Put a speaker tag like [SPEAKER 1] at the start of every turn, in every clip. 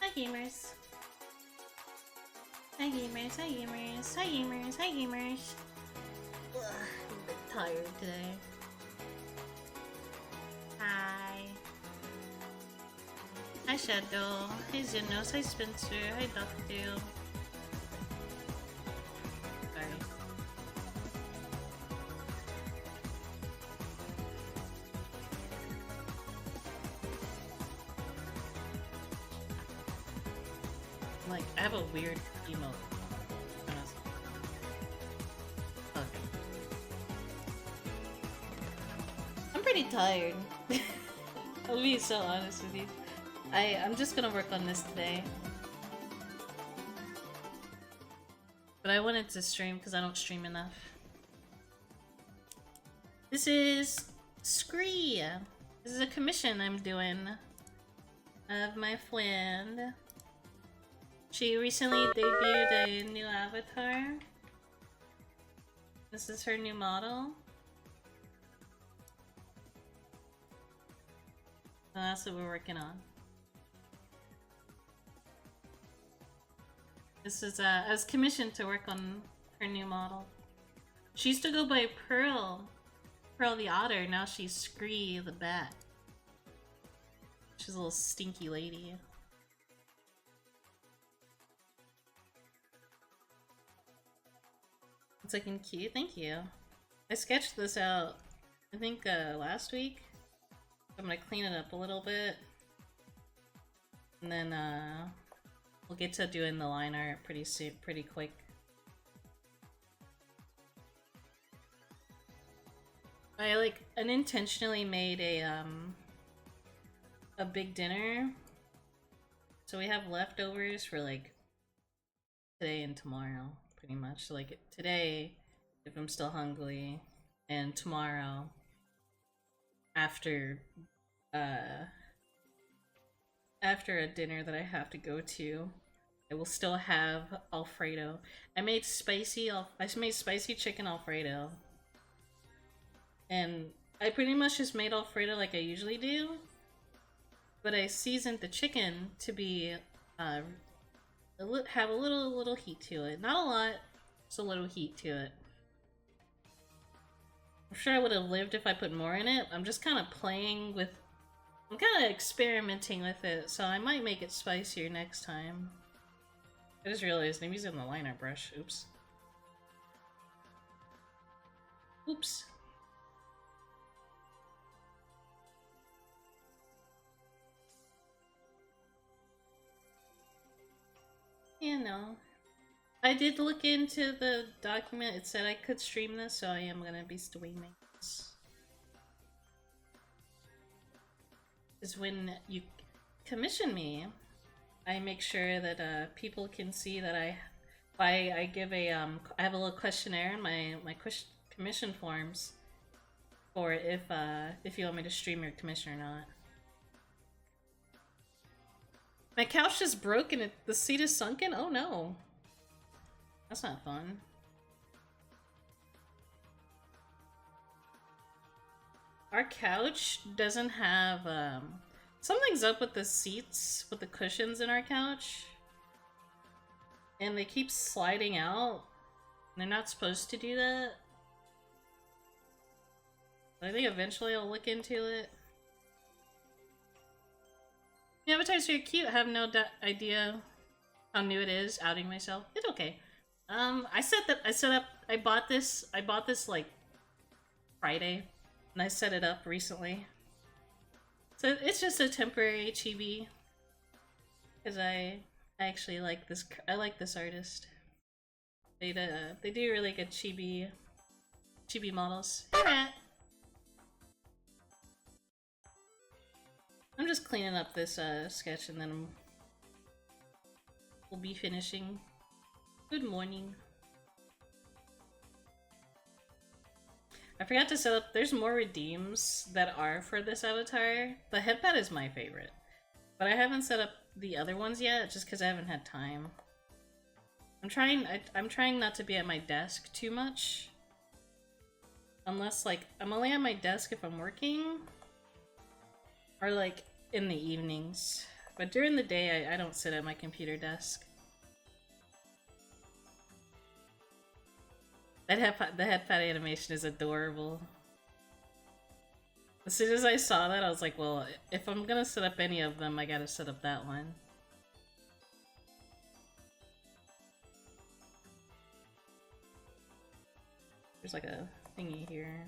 [SPEAKER 1] Hi gamers. Hi gamers, hi gamers, hi gamers, hi gamers. Ugh, I'm a bit tired today. Hi. Hi Shadow. Hi Xenos, hi Spencer, hi Ducktail. Sorry. Like, I have a weird emote. Okay. I'm pretty tired. I'll be so honest with you. I'm just gonna work on this today. But I wanted to stream because I don't stream enough. This is Scree. This is a commission I'm doing of my friend. She recently debuted a new avatar. This is her new model. So that's what we're working on. This is I was commissioned to work on her new model. She used to go by Pearl the otter, now she's Scree the bat. She's a little stinky lady. It's looking cute, thank you. I sketched this out, I think last week. I'm gonna clean it up a little bit. And then we'll get to doing the line art pretty soon, pretty quick. I like unintentionally made a big dinner, so we have leftovers for like today and tomorrow, pretty much. So, like today, if I'm still hungry, and tomorrow, after a dinner that I have to go to, I will still have Alfredo. I made spicy chicken Alfredo. And I pretty much just made Alfredo like I usually do, but I seasoned the chicken to be have a little heat to it. Not a lot, just a little heat to it. I'm sure I would have lived if I put more in it. I'm just kind of playing with, I'm kind of experimenting with it, so I might make it spicier next time. I just realized I'm using the liner brush. Oops. Oops. Yeah, no. I did look into the document. It said I could stream this, so I am gonna be streaming this. Is when you commission me, I make sure that people can see that I give a I have a little questionnaire in my commission forms for if you want me to stream your commission or not. My couch is broken. The seat is sunken? Oh no. That's not fun. Our couch doesn't have, something's up with the seats, with the cushions in our couch. And they keep sliding out. They're not supposed to do that. I think eventually I'll look into it. The avatars are cute. I have no idea how new it is. Outing myself. It's okay. I bought this like Friday, and I set it up recently. So it's just a temporary chibi, because I actually like this. I like this artist. They do really good chibi models. Hey, Rat. I'm just cleaning up this sketch, and then we'll be finishing. Good morning. I forgot to set up, there's more redeems that are for this avatar. The headpad is my favorite, but I haven't set up the other ones yet, just because I haven't had time. I'm trying not to be at my desk too much. Unless, like, I'm only at my desk if I'm working, or like in the evenings. But during the day, I don't sit at my computer desk. The headpad animation is adorable. As soon as I saw that, I was like, well, if I'm gonna set up any of them, I gotta set up that one. There's like a thingy here.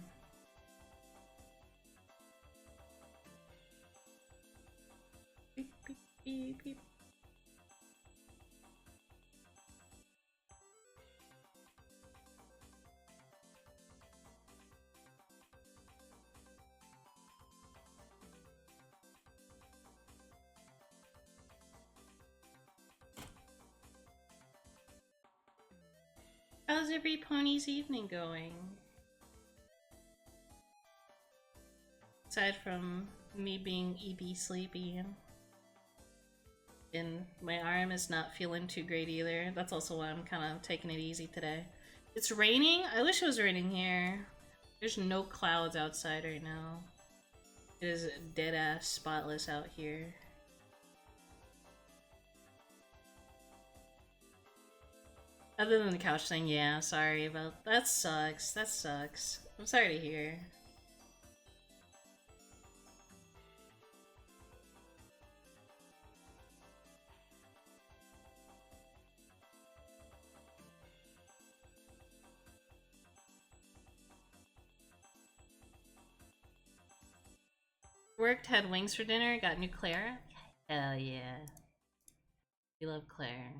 [SPEAKER 1] Beep, beep, beep, beep. How's every pony's evening going? Aside from me being EB sleepy. And my arm is not feeling too great either. That's also why I'm kind of taking it easy today. It's raining? I wish it was raining here. There's no clouds outside right now. It is dead ass spotless out here. Other than the couch thing, yeah, sorry about that. Sucks. That sucks. I'm sorry to hear. Worked, had wings for dinner, got new Claire. Hell yeah. We love Claire.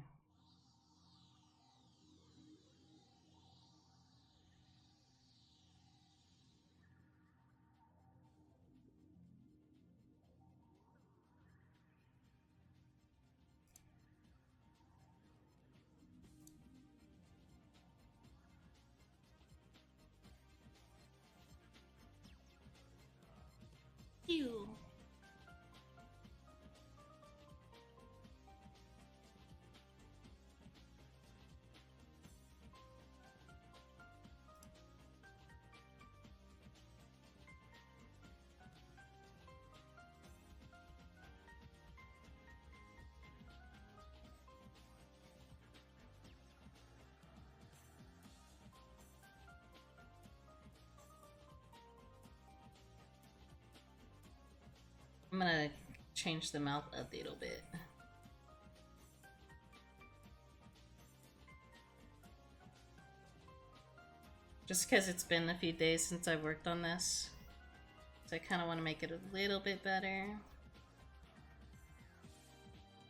[SPEAKER 1] Ew. I'm gonna change the mouth a little bit. Just because it's been a few days since I've worked on this. So I kind of want to make it a little bit better.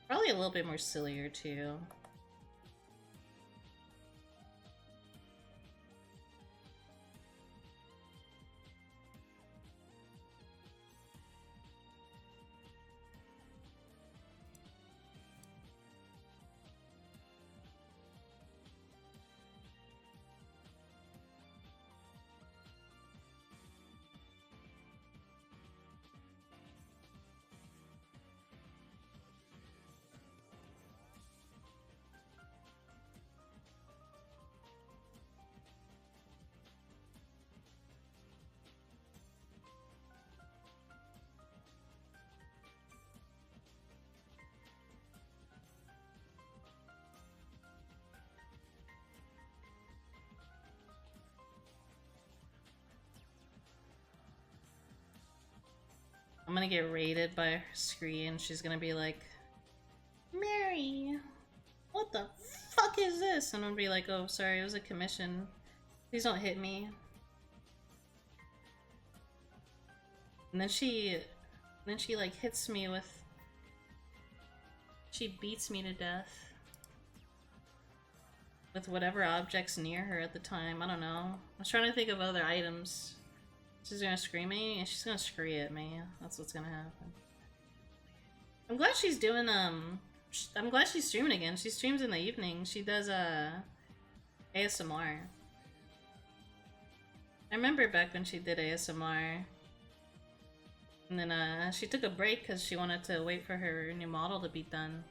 [SPEAKER 1] Probably a little bit more sillier too. I'm gonna get raided by her screen. She's gonna be like, Mary, what the fuck is this? And I'm gonna be like, oh, sorry, it was a commission. Please don't hit me. And then she like hits me with, she beats me to death with whatever object's near her at the time. I don't know. I was trying to think of other items. She's gonna scream at me, and she's gonna scream at me. That's what's gonna happen. I'm glad she's doing, I'm glad she's streaming again. She streams in the evening. She does, ASMR. I remember back when she did ASMR. And then, she took a break because she wanted to wait for her new model to be done.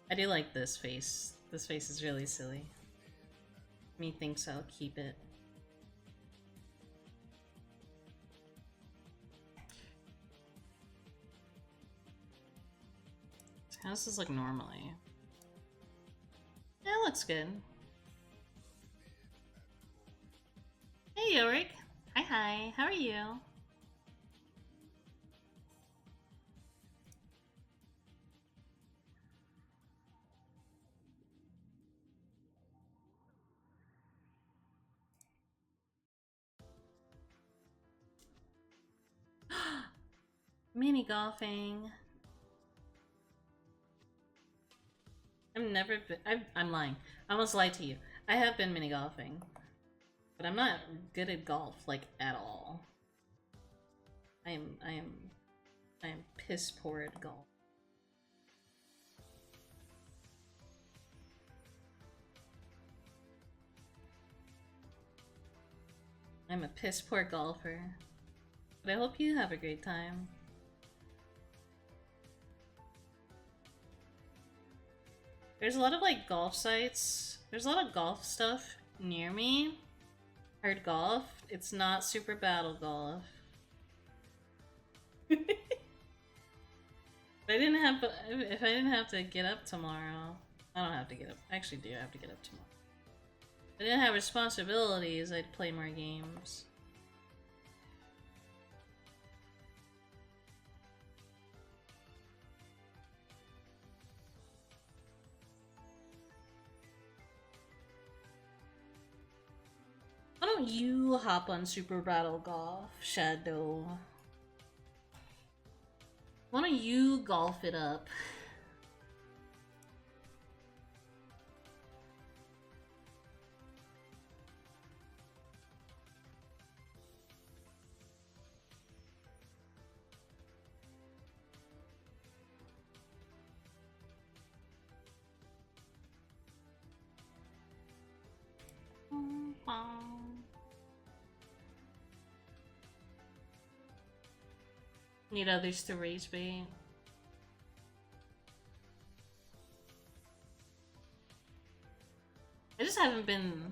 [SPEAKER 1] I do like this face. This face is really silly. Methinks I'll keep it. How does this look normally? Yeah, it looks good. Hey, Yorick. Hi. How are you? Mini golfing. I've never been. I'm lying. I almost lied to you. I have been mini golfing, but I'm not good at golf, like at all. I am piss poor at golf. I'm a piss poor golfer. But I hope you have a great time. There's a lot of like golf sites. There's a lot of golf stuff near me. Hard golf. It's not super battle golf. If I didn't have to get up tomorrow, I don't have to get up. I actually do have to get up tomorrow. If I didn't have responsibilities, I'd play more games. Why don't you hop on Super Battle Golf, Shadow? Why don't you golf it up? Need others to raise bait. I just haven't been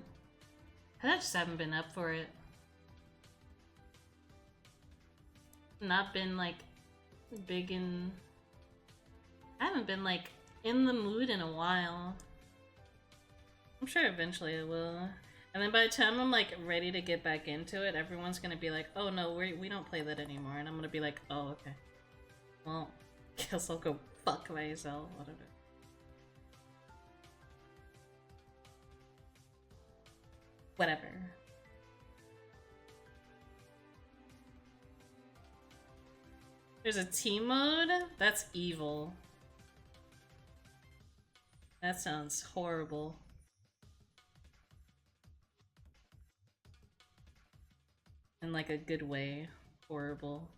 [SPEAKER 1] up for it. Not been like big in. I haven't been like in the mood in a while. I'm sure eventually I will. And then by the time I'm like ready to get back into it, everyone's gonna be like, "Oh no, we don't play that anymore," and I'm gonna be like, "Oh okay, well, guess I'll go fuck myself." Whatever. Whatever. There's a team mode? That's evil. That sounds horrible. In like a good way. Horrible.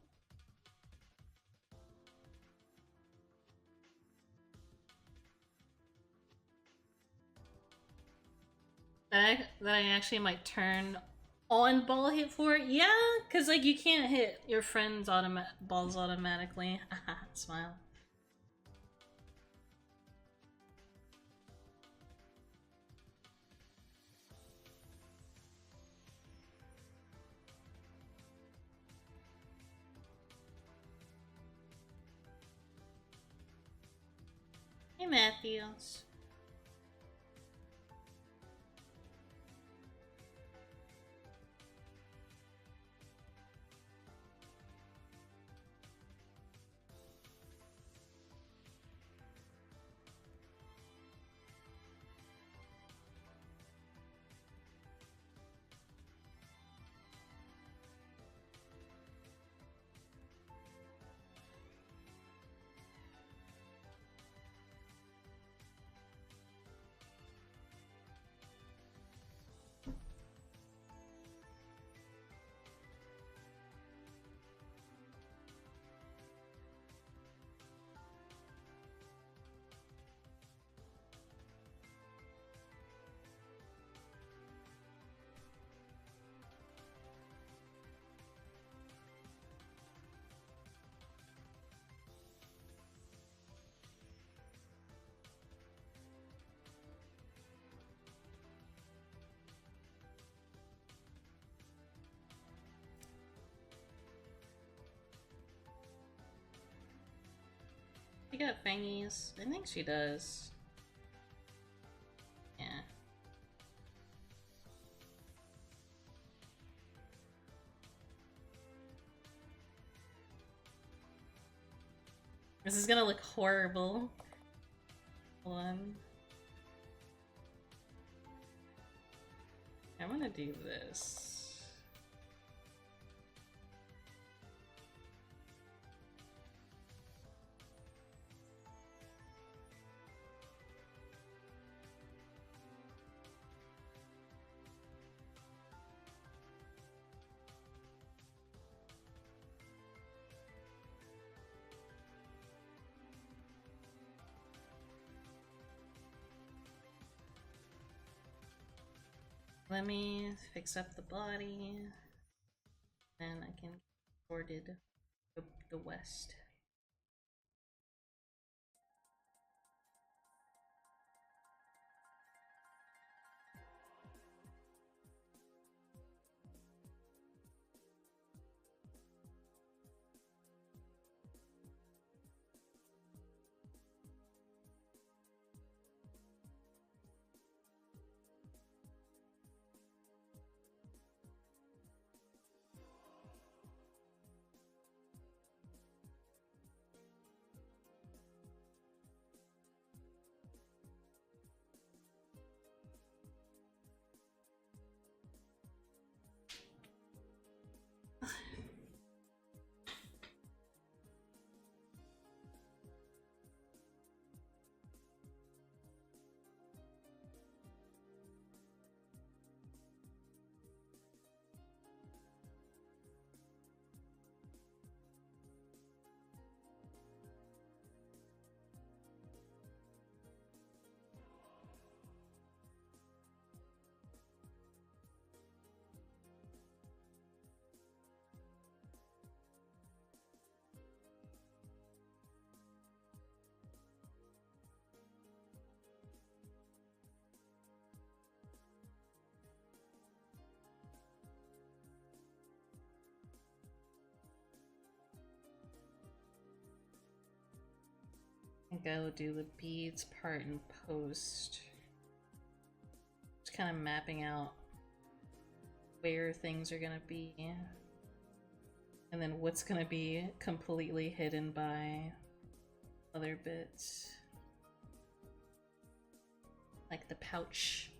[SPEAKER 1] That I actually might turn on ball hit for it? Yeah, because like you can't hit your friends' balls automatically. Smile. Hey, Matthews. got fangies? I think she does. Yeah. This is gonna look horrible. Hold on. I'm gonna do this. Let me fix up the body, and I can boarded the west. I think I will do the beads part in post. Just kind of mapping out where things are gonna be. And then what's gonna be completely hidden by other bits. Like the pouch.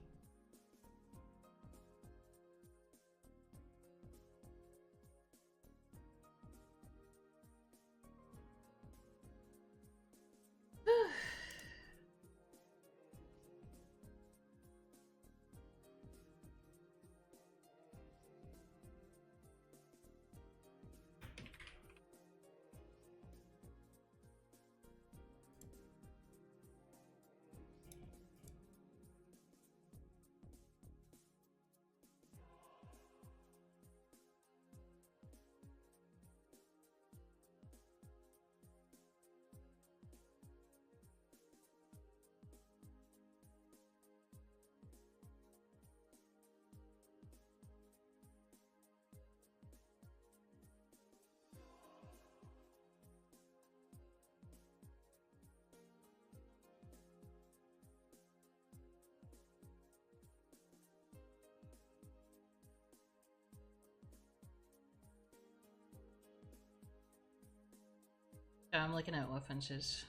[SPEAKER 1] Yeah, I'm looking at references.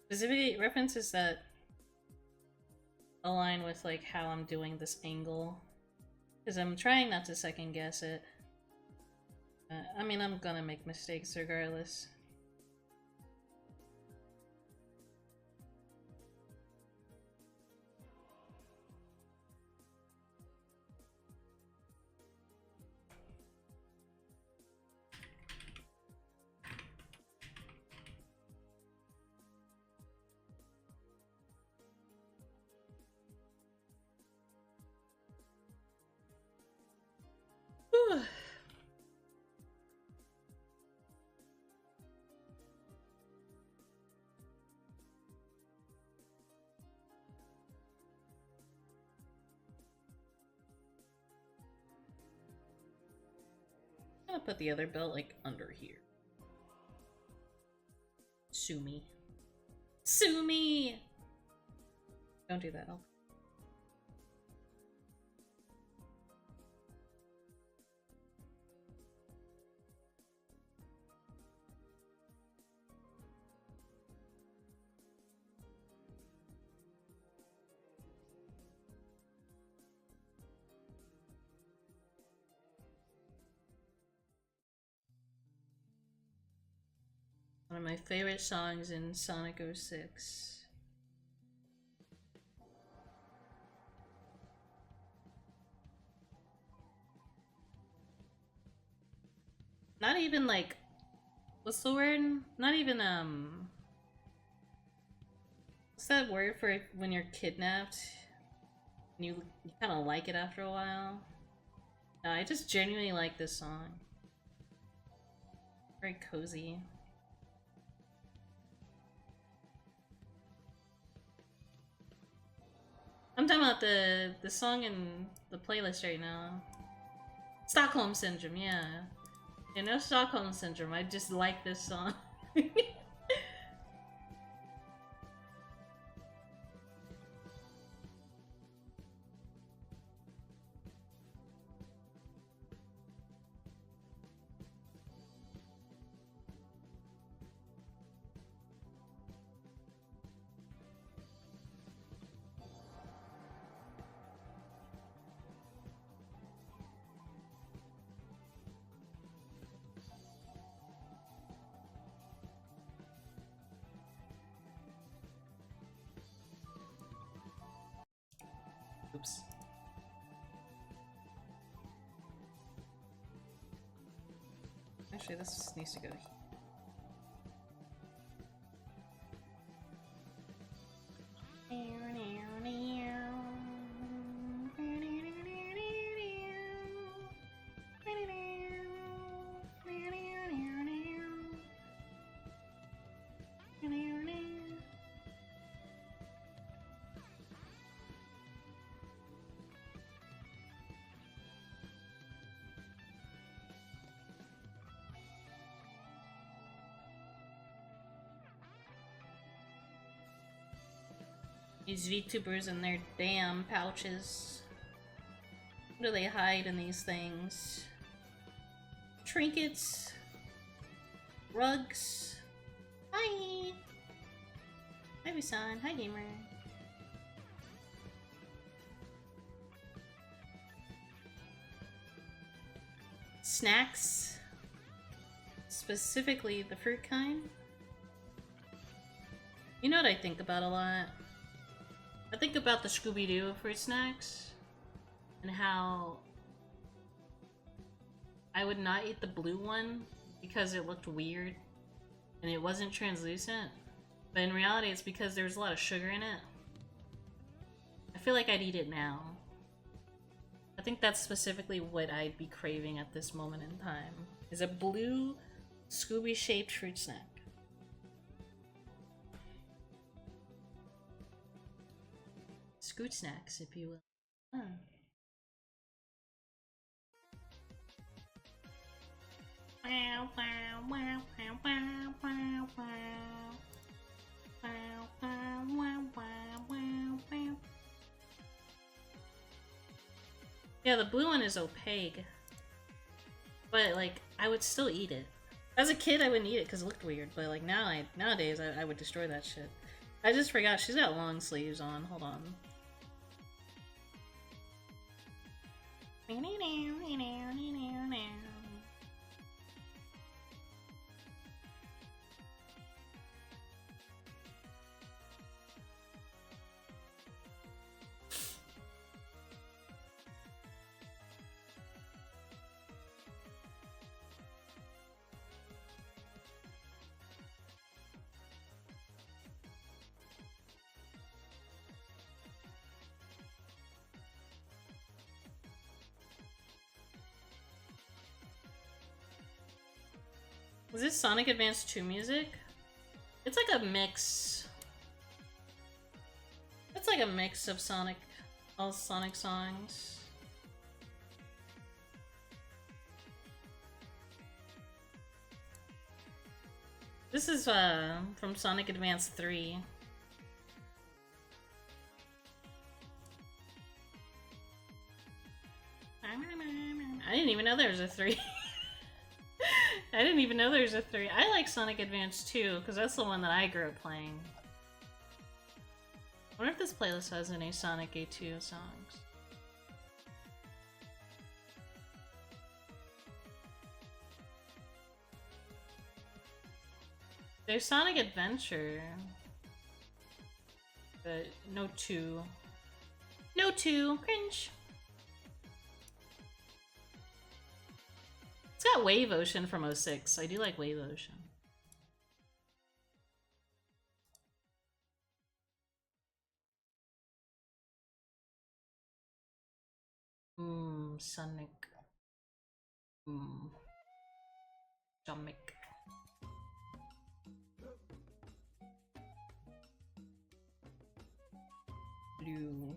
[SPEAKER 1] Specifically, references that align with like how I'm doing this angle, because I'm trying not to second guess it. I mean, I'm gonna make mistakes regardless. Whew. I'm gonna put the other belt like under here. Sue me. Sue me! Don't do that. One of my favorite songs in Sonic 06. Not even like, what's the word? Not even what's that word for when you're kidnapped? And you kind of like it after a while. No, I just genuinely like this song. Very cozy. I'm talking about the song in the playlist right now. Stockholm Syndrome, yeah. You know, Stockholm Syndrome, I just like this song. Oops. Actually, this needs to go. These VTubers and their damn pouches. What do they hide in these things? Trinkets? Rugs? Hi! Hi, Busan. Hi, gamer. Snacks? Specifically the fruit kind? You know what I think about a lot? I think about the Scooby-Doo fruit snacks and how I would not eat the blue one because it looked weird and it wasn't translucent, but in reality it's because there's a lot of sugar in it. I feel like I'd eat it now. I think that's specifically what I'd be craving at this moment in time, is a blue Scooby-shaped fruit snack. Scoot snacks, if you will. Oh. Yeah, the blue one is opaque. But, like, I would still eat it. As a kid, I wouldn't eat it because it looked weird, but, like, nowadays, I would destroy that shit. I just forgot, she's got long sleeves on. Hold on. Is this Sonic Advance 2 music? It's like a mix. It's like a mix of all Sonic songs. This is from Sonic Advance 3. I didn't even know there was a 3. I didn't even know there was a 3. I like Sonic Advance 2 because that's the one that I grew up playing. I wonder if this playlist has any Sonic A2 songs. There's Sonic Adventure, but no 2. No 2! Cringe! It's got Wave Ocean from 06. I do like Wave Ocean. Sonic. Stomach. Blue.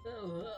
[SPEAKER 1] Oh.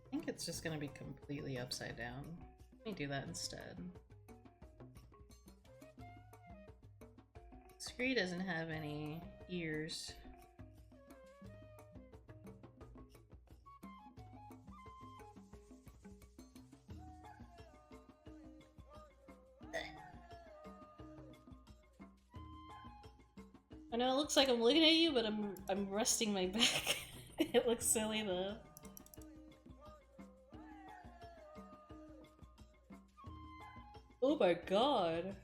[SPEAKER 1] I think it's just gonna be completely upside down. Let me do that instead. Scree doesn't have any ears. I know it looks like I'm looking at you, but I'm resting my back. It looks silly though. Oh my god.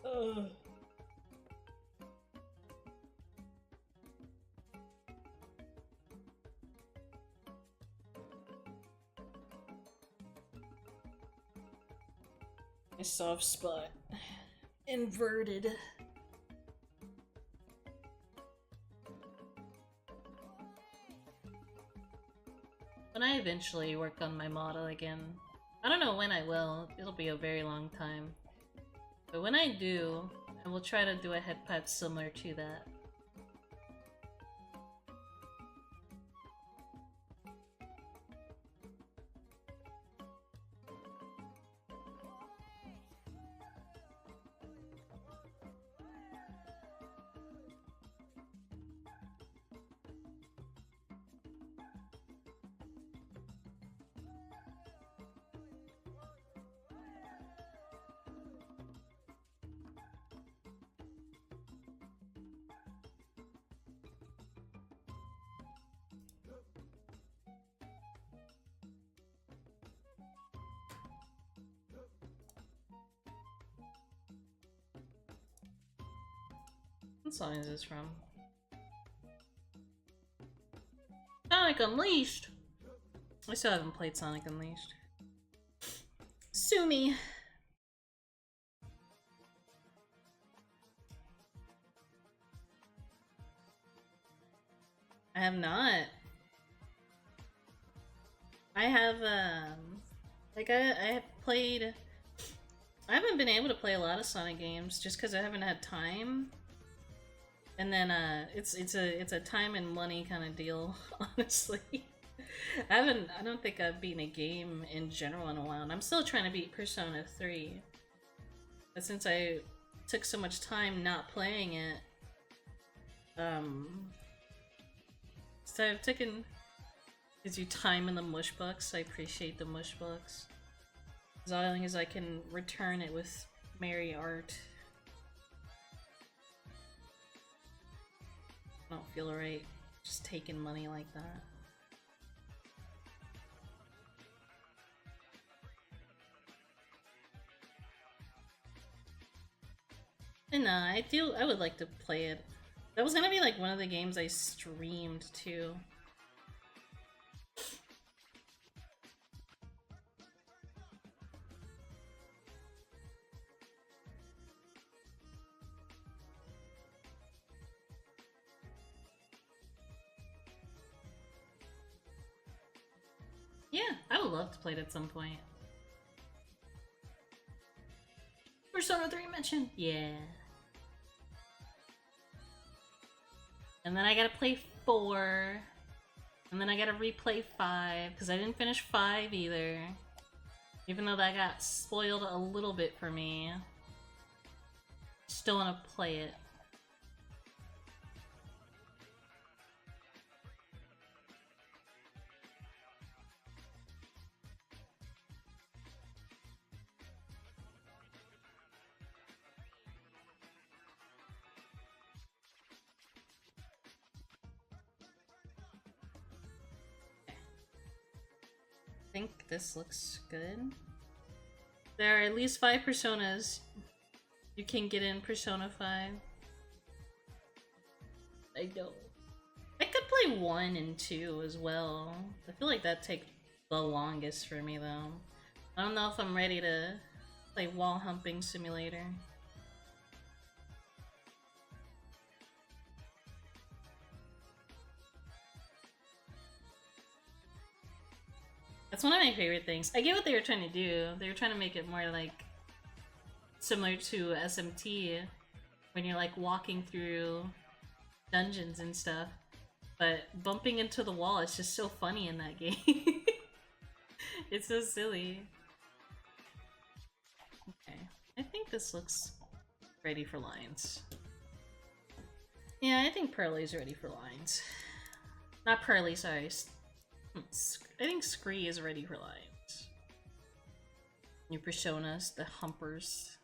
[SPEAKER 1] Ugh. My soft spot. Inverted. When I eventually work on my model again, I don't know when I will, it'll be a very long time. But when I do, I will try to do a head pat similar to that. What song is this from? Sonic Unleashed! I still haven't played Sonic Unleashed. Sue me! I have not. I have, like, I have played... I haven't been able to play a lot of Sonic games just because I haven't had time. And then, it's a time and money kind of deal, honestly. I don't think I've beaten a game in general in a while, and I'm still trying to beat Persona 3. But since I took so much time not playing it, so I've taken... Gives you time in the mush box. I appreciate the mush box. As long as I can return it with merry art. I don't feel right just taking money like that. And I would like to play it That was gonna be like one of the games I streamed too. Yeah, I would love to play it at some point. Persona 3 mention. Yeah. And then I gotta play 4. And then I gotta replay 5, because I didn't finish 5 either. Even though that got spoiled a little bit for me. Still wanna play it. I think this looks good. There are at least 5 personas you can get in Persona 5. I don't. I could play 1 and 2 as well. I feel like that takes the longest for me though. I don't know if I'm ready to play wall humping simulator. That's one of my favorite things. I get what they were trying to do. They were trying to make it more like similar to SMT when you're like walking through dungeons and stuff. But bumping into the wall is just so funny in that game. It's so silly. Okay, I think this looks ready for lines. Yeah, I think Pearly's ready for lines. Not Pearly, sorry. I think Scree is ready for lines. New personas, the humpers.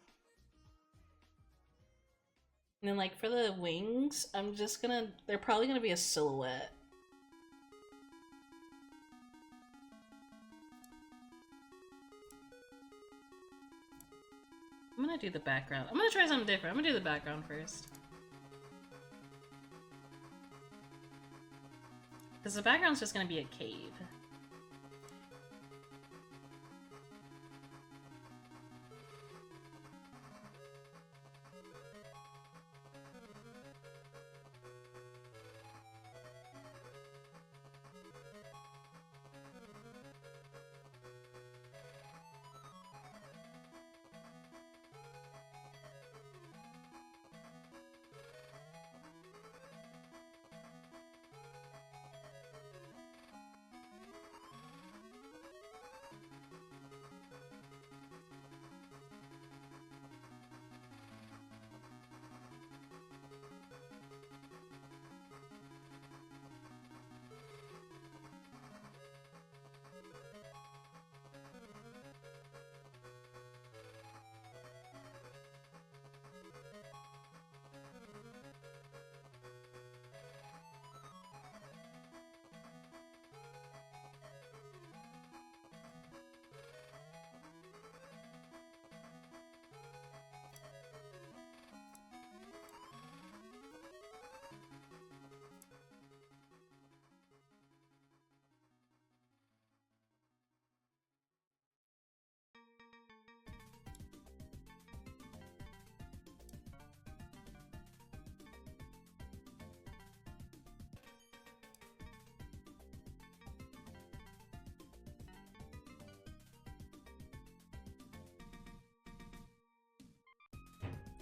[SPEAKER 1] And then like for the wings, I'm just gonna... They're probably gonna be a silhouette. I'm gonna do the background. I'm gonna try something different. I'm gonna do the background first. Because the background's just gonna be a cave.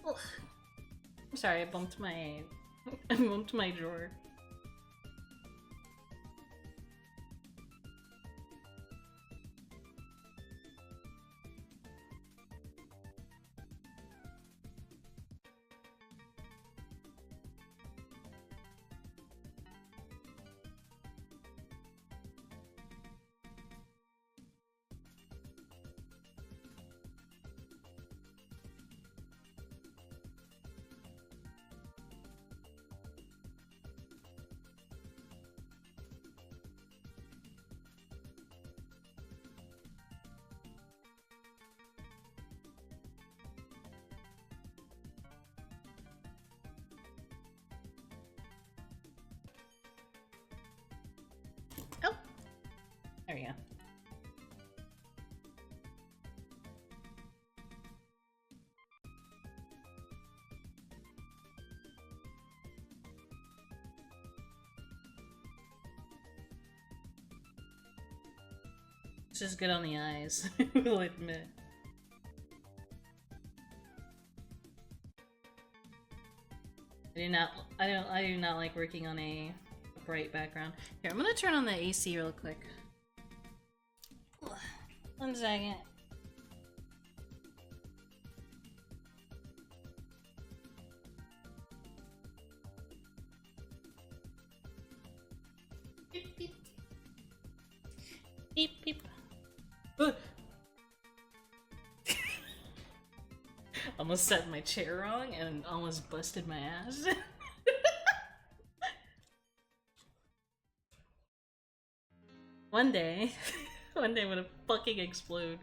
[SPEAKER 1] Ugh. I'm sorry, I bumped my... I bumped my drawer. It's just good on the eyes, we'll admit. I do not like working on a bright background. Here, I'm gonna turn on the AC real quick. 1 second. Beep beep. Beep beep. Almost set my chair wrong and almost busted my ass. One day I'm gonna fucking explode.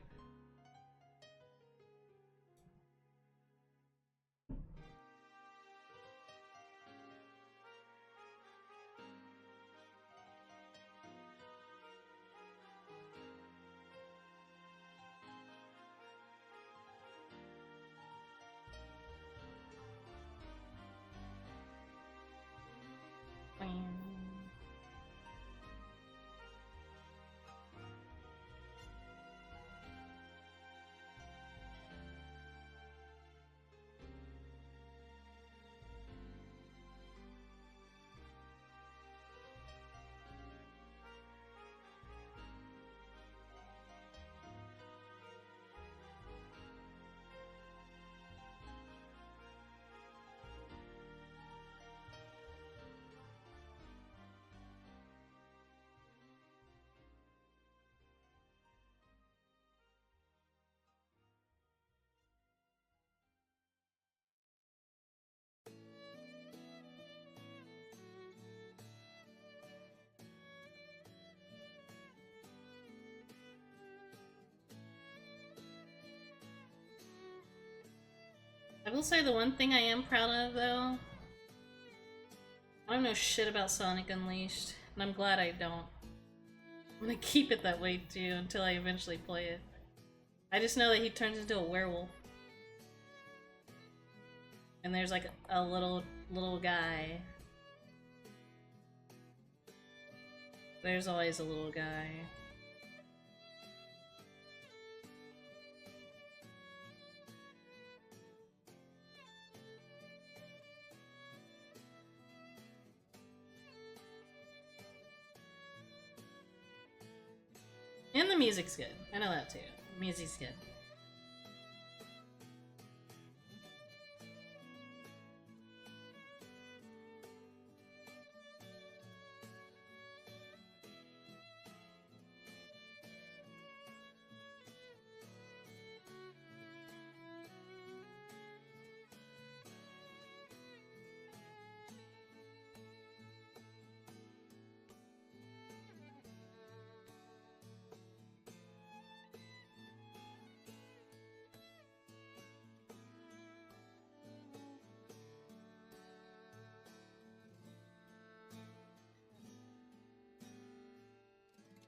[SPEAKER 1] I will say the one thing I am proud of, though, I don't know shit about Sonic Unleashed, and I'm glad I don't. I'm gonna keep it that way too until I eventually play it. I just know that he turns into a werewolf. And there's like a little guy. There's always a little guy. And the music's good. I know that too. The music's good.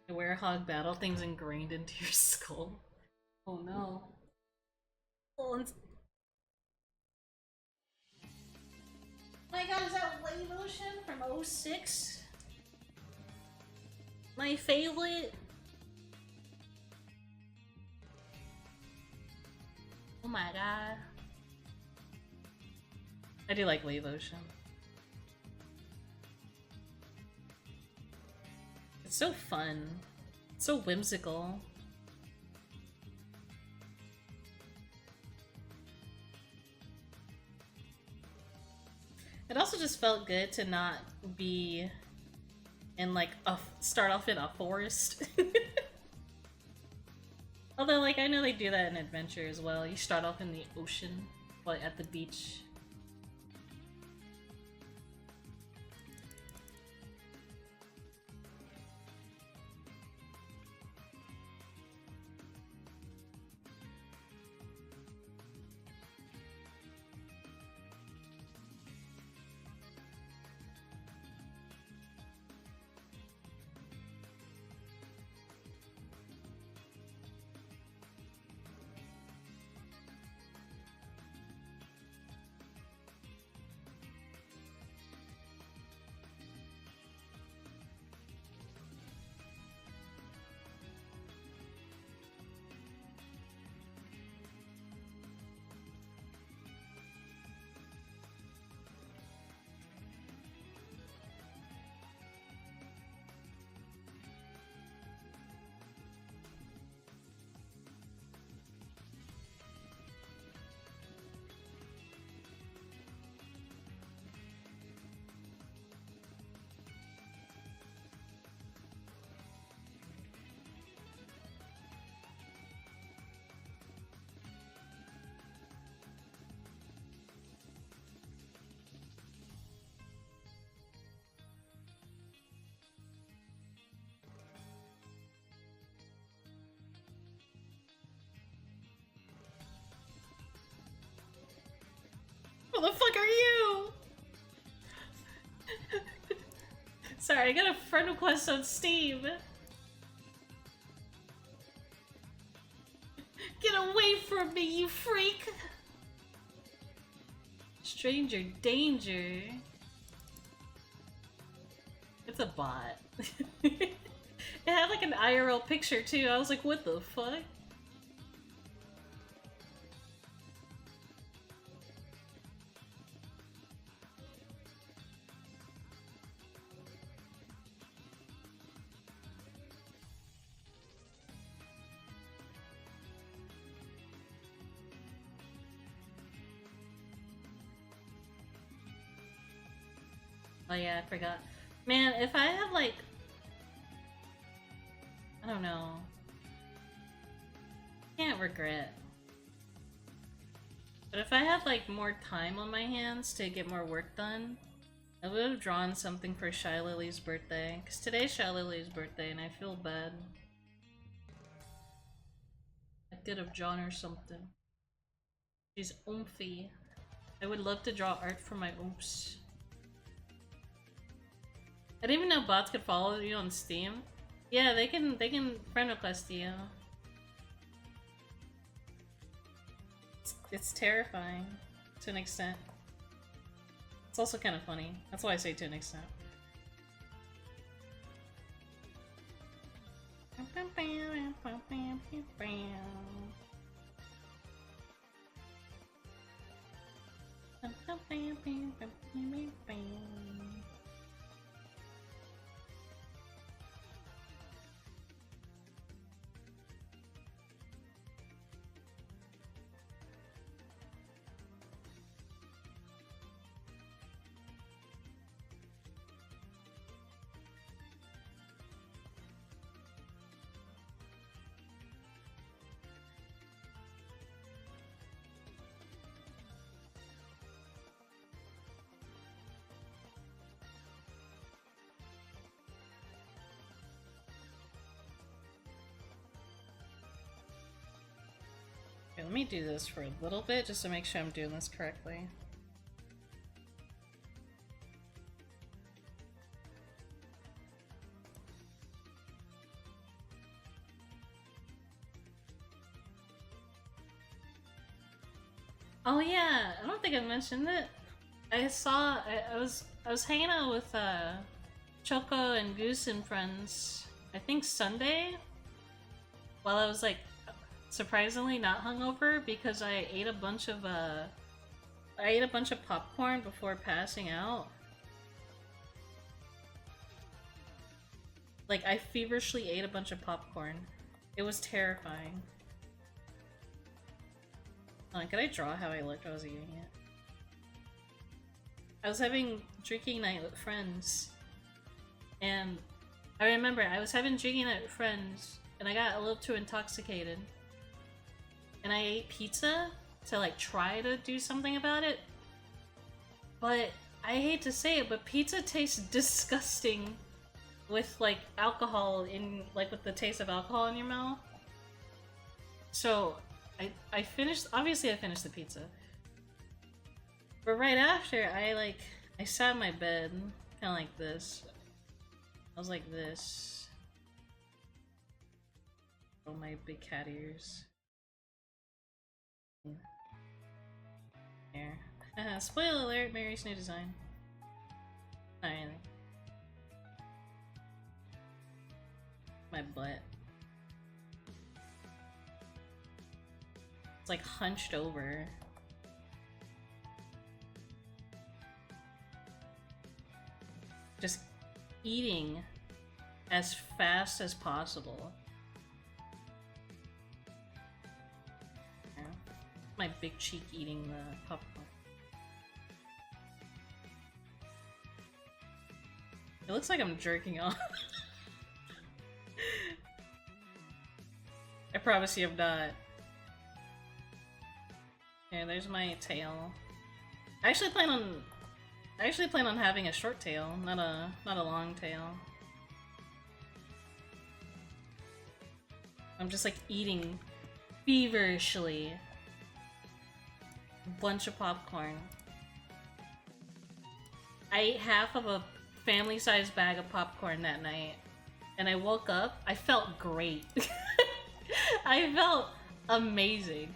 [SPEAKER 1] The werehog battle thing's ingrained into your skull. Oh no. Oh my god, is that Wave Ocean from 06? My favorite? Oh my god. I do like Wave Ocean. It's so fun. It's so whimsical. It also just felt good to not be in like start off in a forest. Although like I know they do that in Adventure as well. You start off in the ocean, but at the beach. the fuck are you? Sorry, I got a friend request on Steam. Get away from me, you freak! Stranger danger. It's a bot. It had like an IRL picture too. I was like, what the fuck? Oh yeah, I forgot. Man, if I had like... I don't know. Can't regret. But if I had like more time on my hands to get more work done, I would have drawn something for Shy Lily's birthday. Because today's Shy Lily's birthday and I feel bad. I could have drawn her something. She's oomphy. I would love to draw art for my oomph. I didn't even know bots could follow you on Steam. Yeah, they can friend request you. It's terrifying to an extent. It's also kind of funny. That's why I say to an extent. Okay, let me do this for a little bit just to make sure I'm doing this correctly. Oh yeah, I don't think I mentioned it. I was hanging out with Choco and Goose and friends, I think Sunday, while I was like surprisingly not hungover because I ate a bunch of popcorn before passing out. Like I feverishly ate a bunch of popcorn. It was terrifying. Could I draw how I looked while I was eating it? I was having drinking night with friends, and I remember I was having drinking night with friends, and I got a little too intoxicated, and I ate pizza to like try to do something about it. But I hate to say it, but pizza tastes disgusting with like alcohol in, like with the taste of alcohol in your mouth. So I finished, obviously I finished the pizza. But right after, I sat in my bed, kinda like this. I was like this. Oh, my big cat ears. There. Spoiler alert, Mary's new design. Not anything. My butt. It's like hunched over. Just eating as fast as possible. Yeah. My big cheek eating the popcorn. It looks like I'm jerking off. I promise you I'm not. Okay, there's my tail. I actually plan on having a short tail, not a long tail. I'm just like eating feverishly a bunch of popcorn. I ate half of a family-sized bag of popcorn that night, and I woke up. I felt great. I felt amazing.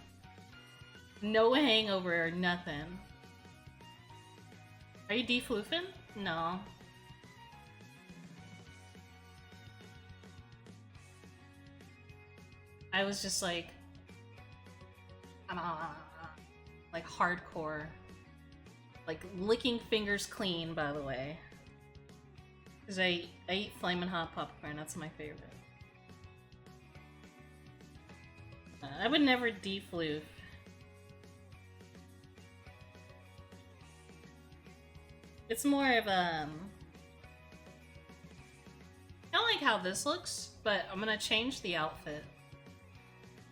[SPEAKER 1] No hangover or nothing. Are you defloofing? No. I was just like hardcore. Like licking fingers clean, by the way. Because I eat flamin' hot popcorn, that's my favorite. I would never defloof. It's more of I don't like how this looks, but I'm gonna change the outfit.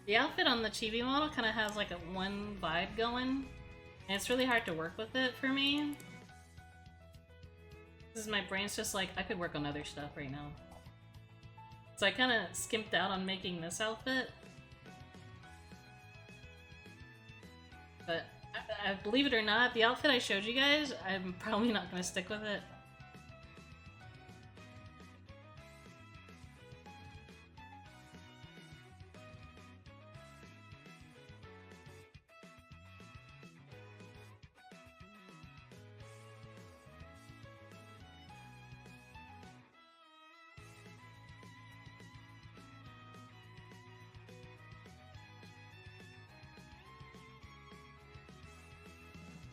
[SPEAKER 1] The outfit on the chibi model kind of has like a one vibe going, and it's really hard to work with it for me. Because my brain's just like, I could work on other stuff right now. So I kind of skimped out on making this outfit. But I believe it or not, the outfit I showed you guys, I'm probably not going to stick with it.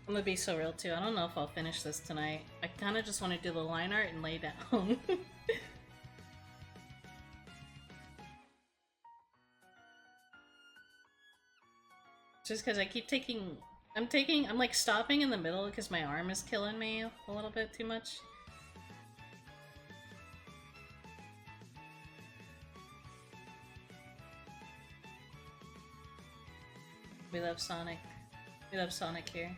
[SPEAKER 1] I'm gonna be so real too. I don't know if I'll finish this tonight. I kind of just want to do the line art and lay down. Just because I keep taking... I'm like stopping in the middle because my arm is killing me a little bit too much. We love Sonic. We love Sonic here.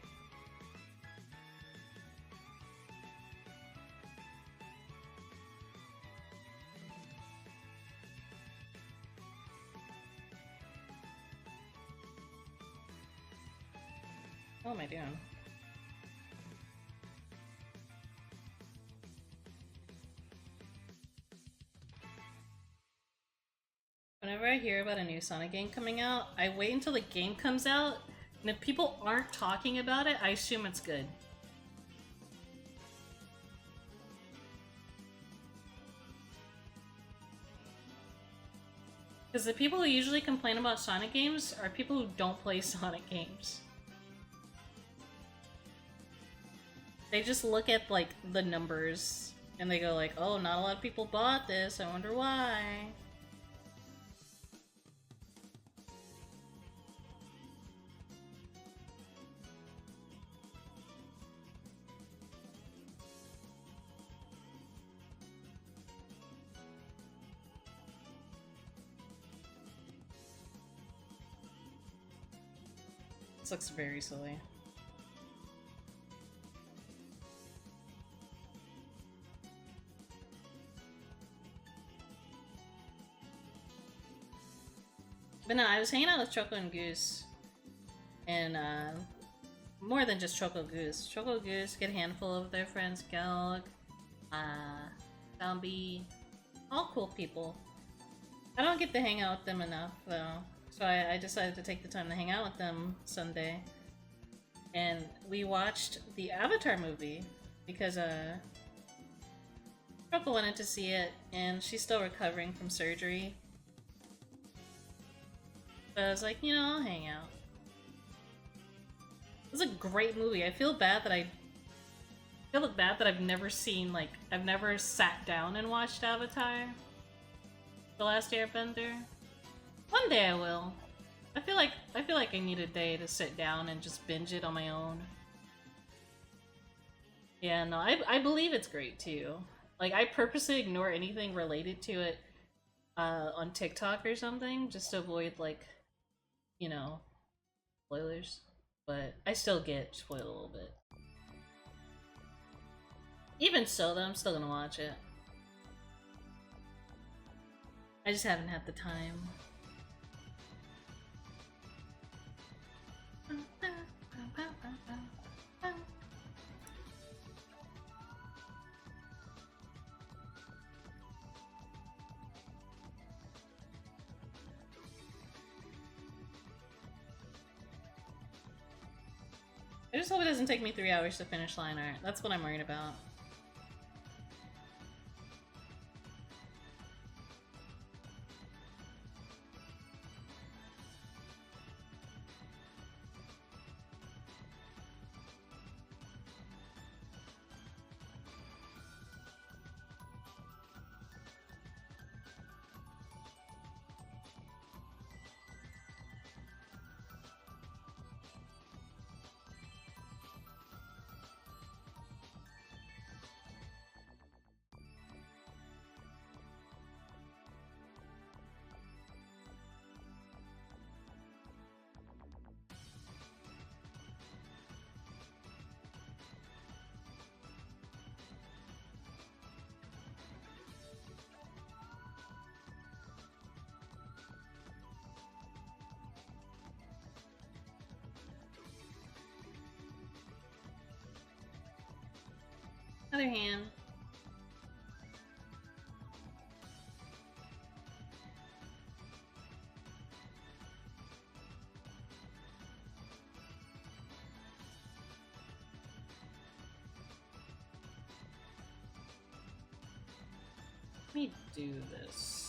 [SPEAKER 1] What am I doing? Whenever I hear about a new Sonic game coming out, I wait until the game comes out, and if people aren't talking about it, I assume it's good. Because the people who usually complain about Sonic games are people who don't play Sonic games. They just look at, like, the numbers, and they go like, oh, not a lot of people bought this, I wonder why. This looks very silly. But no, I was hanging out with Choco and Goose, and more than just Choco Goose. Choco Goose get a handful of their friends, Galg, Zombie, all cool people. I don't get to hang out with them enough though, so I decided to take the time to hang out with them Sunday. And we watched the Avatar movie because Choco wanted to see it, and she's still recovering from surgery. But I was like, you know, I'll hang out. It was a great movie. I feel bad that I've never seen, like, I've never sat down and watched Avatar. The Last Airbender. One day I will. I feel like I need a day to sit down and just binge it on my own. Yeah, no, I believe it's great too. Like, I purposely ignore anything related to it on TikTok or something, just to avoid, like, you know, spoilers. But I still get spoiled a little bit. Even so, though, I'm still gonna watch it. I just haven't had the time. I just hope it doesn't take me 3 hours to finish line art. That's what I'm worried about. Other hand. Let me do this.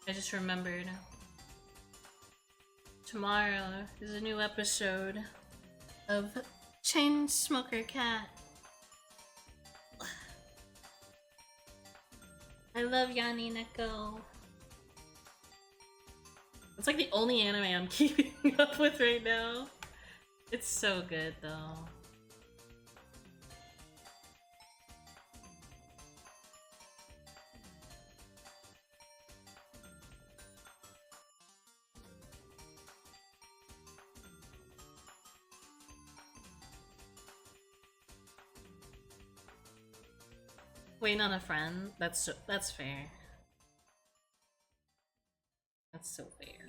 [SPEAKER 1] I just remembered. Tomorrow is a new episode of Chain Smoker Cat. I love Yanni Neko. It's like the only anime I'm keeping up with right now. It's so good though. Waiting on a friend? That's fair. That's so fair.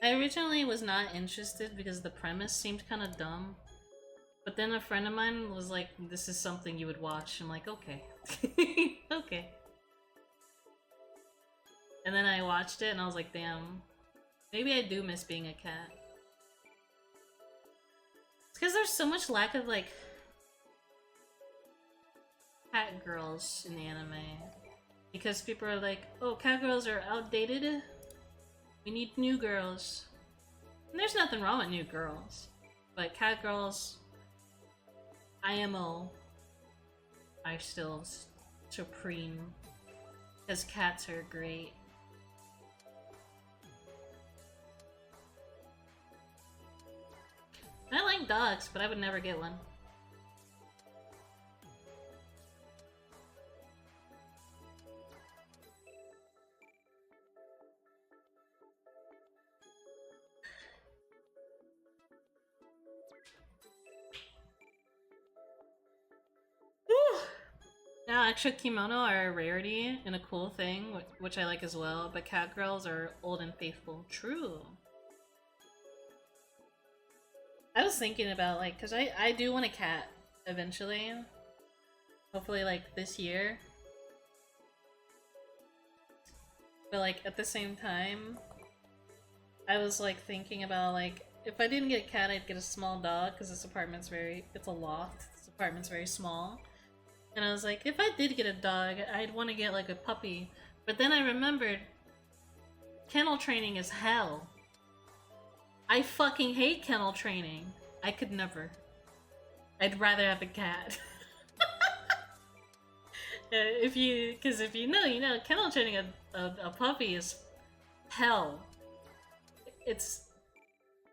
[SPEAKER 1] I originally was not interested because the premise seemed kind of dumb. But then a friend of mine was like, this is something you would watch. I'm like, okay. Okay. And then I watched it and I was like, damn. Maybe I do miss being a cat. It's because there's so much lack of, like, cat girls in the anime. Because people are like, oh, cat girls are outdated. We need new girls. And there's nothing wrong with new girls. But cat girls, IMO, are still supreme. Because cats are great. I like dogs, but I would never get one. Now, extra kimono are a rarity and a cool thing, which I like as well, but cat girls are old and faithful. True. I was thinking about, like, because I do want a cat. eventually. Hopefully, like, this year. But, like, at the same time, I was, like, thinking about, like, if I didn't get a cat, I'd get a small dog, because this apartment's it's a loft. This apartment's very small. And I was like, if I did get a dog, I'd want to get, like, a puppy. But then I remembered, kennel training is hell. I fucking hate kennel training. I could never. I'd rather have a cat. If you know, kennel training a puppy is hell. It's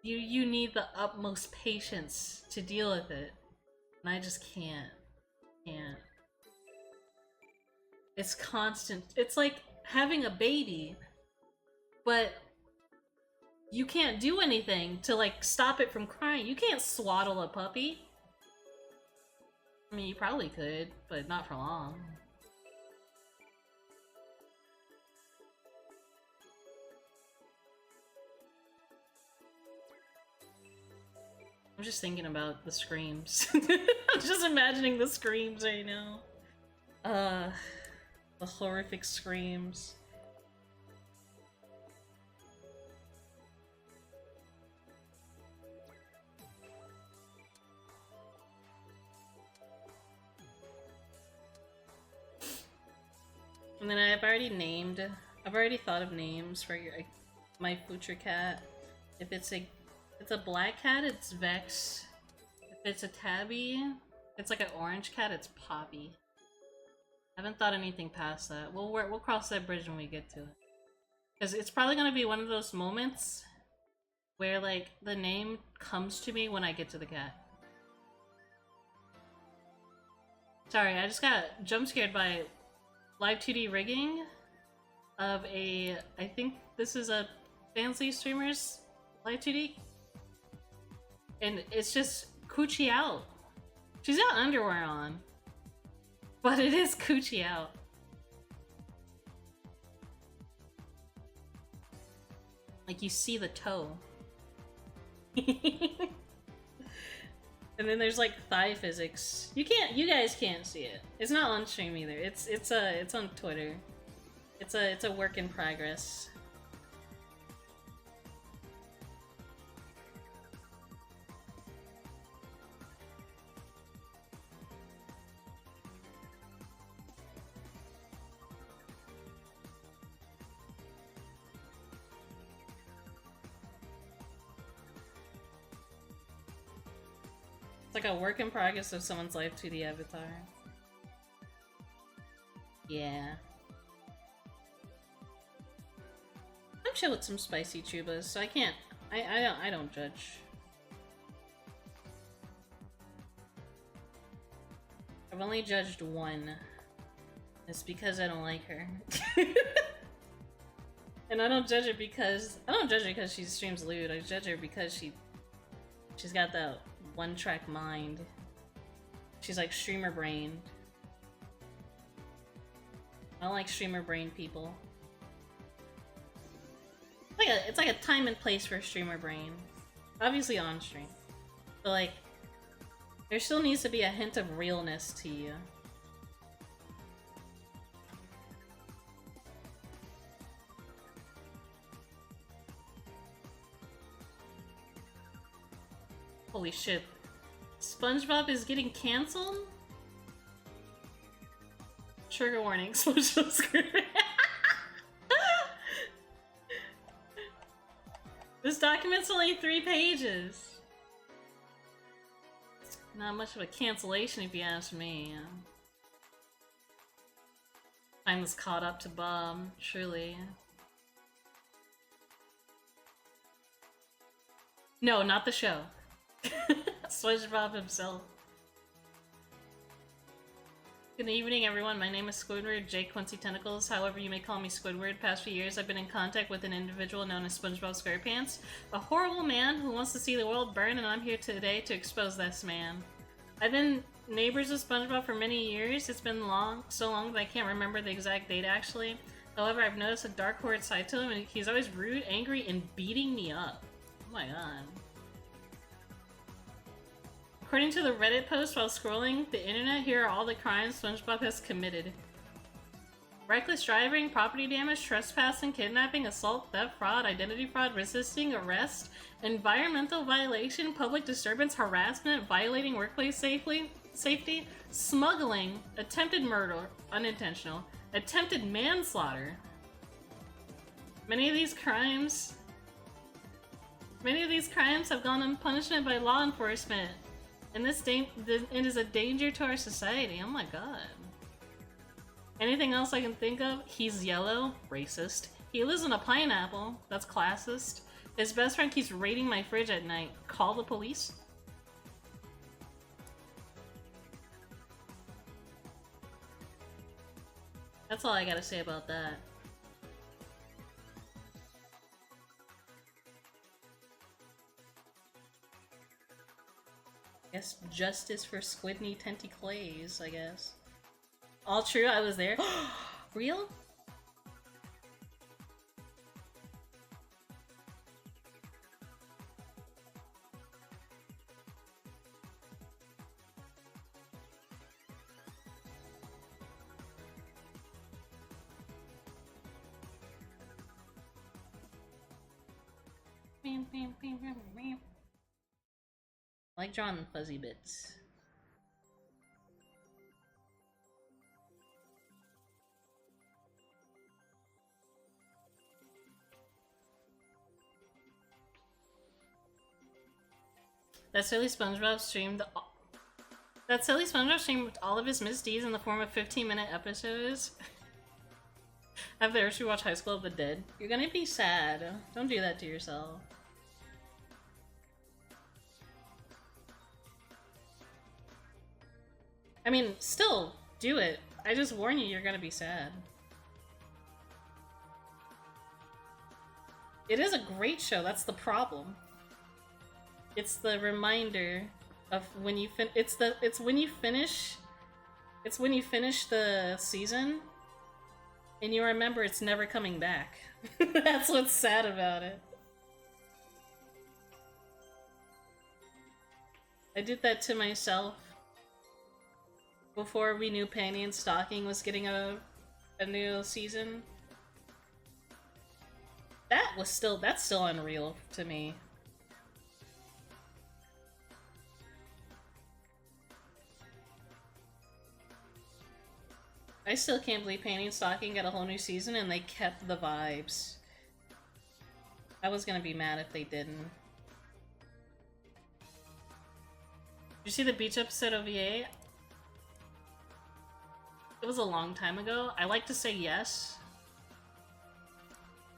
[SPEAKER 1] you need the utmost patience to deal with it, and I just can't. It's constant. It's like having a baby, but you can't do anything to, like, stop it from crying. You can't swaddle a puppy. I mean, you probably could, but not for long. I'm just thinking about the screams. I'm just imagining the screams right now. The horrific screams. And then I've already thought of names for my future cat. If it's a black cat, it's Vex. If it's a tabby, it's like an orange cat, it's Poppy. I haven't thought anything past that. We'll cross that bridge when we get to it. Because it's probably gonna be one of those moments where, like, the name comes to me when I get to the cat. Sorry, I just got jump scared by live 2D rigging of I think this is a fancy streamer's live 2D. And it's just coochie out. She's got underwear on. But it is coochie out. Like, you see the toe. And then there's, like, thigh physics. You guys can't see it. It's not on stream either. It's on Twitter. It's a work in progress. It's like a work in progress of someone's life 2D avatar. Yeah. I'm chill with some spicy chubas, so I can't. I don't judge. I've only judged one. It's because I don't like her. And I don't judge her because she streams lewd. I judge her because she's got that one-track mind. She's like streamer brained. I don't like streamer brain people. It's like a time and place for streamer brain. Obviously on stream. But like, there still needs to be a hint of realness to you. Holy shit. SpongeBob is getting cancelled? Trigger warning, SpongeBob screwed. This document's only 3 pages. Not much of a cancellation if you ask me. Time was caught up to Bob, truly. No, not the show. SpongeBob himself. Good evening, everyone. My name is Squidward, J. Quincy Tentacles. However, you may call me Squidward. Past few years, I've been in contact with an individual known as SpongeBob SquarePants, a horrible man who wants to see the world burn, and I'm here today to expose this man. I've been neighbors with SpongeBob for many years. It's been so long that I can't remember the exact date, actually. However, I've noticed a dark horrid side to him, and he's always rude, angry, and beating me up. Oh my god. According to the Reddit post while scrolling the internet, here are all the crimes SpongeBob has committed. Reckless driving, property damage, trespassing, kidnapping, assault, theft, fraud, identity fraud, resisting arrest, environmental violation, public disturbance, harassment, violating workplace safety, smuggling, attempted murder, unintentional, attempted manslaughter. Many of these crimes have gone unpunished by law enforcement, and it is a danger to our society. Oh my god. Anything else I can think of? He's yellow. Racist. He lives in a pineapple. That's classist. His best friend keeps raiding my fridge at night. Call the police? That's all I gotta say about that. Guess justice for Squidney Tentacles, I guess. All true, I was there. Real? I like drawing fuzzy bits. That silly SpongeBob streamed all of his misdeeds in the form of 15-minute episodes. Have the urge to watch High School of the Dead. You're gonna be sad. Don't do that to yourself. I mean, still, do it. I just warn you, you're gonna be sad. It is a great show, that's the problem. It's the reminder of when you it's when you finish the season and you remember it's never coming back. That's what's sad about it. I did that to myself before we knew Panty and Stocking was getting a new season. That's still unreal to me. I still can't believe Panty and Stocking got a whole new season and they kept the vibes. I was gonna be mad if they didn't. Did you see the beach episode OVA? It was a long time ago. I like to say yes,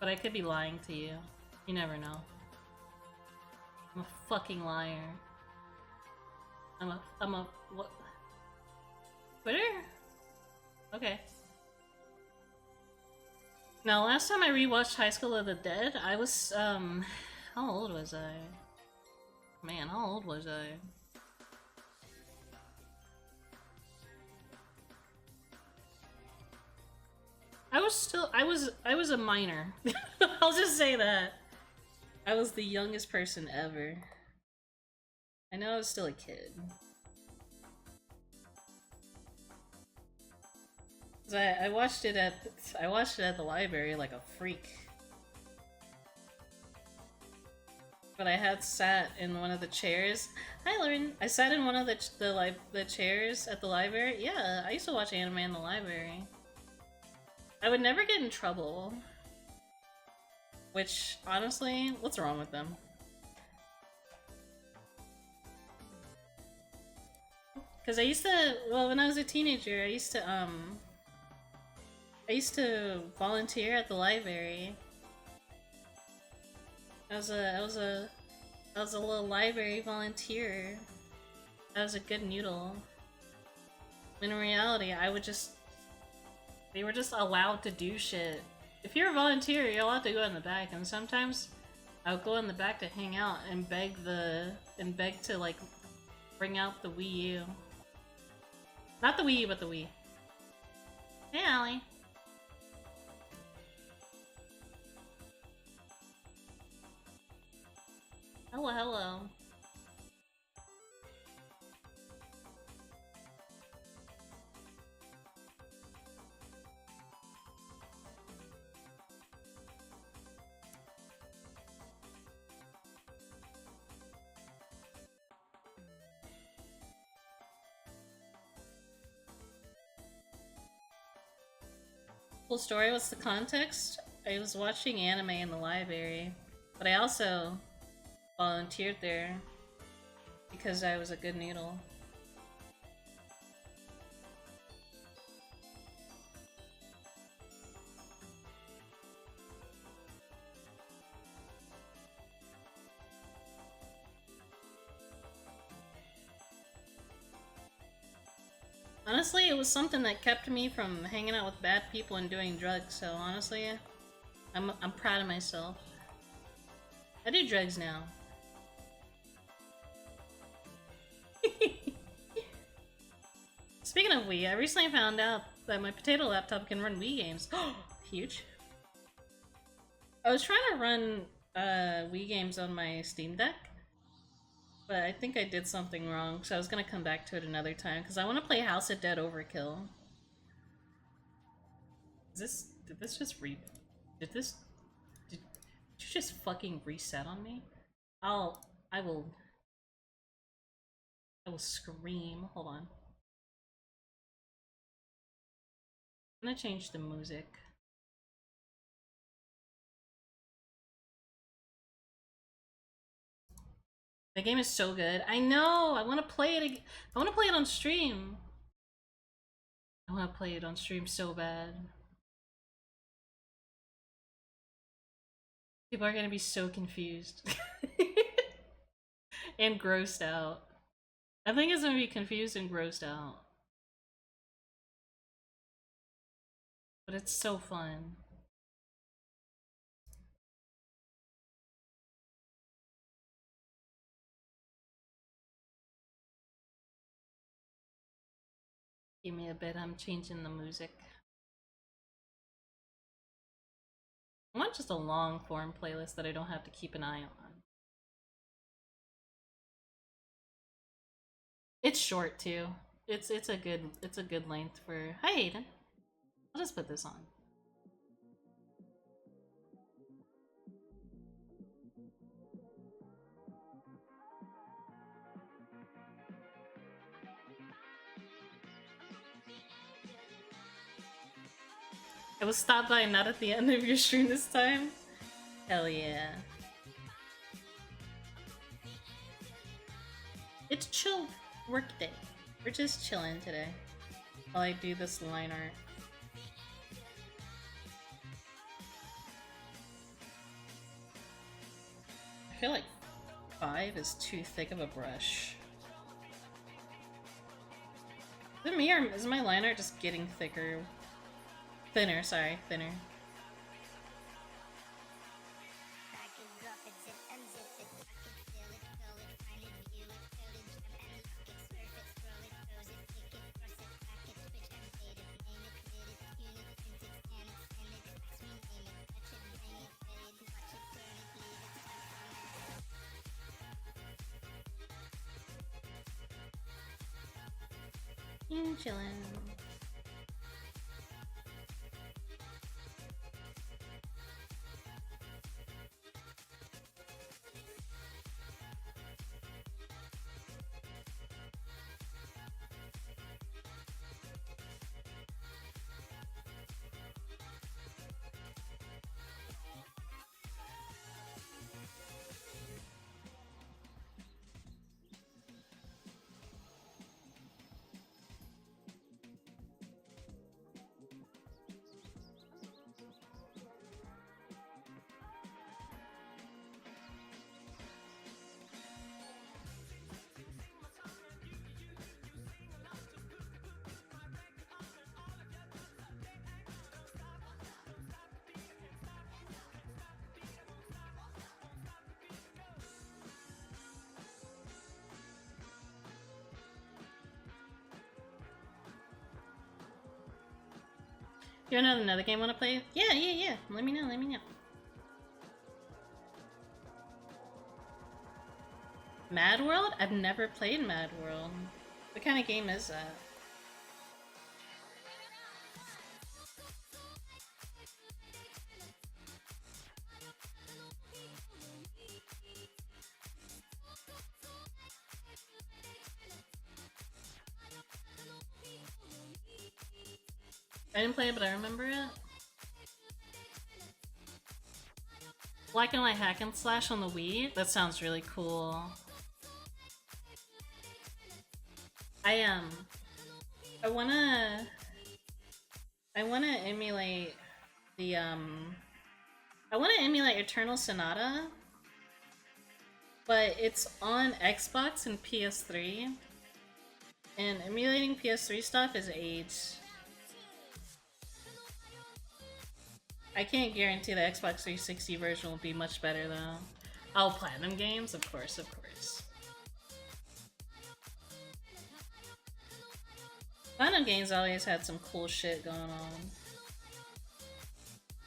[SPEAKER 1] but I could be lying to you. You never know. I'm a fucking liar. I'm a what? Twitter? Okay. Now, last time I rewatched High School of the Dead, I was, how old was I? Man, how old was I? I was a minor. I'll just say that. I was the youngest person ever. I know I was still a kid. I watched it at the library like a freak. But I had sat in one of the chairs. Hi, Lauren. I sat in one of the chairs at the library. Yeah, I used to watch anime in the library. I would never get in trouble. Which, honestly, what's wrong with them? Because I used to, well, when I was a teenager, I used to volunteer at the library. I was a little library volunteer. I was a good noodle. In reality, they were just allowed to do shit. If you're a volunteer, you're allowed to go in the back, and sometimes I would go in the back to hang out and beg to like bring out the Wii U. Not the Wii U, but the Wii. Hey, Allie. Hello, hello. Full story, what's the context? I was watching anime in the library, but I also volunteered there because I was a good noodle. Honestly, it was something that kept me from hanging out with bad people and doing drugs, so honestly, I'm proud of myself. I do drugs now. Speaking of Wii, I recently found out that my potato laptop can run Wii games. Huge. I was trying to run Wii games on my Steam Deck, but I think I did something wrong, so I was gonna come back to it another time, because I want to play House of Dead Overkill. Did this just did this, did you just fucking reset on me? I will scream. Hold on. I'm gonna change the music. The game is so good. I know. I want to play it. I want to play it on stream. I want to play it on stream so bad. People are gonna be so confused and grossed out. I think it's gonna be confused and grossed out, but it's so fun. Give me a bit. I'm changing the music. I want just a long form playlist that I don't have to keep an eye on. It's short too. It's a good length for. Hi Hayden. I'll just put this on. I was stopped by not at the end of your stream this time. Hell yeah. It's chill work day. We're just chilling today while I do this line art. I feel like 5 is too thick of a brush. Is it me or is my line art just getting thicker? Thinner, sorry, thinner. Chillin'. You want another game want to play? Yeah. Let me know. Mad World? I've never played Mad World. What kind of game is that? I didn't play it, but I remember it. Black and white hack and slash on the Wii? That sounds really cool. I I wanna emulate the I wanna emulate Eternal Sonata, but it's on Xbox and PS3. And emulating PS3 stuff is age. I can't guarantee the Xbox 360 version will be much better though. Oh, Platinum Games? Of course, of course. Platinum Games always had some cool shit going on.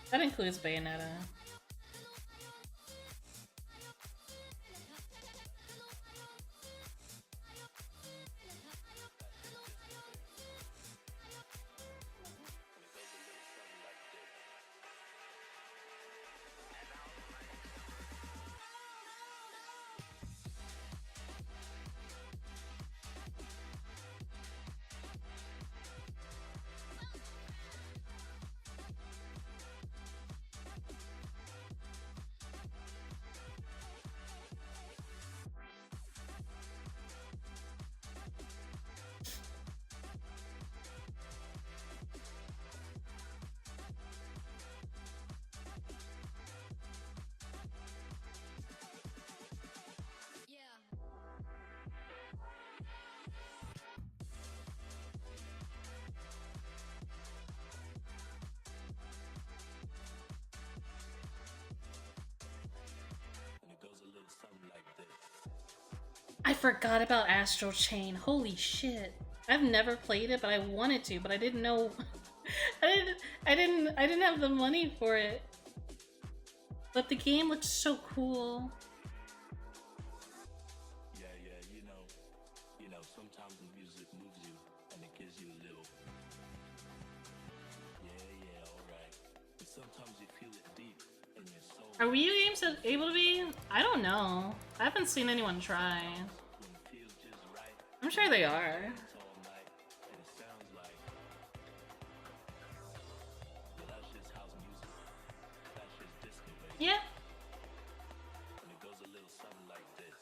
[SPEAKER 1] That includes Bayonetta. I forgot about Astral Chain. Holy shit. I've never played it, but I wanted to, but I didn't know I didn't have the money for it. But the game looks so cool.
[SPEAKER 2] Yeah, you know, sometimes the music moves you and it gives you a little. Yeah, alright. But sometimes you feel it deep in your soul.
[SPEAKER 1] Are Wii U games able to be? I don't know. I haven't seen anyone try.
[SPEAKER 2] When it feels just right.
[SPEAKER 1] I'm sure they are.
[SPEAKER 2] It's all night and it sounds like. Well, that's just house music. That's just disco, baby.
[SPEAKER 1] Yeah.
[SPEAKER 2] And it goes a little something like this.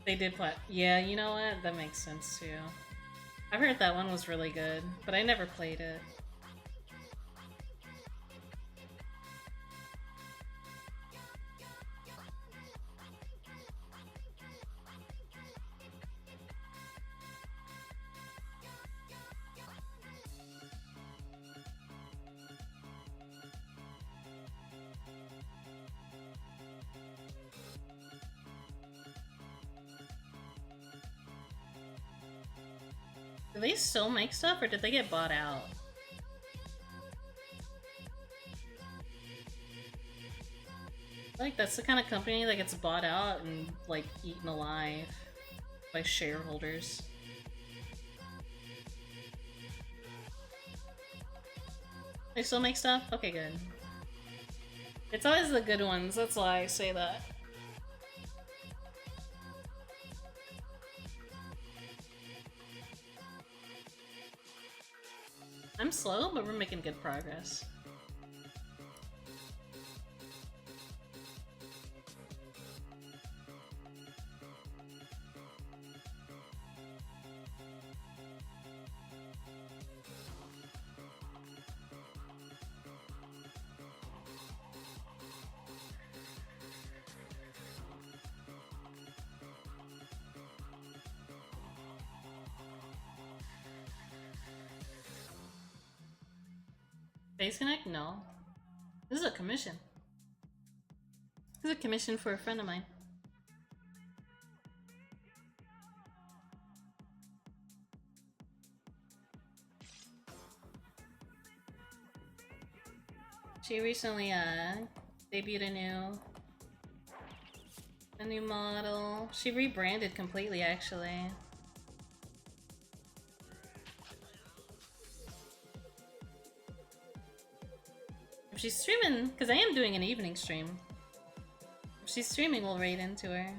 [SPEAKER 1] They did play. Yeah, you know what? That makes sense too. I've heard that one was really good, but I never played it. Do they still make stuff, or did they get bought out? Like, that's the kind of company that gets bought out and, like, eaten alive by shareholders. They still make stuff? Okay, good. It's always the good ones, that's why I say that. I'm slow, but we're making good progress. Face Connect? No. This is a commission. This is a commission for a friend of mine. She recently debuted a new model. She rebranded completely, actually. If she's streaming, because I am doing an evening stream. If she's streaming, we'll raid into her.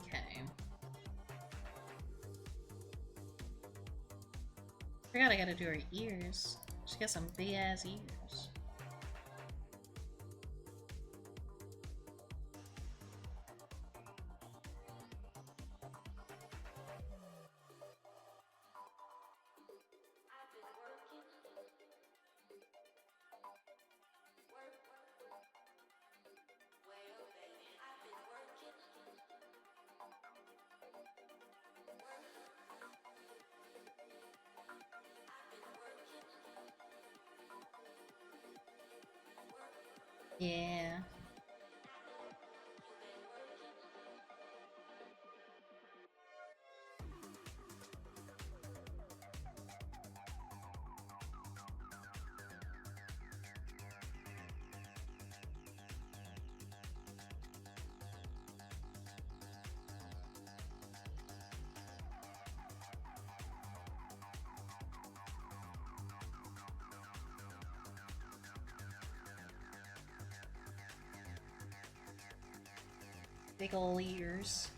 [SPEAKER 1] Okay. Forgot I gotta do her ears. She got some big ass ears. Yeah. Big ol' ears.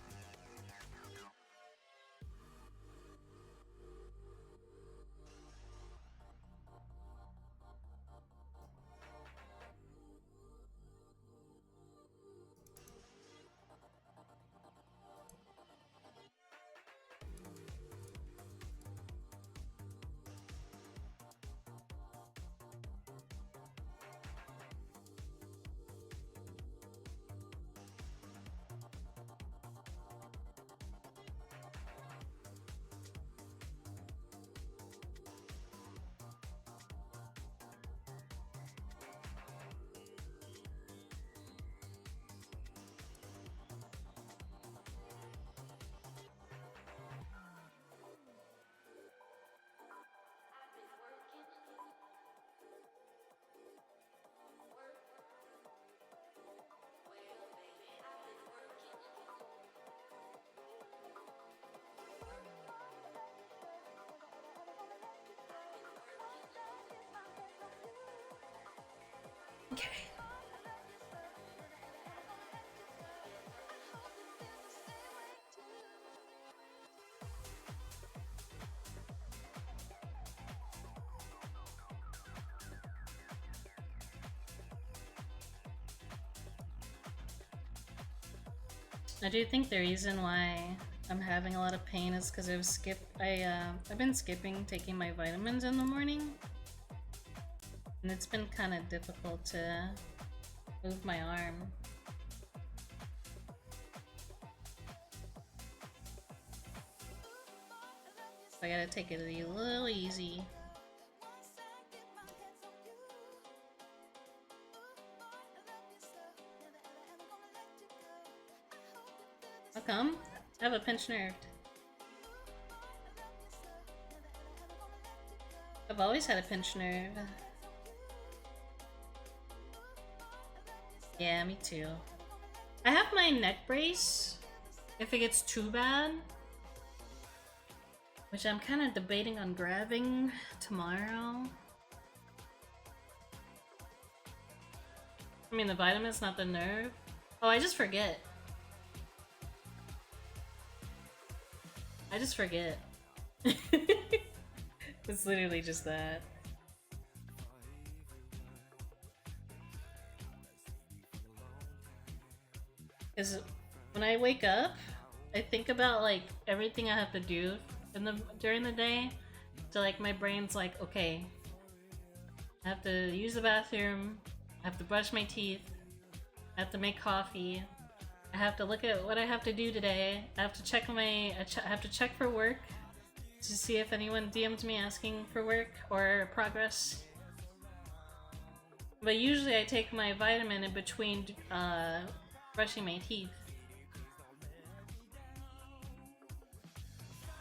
[SPEAKER 1] Okay. I do think the reason why I'm having a lot of pain is because I've been skipping taking my vitamins in the morning, and it's been kind of difficult to move my arm. So I gotta take it a little easy. How come? I have a pinched nerve. I've always had a pinched nerve. Yeah, me too. I have my neck brace if it gets too bad, which I'm kind of debating on grabbing tomorrow. I mean, the vitamin's not the nerve. Oh, I just forget. I just forget. It's literally just that. Because when I wake up, I think about like everything I have to do during the day. So like my brain's like, okay, I have to use the bathroom, I have to brush my teeth, I have to make coffee, I have to look at what I have to do today, I have to check I have to check for work to see if anyone DM'd me asking for work or progress. But usually I take my vitamin in between brushing my teeth.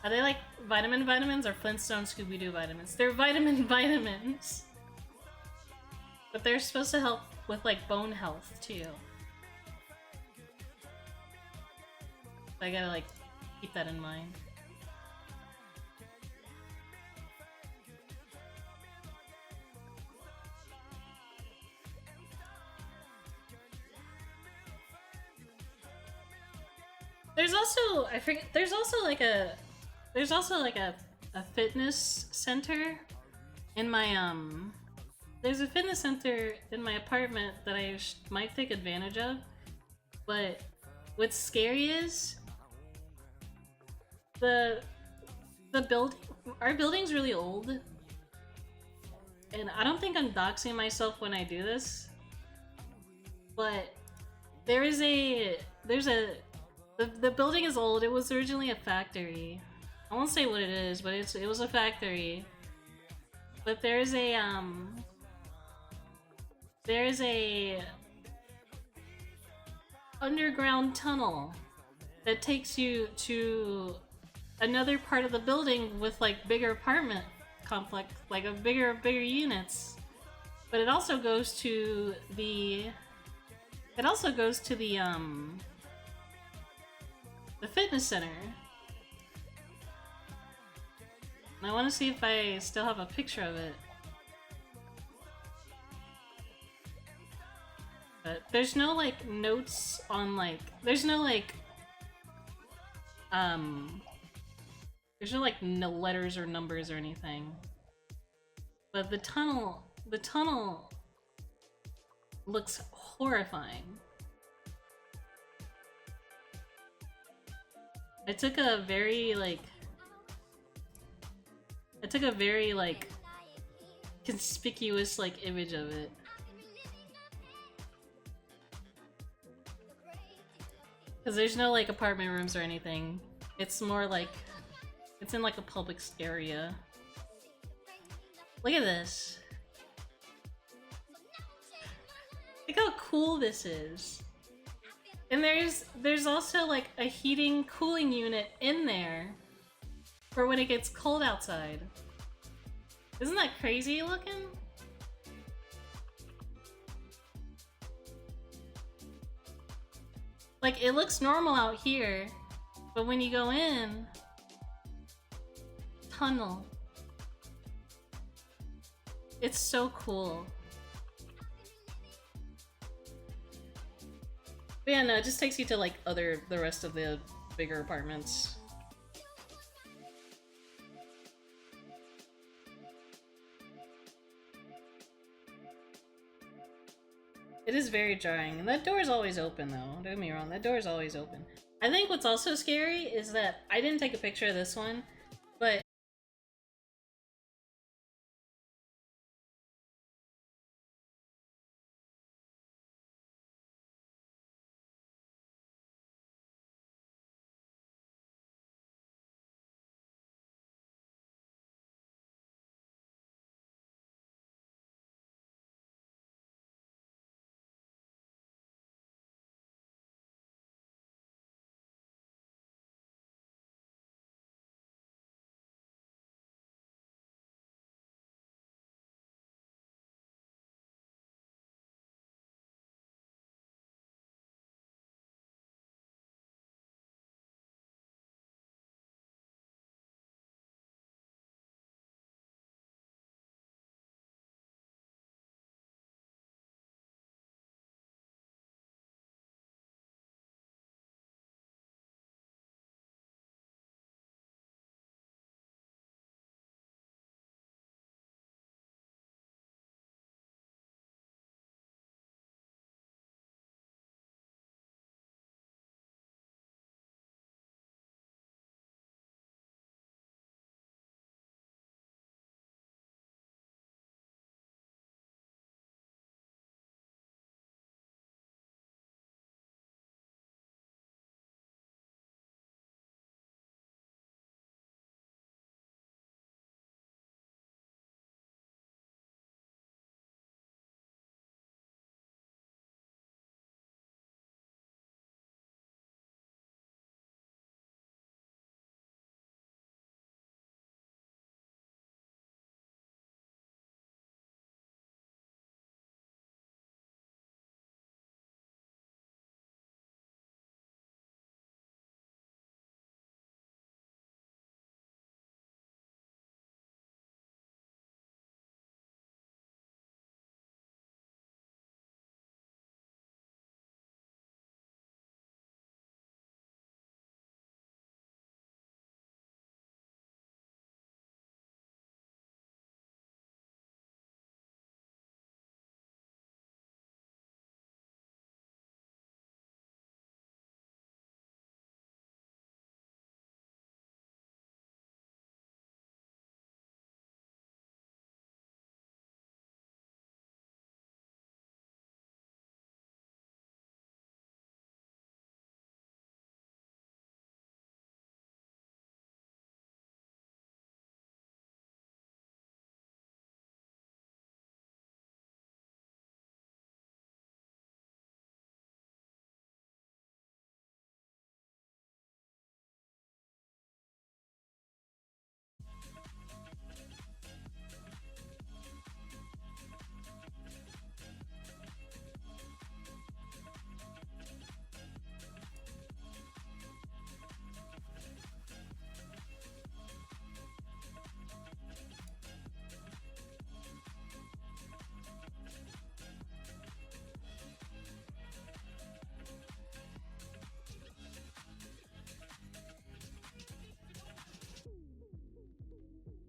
[SPEAKER 1] Are they like vitamins or Flintstone Scooby-Doo vitamins? They're vitamins. But they're supposed to help with like bone health too. So I gotta like keep that in mind. There's also like a fitness center in my there's a fitness center in my apartment that I might take advantage of, but what's scary is our building's really old, and I don't think I'm doxing myself when I do this, but the building is old. It was originally a factory. I won't say what it is, but it was a factory. But there's a underground tunnel that takes you to another part of the building with like bigger apartment complex, like a bigger units. But it also goes to the fitness center. And I want to see if I still have a picture of it. But there's no like notes on like there's no like no letters or numbers or anything. But the tunnel looks horrifying. I took a very conspicuous like image of it. Cause there's no like apartment rooms or anything. It's more like it's in like a public area. Look at this. Look how cool this is. And there's also like a heating cooling unit in there for when it gets cold outside. Isn't that crazy looking? Like it looks normal out here, but when you go in, tunnel. It's so cool. But yeah, no, it just takes you to like the rest of the bigger apartments. It is very jarring. And that door is always open, though. Don't get me wrong, that door is always open. I think what's also scary is that I didn't take a picture of this one, but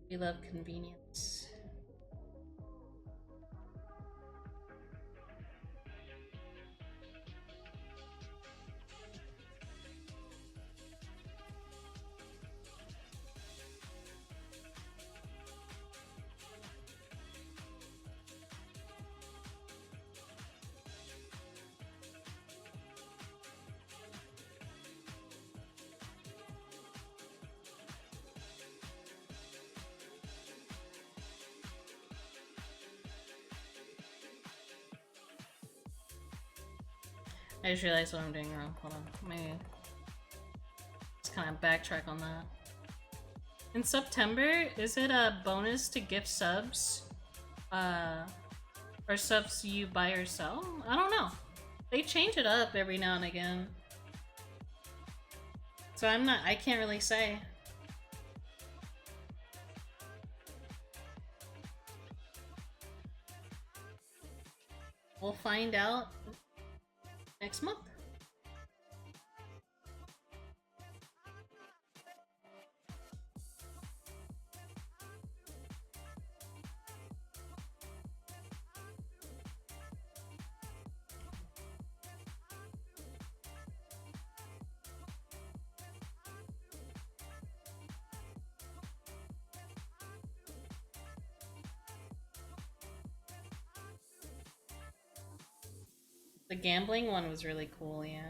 [SPEAKER 1] we love convenience. I just realized what I'm doing wrong. Hold on. Let me just kind of backtrack on that. In September, is it a bonus to gift subs? Or subs you buy or sell? I don't know. They change it up every now and again. So I can't really say. We'll find out next month. The gambling one was really cool, yeah.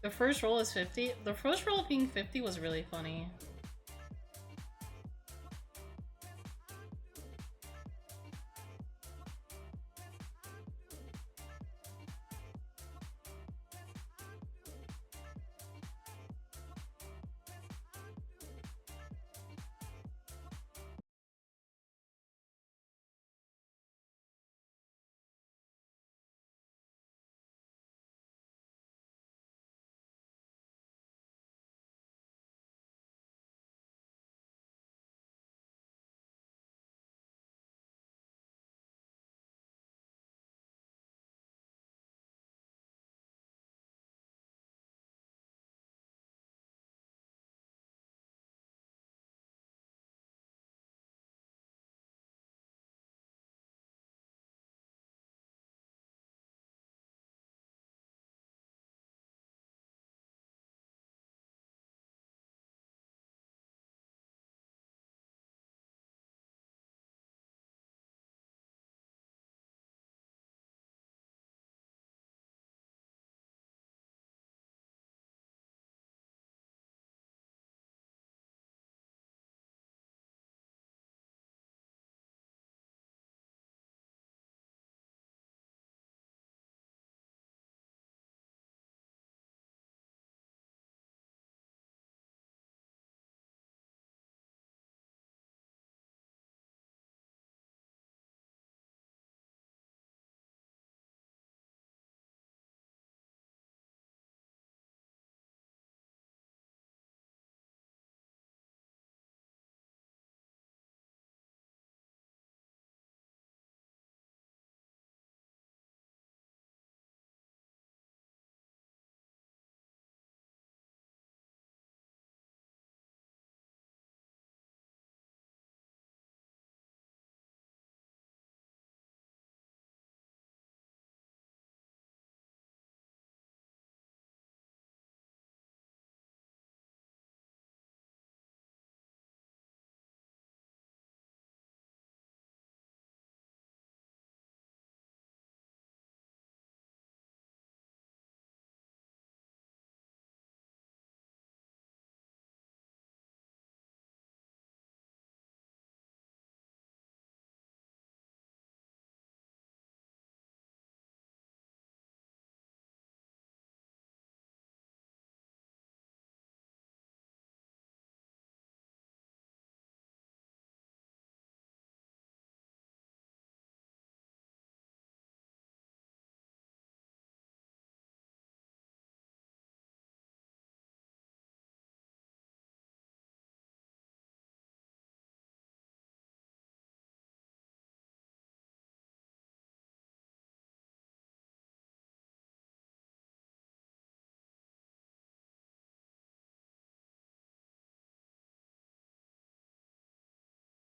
[SPEAKER 1] The first roll is 50. The first roll being 50 was really funny.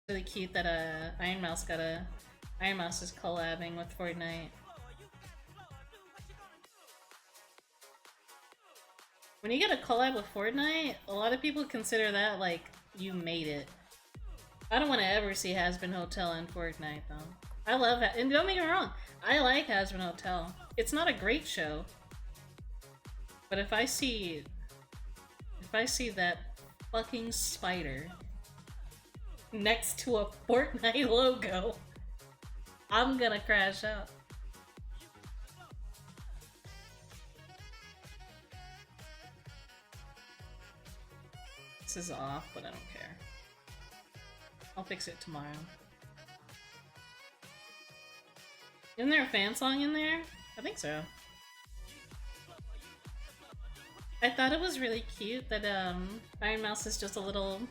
[SPEAKER 1] Really cute that Iron Mouse got a Iron Mouse is collabing with Fortnite. When you get a collab with Fortnite, a lot of people consider that like you made it. I don't want to ever see Hazbin Hotel in Fortnite though. I love it, and don't make me wrong, I like Hazbin Hotel. It's not a great show, but if I see that fucking spider next to a Fortnite logo, I'm gonna crash out. This is off, but I don't care. I'll fix it tomorrow. Isn't there a fan song in there? I think so. I thought it was really cute that Iron Mouse is just a little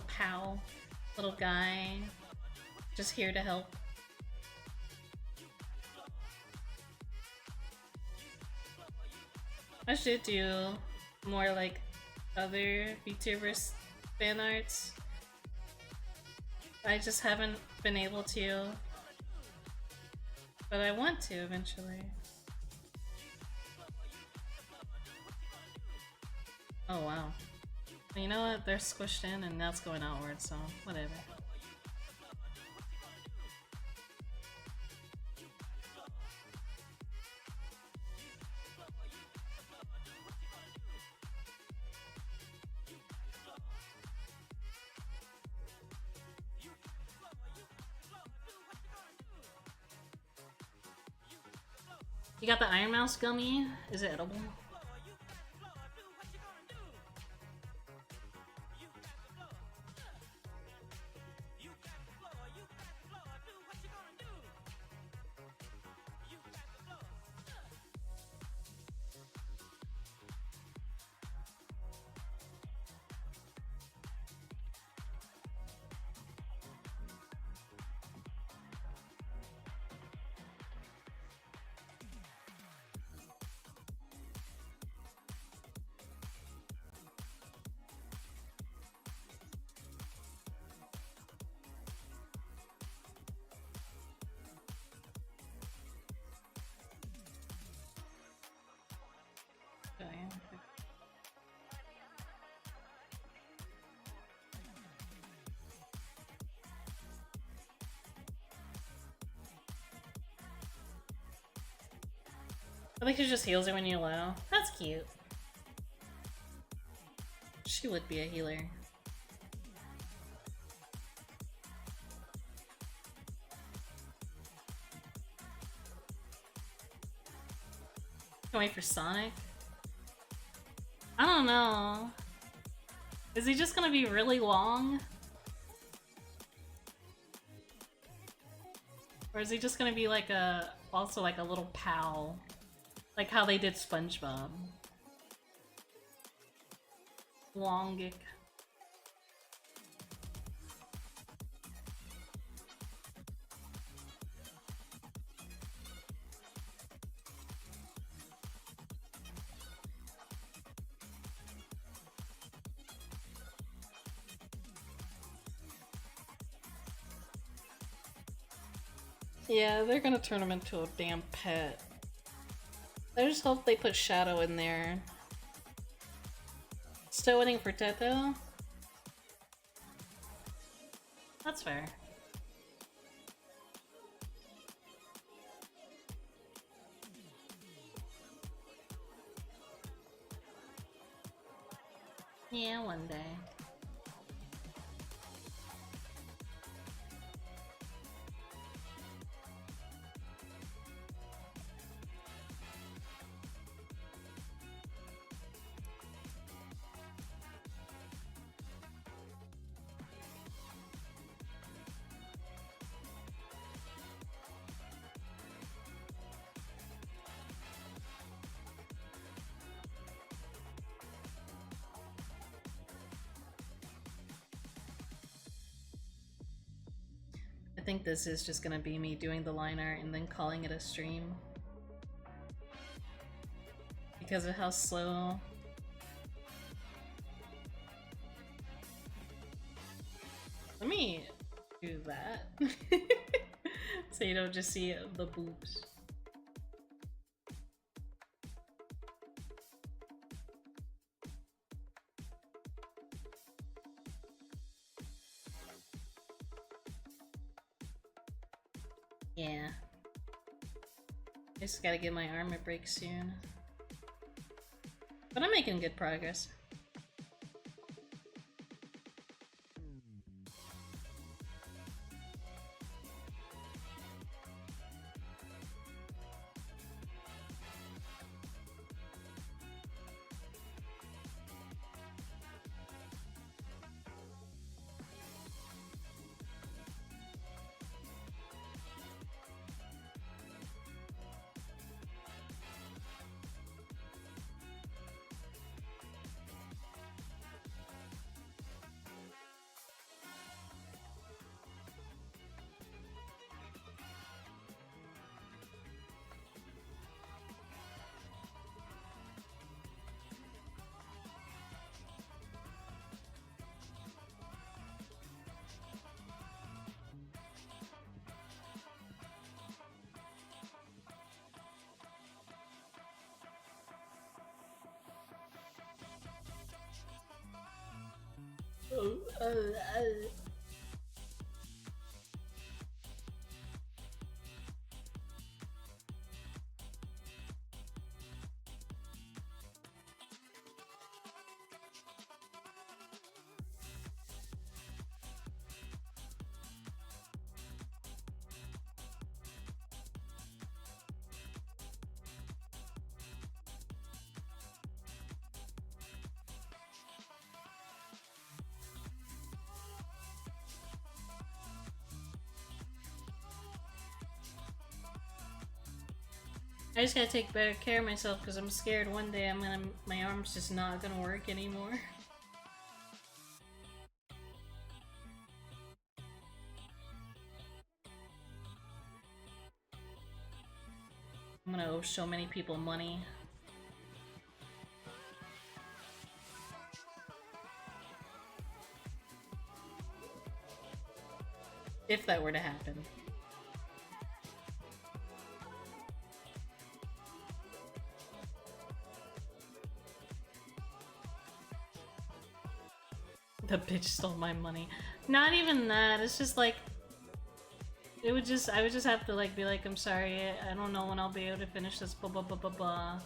[SPEAKER 1] pal, little guy, just here to help. I should do more like other VTubers fan arts. I just haven't been able to. But I want to eventually. Oh wow. You know what? They're squished in and now it's going outward, so whatever. You got the Iron Mouse gummy? Is it edible? I think she just heals her when you allow. That's cute. She would be a healer. Can't wait for Sonic. I don't know. Is he just gonna be really long? Or is he just gonna be like also like a little pal? Like how they did SpongeBob. Longic. Yeah, they're gonna turn him into a damn pet. I just hope they put Shadow in there. Still waiting for Teto? That's fair. Yeah, one day. I think this is just gonna be me doing the line art and then calling it a stream. Because of how slow. Let me do that. So you don't just see the boobs. Yeah. I just gotta get my armor break soon. But I'm making good progress. I just gotta take better care of myself because I'm scared one day my arm's just not gonna work anymore. I'm gonna owe so many people money. If that were to happen. The bitch stole my money. Not even that, it's just like I would just have to like be like, I'm sorry, I don't know when I'll be able to finish this blah blah blah blah blah.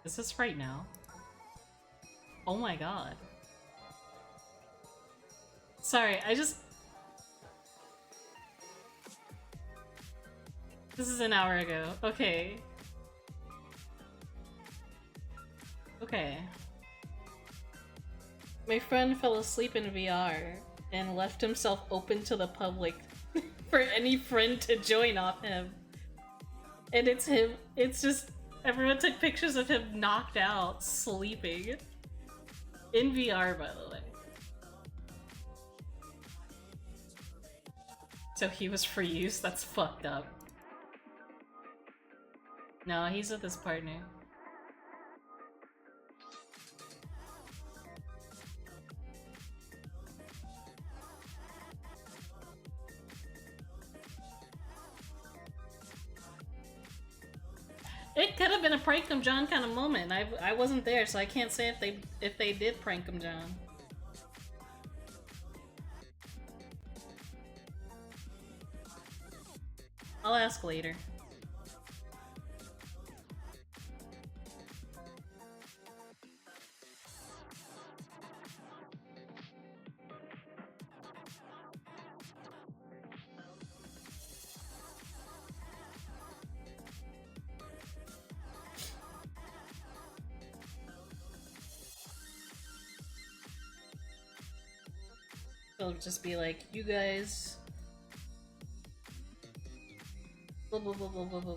[SPEAKER 1] Is this right now? Oh my god. Sorry, This is an hour ago. Okay. Okay. My friend fell asleep in VR and left himself open to the public for any friend to join off him. And it's him. It's just everyone took pictures of him knocked out, sleeping. In VR, by the way. So he was for use? That's fucked up. No, he's with his partner. It could have been a prank 'em John kind of moment. I wasn't there, so I can't say if they did prank 'em John. I'll ask later. They'll just be like, you guys blah blah blah blah blah blah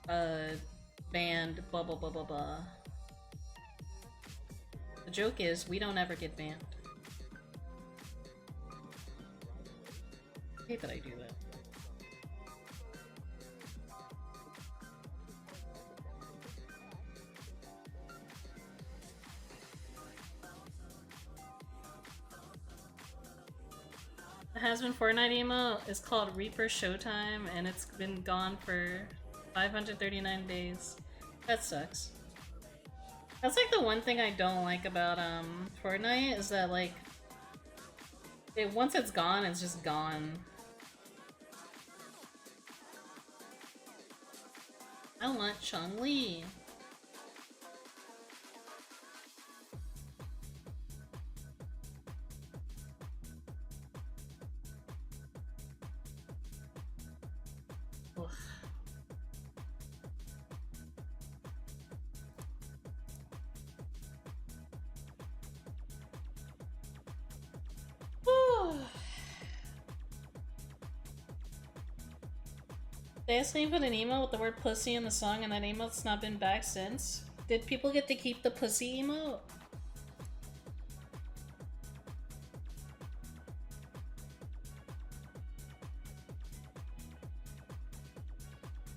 [SPEAKER 1] blah banned blah blah blah blah blah. The joke is we don't ever get banned. I hate that I do that. The Has-Been Fortnite emo is called Reaper Showtime, and it's been gone for 539 days. That sucks. That's like the one thing I don't like about Fortnite is that like once it's gone, it's just gone. I want Chun-Li. Ugh. They asked me to put an emo with the word pussy in the song, and that emote's not been back since. Did people get to keep the pussy emote?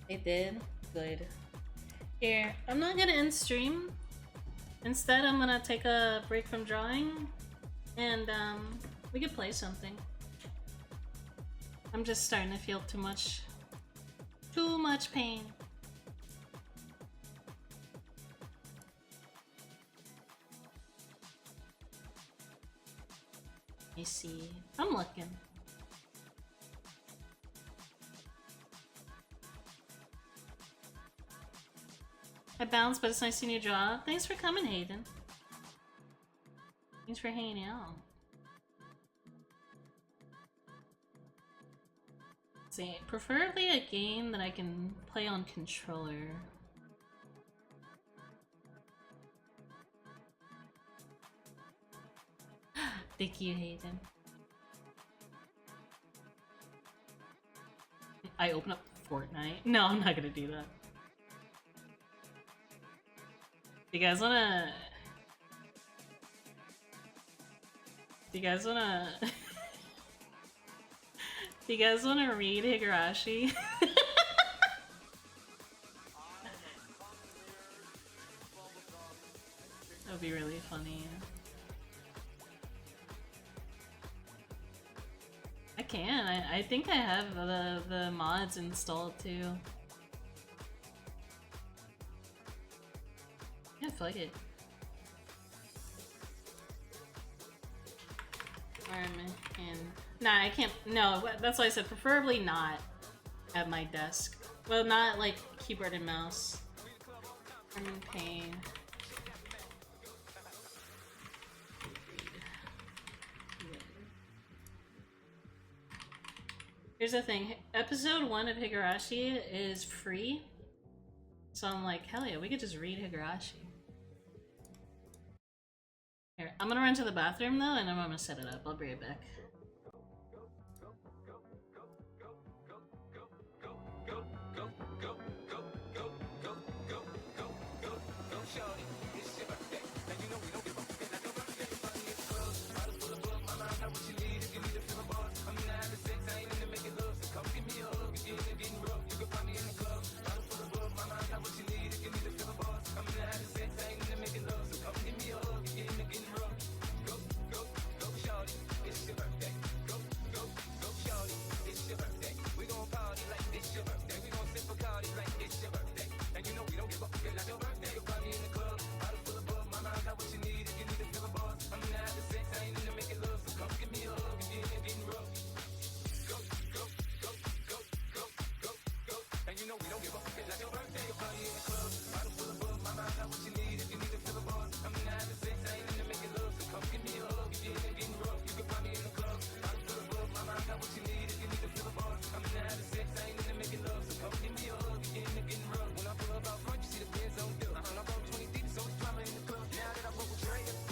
[SPEAKER 1] They did? Good. Here, I'm not gonna end stream. Instead, I'm gonna take a break from drawing, and we could play something. I'm just starting to feel too much pain. Let me see. I'm looking. I bounced, but it's nice seeing you draw. Thanks for coming, Hayden. Thanks for hanging out. Let's see, preferably a game that I can play on controller. Thank you, Hayden. I open up Fortnite? No, I'm not gonna do that. Do you guys wanna... Do you guys wanna... Do you guys wanna read Higurashi? That'd be really funny. I can. I think I have the mods installed too. Yeah, fuck it. Nah, I can't. No, that's why I said preferably not at my desk. Well, not like keyboard and mouse. I'm in pain. Here's the thing. Episode 1 of Higurashi is free. So I'm like, hell yeah, we could just read Higurashi. Here, I'm gonna run to the bathroom though, and I'm gonna set it up. I'll be right back.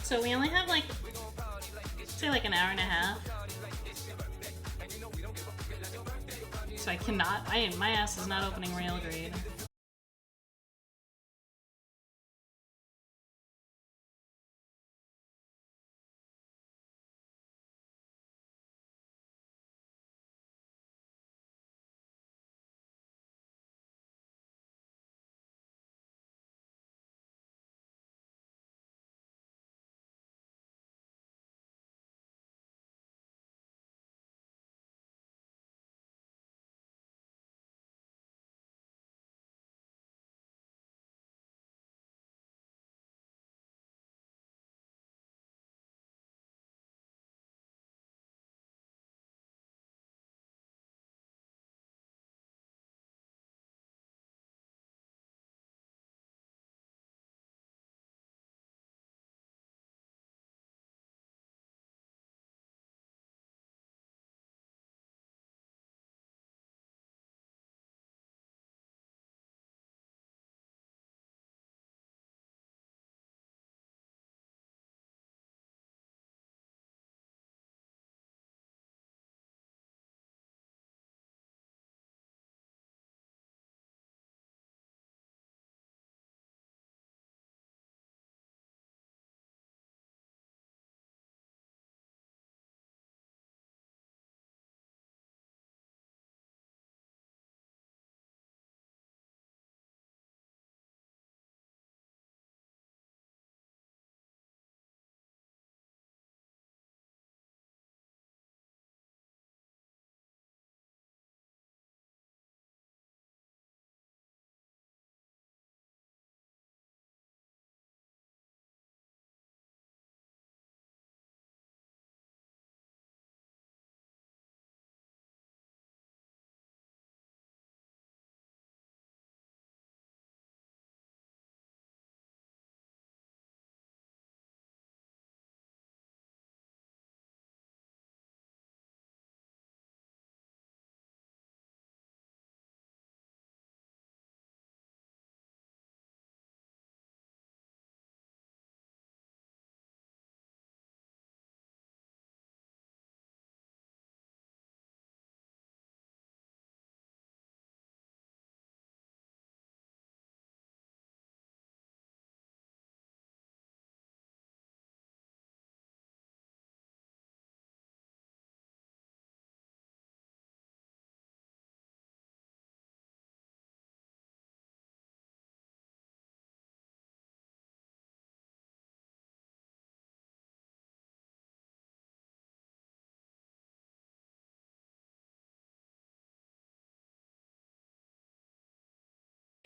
[SPEAKER 1] So we only have like, say like an hour and a half. So I cannot, my ass is not opening rail grade.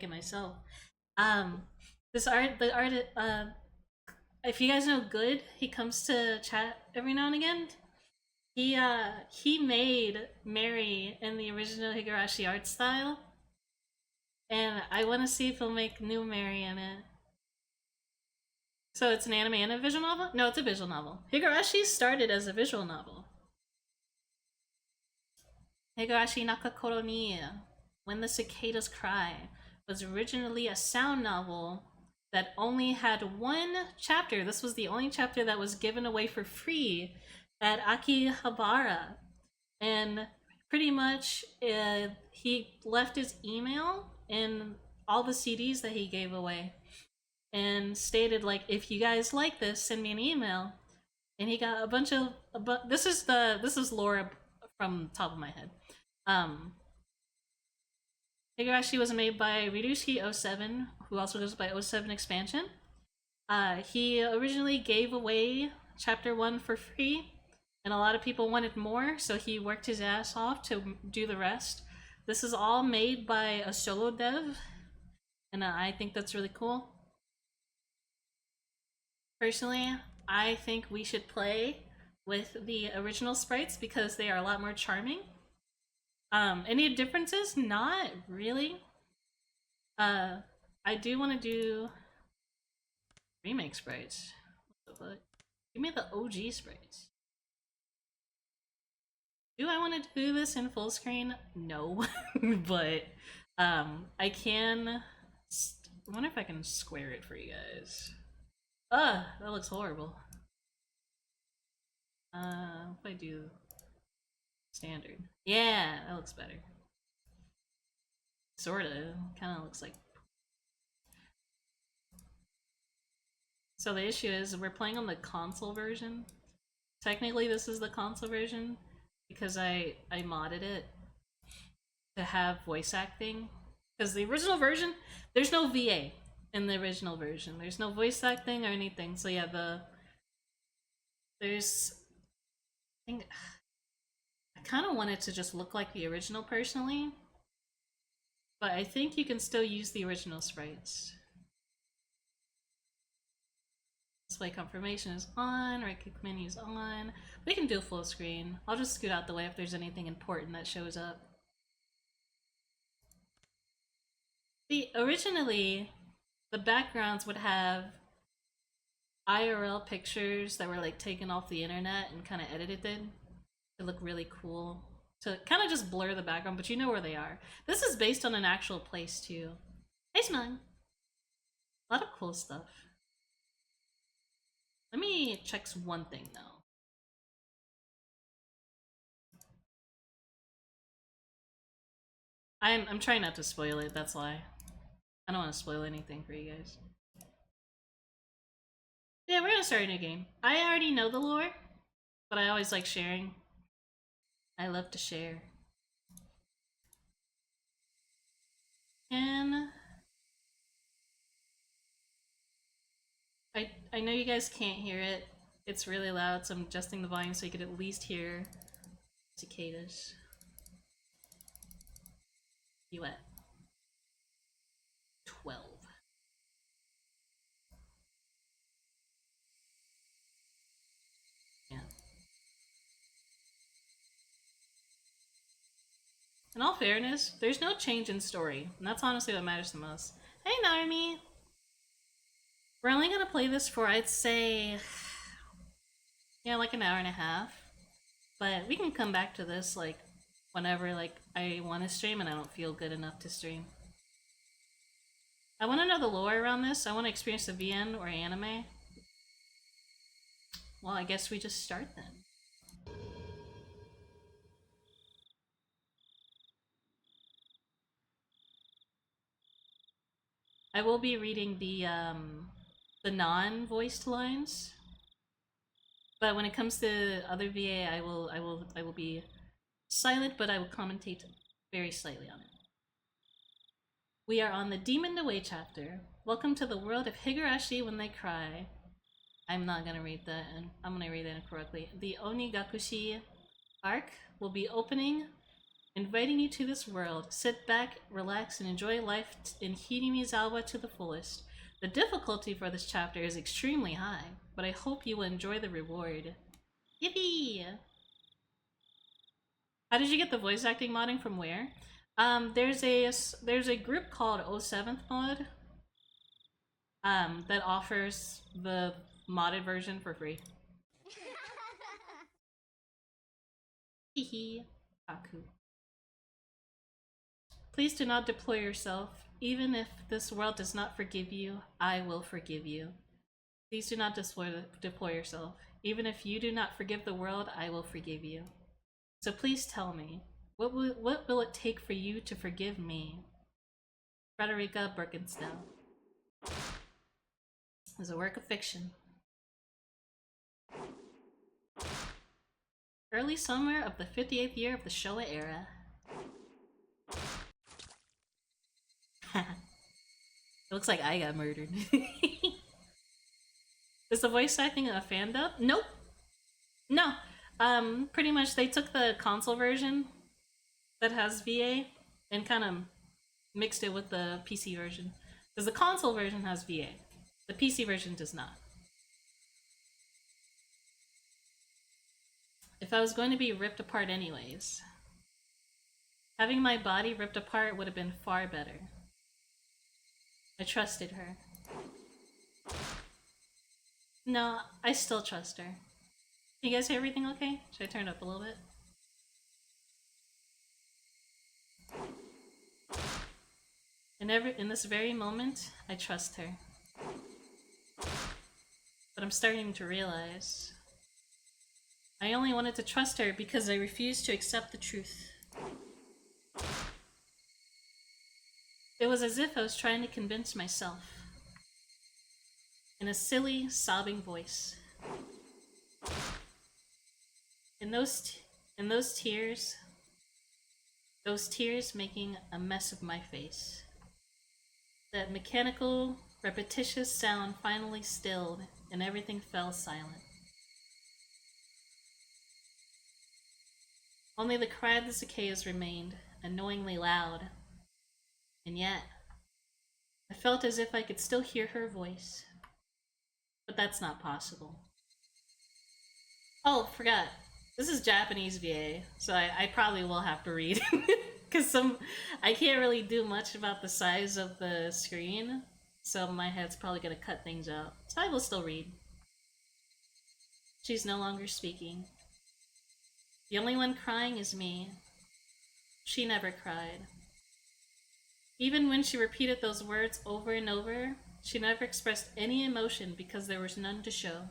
[SPEAKER 1] it myself. Um, the art, if you guys know Good, he comes to chat every now and again. He made Mary in the original Higurashi art style, and I want to see if he'll make new Mary in it. So it's an anime and a visual novel? No, it's a visual novel. Higurashi started as a visual novel. Higurashi Nakakoro ni When the Cicadas Cry was originally a sound novel that only had one chapter. This was the only chapter that was given away for free at Akihabara. And pretty much he left his email in all the CDs that he gave away and stated, like, if you guys like this, send me an email. And he got a bunch of this is lore from top of my head. Higurashi was made by Rirushi07, who also goes by 07 Expansion. He originally gave away Chapter 1 for free, and a lot of people wanted more, so he worked his ass off to do the rest. This is all made by a solo dev, and I think that's really cool. Personally, I think we should play with the original sprites because they are a lot more charming. Any differences? Not really. I do want to do remake sprites. What the fuck? Give me the OG sprites. Do I want to do this in full screen? No, but I can. I wonder if I can square it for you guys. Ugh, that looks horrible. If I do standard, yeah, that looks better. Sorta, kind of looks like. So the issue is we're playing on the console version. Technically, this is the console version because I modded it to have voice acting. Because the original version, there's no VA in the original version. There's no voice acting or anything. So yeah, there's. I kind of want it to just look like the original personally, but I think you can still use the original sprites. Display confirmation is on, right click menu is on. We can do full screen. I'll just scoot out the way if there's anything important that shows up. Originally, the backgrounds would have IRL pictures that were like taken off the internet and kind of edited to look really cool. To kind of just blur the background, but you know where they are. This is based on an actual place too. Hey, Smug. A lot of cool stuff. Let me check one thing though. I'm trying not to spoil it, that's why. I don't want to spoil anything for you guys. Yeah, we're gonna start a new game. I already know the lore, but I always like sharing. I love to share. And I know you guys can't hear it. It's really loud, so I'm adjusting the volume so you could at least hear cicadas. You at 12. Yeah. In all fairness, there's no change in story, and that's honestly what matters the most. Hey, Narmi! We're only gonna play this for, I'd say, yeah, like an hour and a half. But we can come back to this, like, whenever, like, I want to stream and I don't feel good enough to stream. I want to know the lore around this. I want to experience the VN or anime. Well, I guess we just start then. I will be reading the non-voiced lines, but when it comes to other VA, I will be silent, but I will commentate very slightly on it. We are on the Demon Away chapter. Welcome to the world of Higurashi when they cry. I'm not gonna read that, and I'm gonna read that incorrectly. The Onigakushi arc will be opening inviting you to this world. Sit back, relax, and enjoy life in Hirimizawa to the fullest. The difficulty for this chapter is extremely high, but I hope you will enjoy the reward. Yippee! How did you get the voice acting modding from where? There's a group called 07th Mod that offers the modded version for free. Hehe. Kaku. Please do not deploy yourself. Even if this world does not forgive you, I will forgive you. Please do not deploy yourself. Even if you do not forgive the world, I will forgive you. So please tell me, what will it take for you to forgive me? Frederica Birkenstow. Is a work of fiction. Early summer of the 58th year of the Showa era. It looks like I got murdered. Is the voice acting a fan dub? Nope. No. Pretty much they took the console version that has VA and kind of mixed it with the PC version. Because the console version has VA. The PC version does not. If I was going to be ripped apart anyways, having my body ripped apart would have been far better. I trusted her. No, I still trust her. You guys hear everything okay? Should I turn it up a little bit? In this very moment, I trust her. But I'm starting to realize I only wanted to trust her because I refused to accept the truth. It was as if I was trying to convince myself in a silly, sobbing voice. In those tears making a mess of my face. That mechanical, repetitious sound finally stilled, and everything fell silent. Only the cry of the cicadas remained, annoyingly loud. And yet, I felt as if I could still hear her voice. But that's not possible. Oh, forgot. This is Japanese VA, so I probably will have to read. Because I can't really do much about the size of the screen, so my head's probably going to cut things out. So I will still read. She's no longer speaking. The only one crying is me. She never cried. Even when she repeated those words over and over, she never expressed any emotion because there was none to show.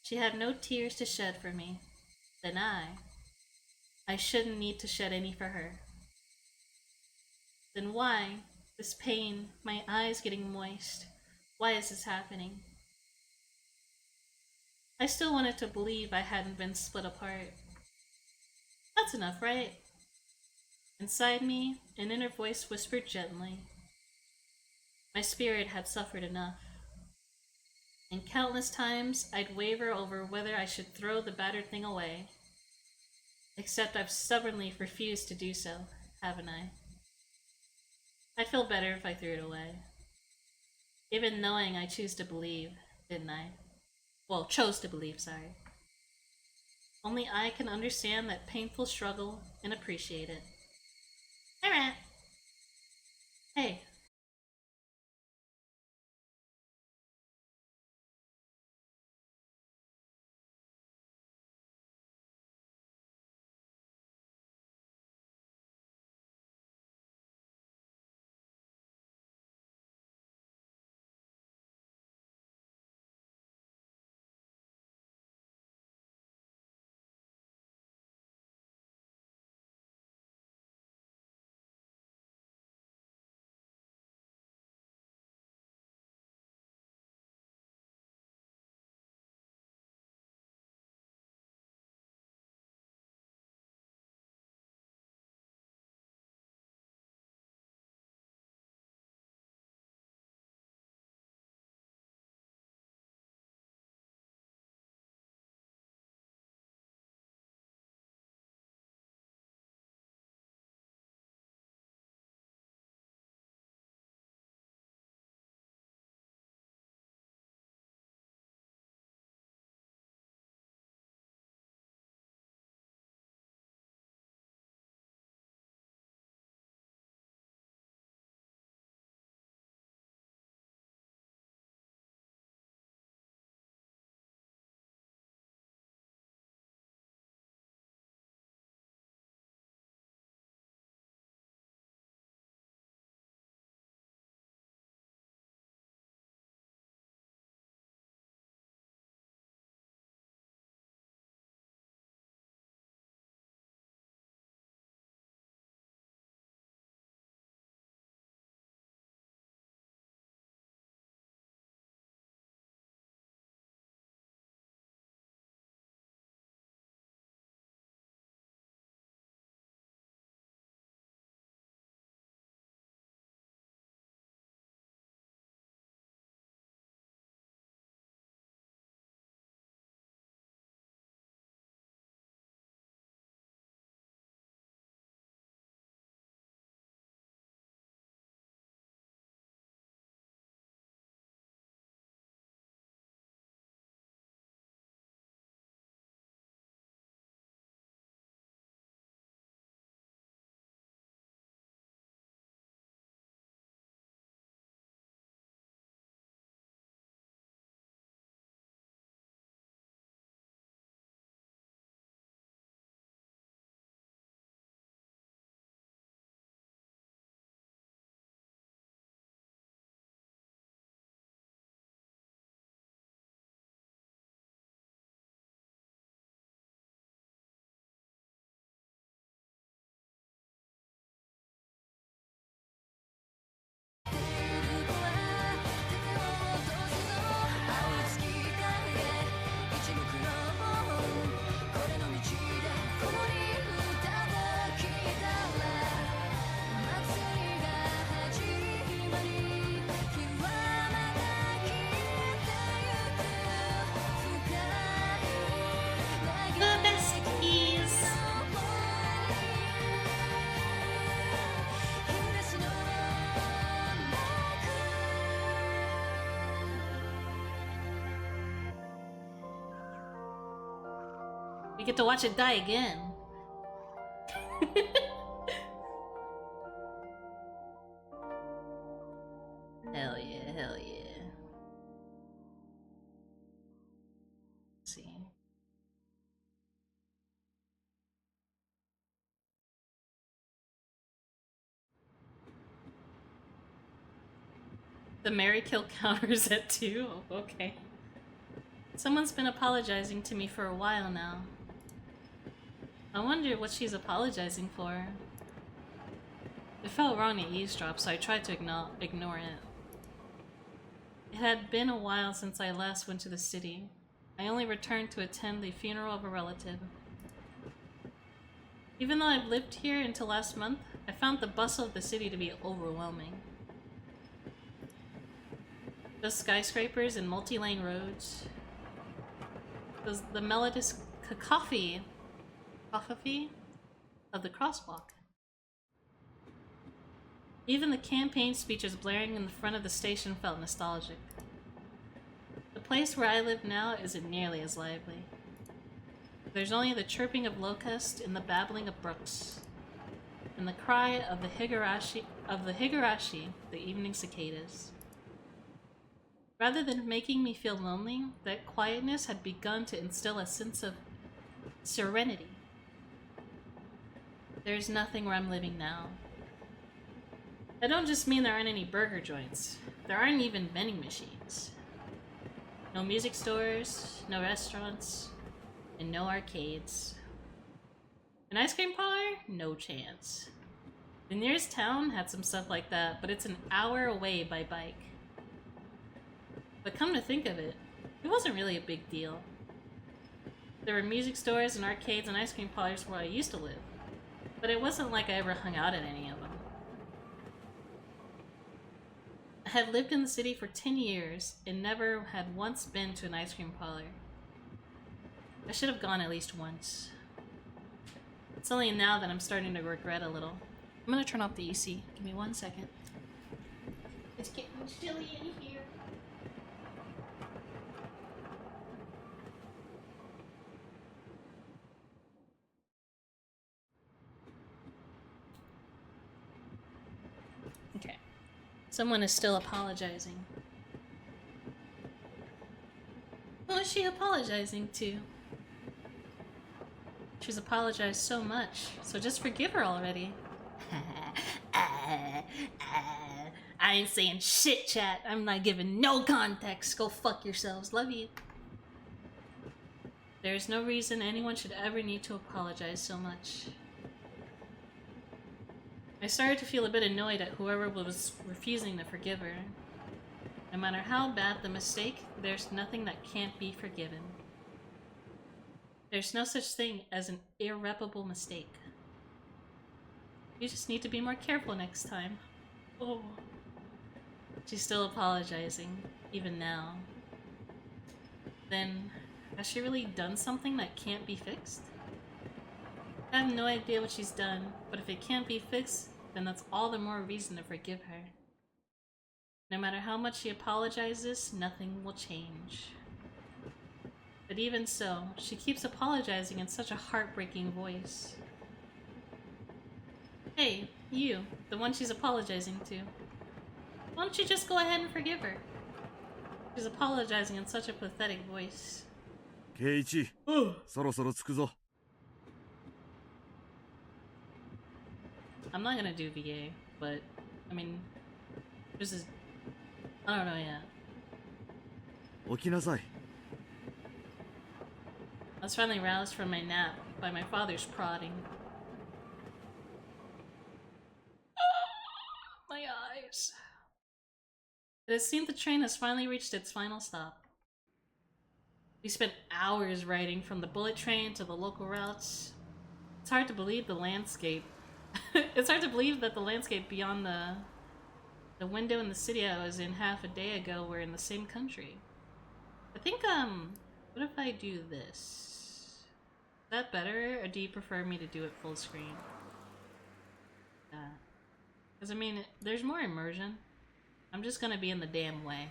[SPEAKER 1] She had no tears to shed for me. Then I shouldn't need to shed any for her. Then why, this pain, my eyes getting moist, why is this happening? I still wanted to believe I hadn't been split apart. That's enough, right? Inside me, an inner voice whispered gently. My spirit had suffered enough. And countless times I'd waver over whether I should throw the battered thing away. Except I've stubbornly refused to do so, haven't I? I'd feel better if I threw it away. Even knowing I choose to believe, didn't I? Well, chose to believe, sorry. Only I can understand that painful struggle and appreciate it. Alright. Hey, You get to watch it die again. Hell yeah, hell yeah. Let's see. The Mary kill counters at 2? Oh, okay. Someone's been apologizing to me for a while now. I wonder what she's apologizing for. It felt wrong to eavesdrop, so I tried to ignore it. It had been a while since I last went to the city. I only returned to attend the funeral of a relative. Even though I've lived here until last month, I found the bustle of the city to be overwhelming. Those skyscrapers and multi-lane roads. The melodious cacophony of the crosswalk. Even the campaign speeches blaring in the front of the station felt nostalgic. The place where I live now isn't nearly as lively. There's only the chirping of locusts and the babbling of brooks, and the cry of the higurashi, the evening cicadas. Rather than making me feel lonely, that quietness had begun to instill a sense of serenity. There's nothing where I'm living now. I don't just mean there aren't any burger joints. There aren't even vending machines. No music stores, no restaurants, and no arcades. An ice cream parlor? No chance. The nearest town had some stuff like that, but it's an hour away by bike. But come to think of it, it wasn't really a big deal. There were music stores and arcades and ice cream parlors where I used to live, but it wasn't like I ever hung out at any of them. I had lived in the city for 10 years and never had once been to an ice cream parlor. I should have gone at least once. It's only now that I'm starting to regret a little. I'm gonna turn off the AC. Give me 1 second. It's getting chilly in here. Okay. Someone is still apologizing. Who is she apologizing to? She's apologized so much, so just forgive her already. I ain't saying shit, chat. I'm not giving no context. Go fuck yourselves. Love you. There's no reason anyone should ever need to apologize so much. I started to feel a bit annoyed at whoever was refusing to forgive her. No matter how bad the mistake, there's nothing that can't be forgiven. There's no such thing as an irreparable mistake. You just need to be more careful next time. Oh. She's still apologizing, even now. Then, has she really done something that can't be fixed? I have no idea what she's done, but if it can't be fixed, then that's all the more reason to forgive her. No matter how much she apologizes, nothing will change. But even so, she keeps apologizing in such a heartbreaking voice. Hey, you, the one she's apologizing to. Why don't you just go ahead and forgive her? She's apologizing in such a pathetic voice.
[SPEAKER 3] Keiichi, そろそろ着くぞ。
[SPEAKER 1] I'm not gonna do VA, but, I mean, this is... I don't know yet.
[SPEAKER 3] 起きなさい。
[SPEAKER 1] I was finally roused from my nap by my father's prodding. My eyes. It has seemed the train has finally reached its final stop. We spent hours riding from the bullet train to the local routes. It's hard to believe the landscape. It's hard to believe that the landscape beyond the window in the city I was in half a day ago were in the same country. I think, what if I do this? Is that better, or do you prefer me to do it full screen? Because, I mean, there's more immersion. I'm just gonna be in the damn way.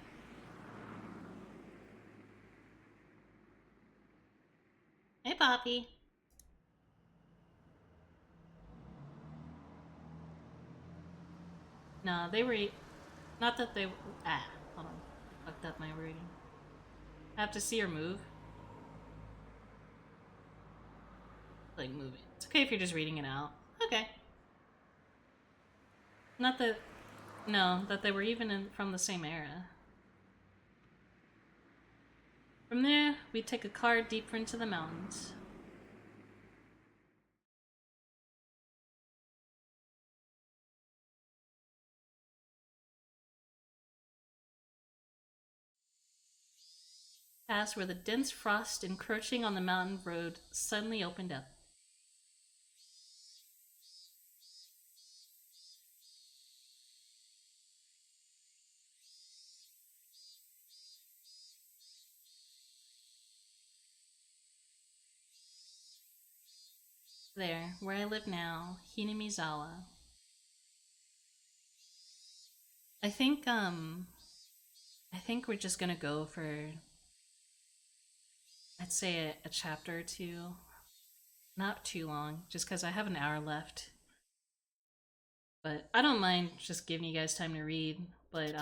[SPEAKER 1] Hey, Poppy. No, they were... Not that they... Ah, hold on. Fucked up my reading. I have to see her move. Like, moving. It's okay if you're just reading it out. Okay. Not that... No, that they were even from the same era. From there, we take a car deeper into the mountains. Past where the dense frost encroaching on the mountain road suddenly opened up. There, where I live now, Hinamizawa. I think we're just gonna go for, I'd say a chapter or two. Not too long, just because I have an hour left. But I don't mind just giving you guys time to read, but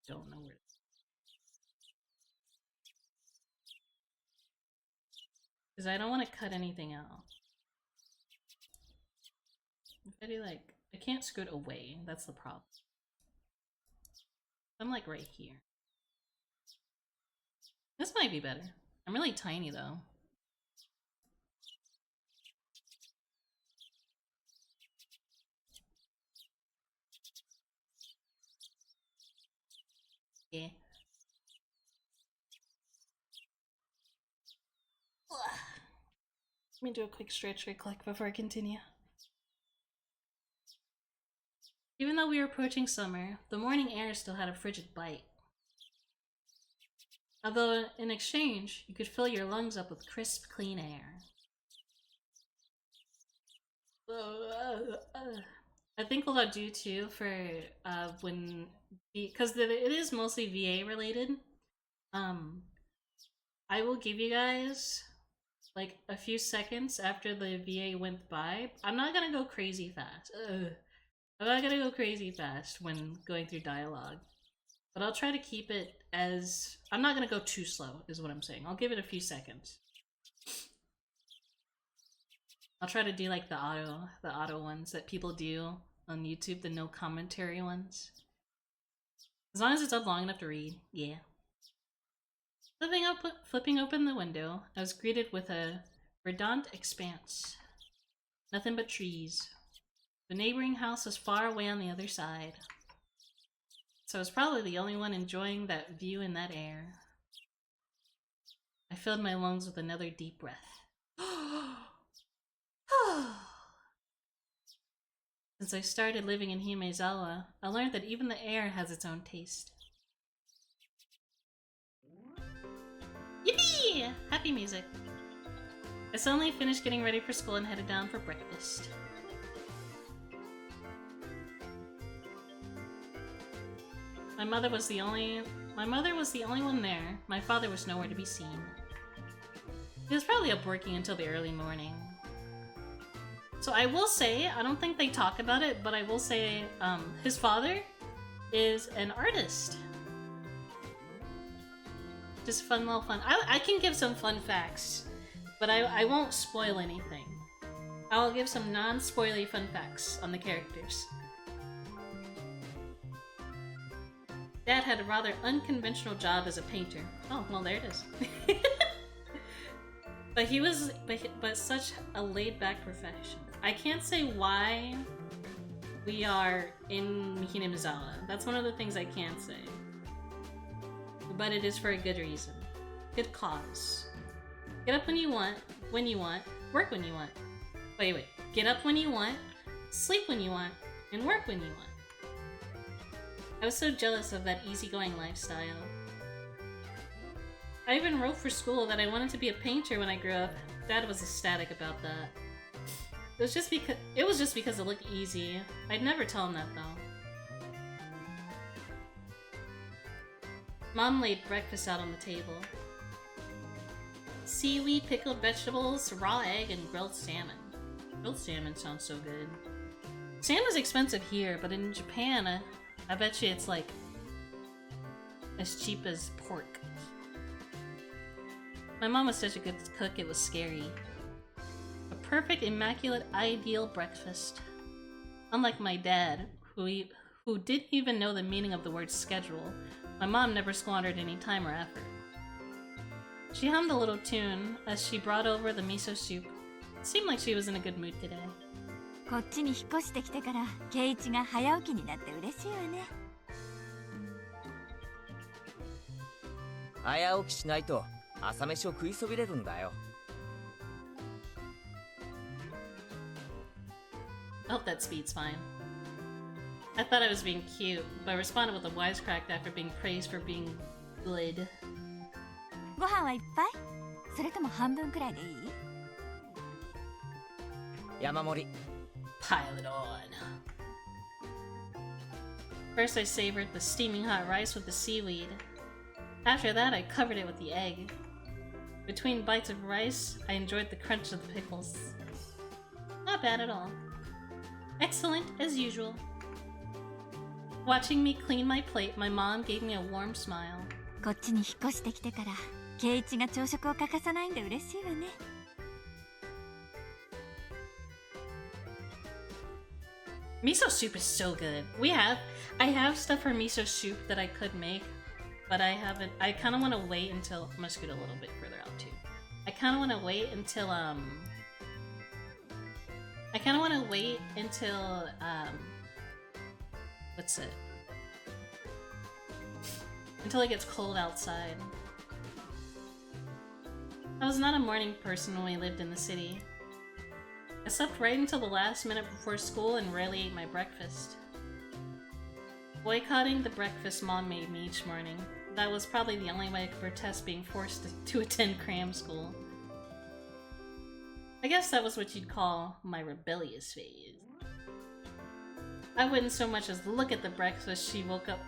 [SPEAKER 1] don't know where. Because I don't want to cut anything out. If I do like, I can't scoot away, that's the problem. I'm like right here. This might be better. I'm really tiny though. Yeah. Let me do a quick stretch right click before I continue. Even though we were approaching summer, the morning air still had a frigid bite. Although, in exchange, you could fill your lungs up with crisp, clean air. I think what I'll do too for when, because it is mostly VA related, I will give you guys like a few seconds after the VA went by. I'm not gonna go crazy fast. I'm not gonna go crazy fast when going through dialogue. But I'll try to keep it as... I'm not gonna go too slow, is what I'm saying. I'll give it a few seconds. I'll try to do like the auto ones that people do on YouTube, the no commentary ones. As long as it's up long enough to read, yeah. Flipping open the window, I was greeted with a verdant expanse. Nothing but trees. The neighboring house was far away on the other side. So I was probably the only one enjoying that view and that air. I filled my lungs with another deep breath. Since I started living in Himezawa, I learned that even the air has its own taste. Yippee! Happy music. I suddenly finished getting ready for school and headed down for breakfast. My mother was the only one there. My father was nowhere to be seen. He was probably up working until the early morning. So I will say, I don't think they talk about it, but I will say his father is an artist. Just fun, little fun. I can give some fun facts, but I won't spoil anything. I'll give some non-spoily fun facts on the characters. Dad had a rather unconventional job as a painter. Oh, well, there it is. But he was, but such a laid-back profession. I can't say why we are in Hinamizawa. That's one of the things I can't say. But it is for a good reason. Good cause. Get up when you want, work when you want. Wait. Get up when you want, sleep when you want, and work when you want. I was so jealous of that easygoing lifestyle. I even wrote for school that I wanted to be a painter when I grew up. Dad was ecstatic about that. It was just because it looked easy. I'd never tell him that though. Mom laid breakfast out on the table. Seaweed, pickled vegetables, raw egg, and grilled salmon. Grilled salmon sounds so good. Sand is expensive here, but in Japan, I bet you it's like as cheap as pork. My mom was such a good cook, it was scary. A perfect, immaculate, ideal breakfast. Unlike my dad, who didn't even know the meaning of the word schedule, my mom never squandered any time or effort. She hummed a little tune as she brought over the miso soup. It seemed like she was in a good mood today.
[SPEAKER 4] こっちに引っ越してきてから圭一が早起きになって嬉しいわね。
[SPEAKER 5] 早起きしないと朝飯を食いそびれるんだよ。
[SPEAKER 1] I hope that speed's fine. I thought I was being cute, but I responded with a wisecrack after being praised for being good.
[SPEAKER 4] ご飯はいっぱい？それとも半分くらいでいい？
[SPEAKER 5] 山盛り。
[SPEAKER 1] Pile it on. First, I savored the steaming hot rice with the seaweed. After that, I covered it with the egg. Between bites of rice, I enjoyed the crunch of the pickles. Not bad at all. Excellent as usual. Watching me clean my plate, my mom gave me a warm smile.
[SPEAKER 4] こっちに引っ越してきてから圭一が朝食を欠かさないんで嬉しいわね。
[SPEAKER 1] Miso soup is so good. I have stuff for miso soup that I could make, but I haven't. I kind of want to wait until. I'm gonna scoot a little bit further out too. I kind of want to wait until what's it? Until it gets cold outside. I was not a morning person when we lived in the city. I slept right until the last minute before school and rarely ate my breakfast. Boycotting the breakfast mom made me each morning. That was probably the only way I could protest being forced to attend cram school. I guess that was what you'd call my rebellious phase. I wouldn't so much as look at the breakfast she woke up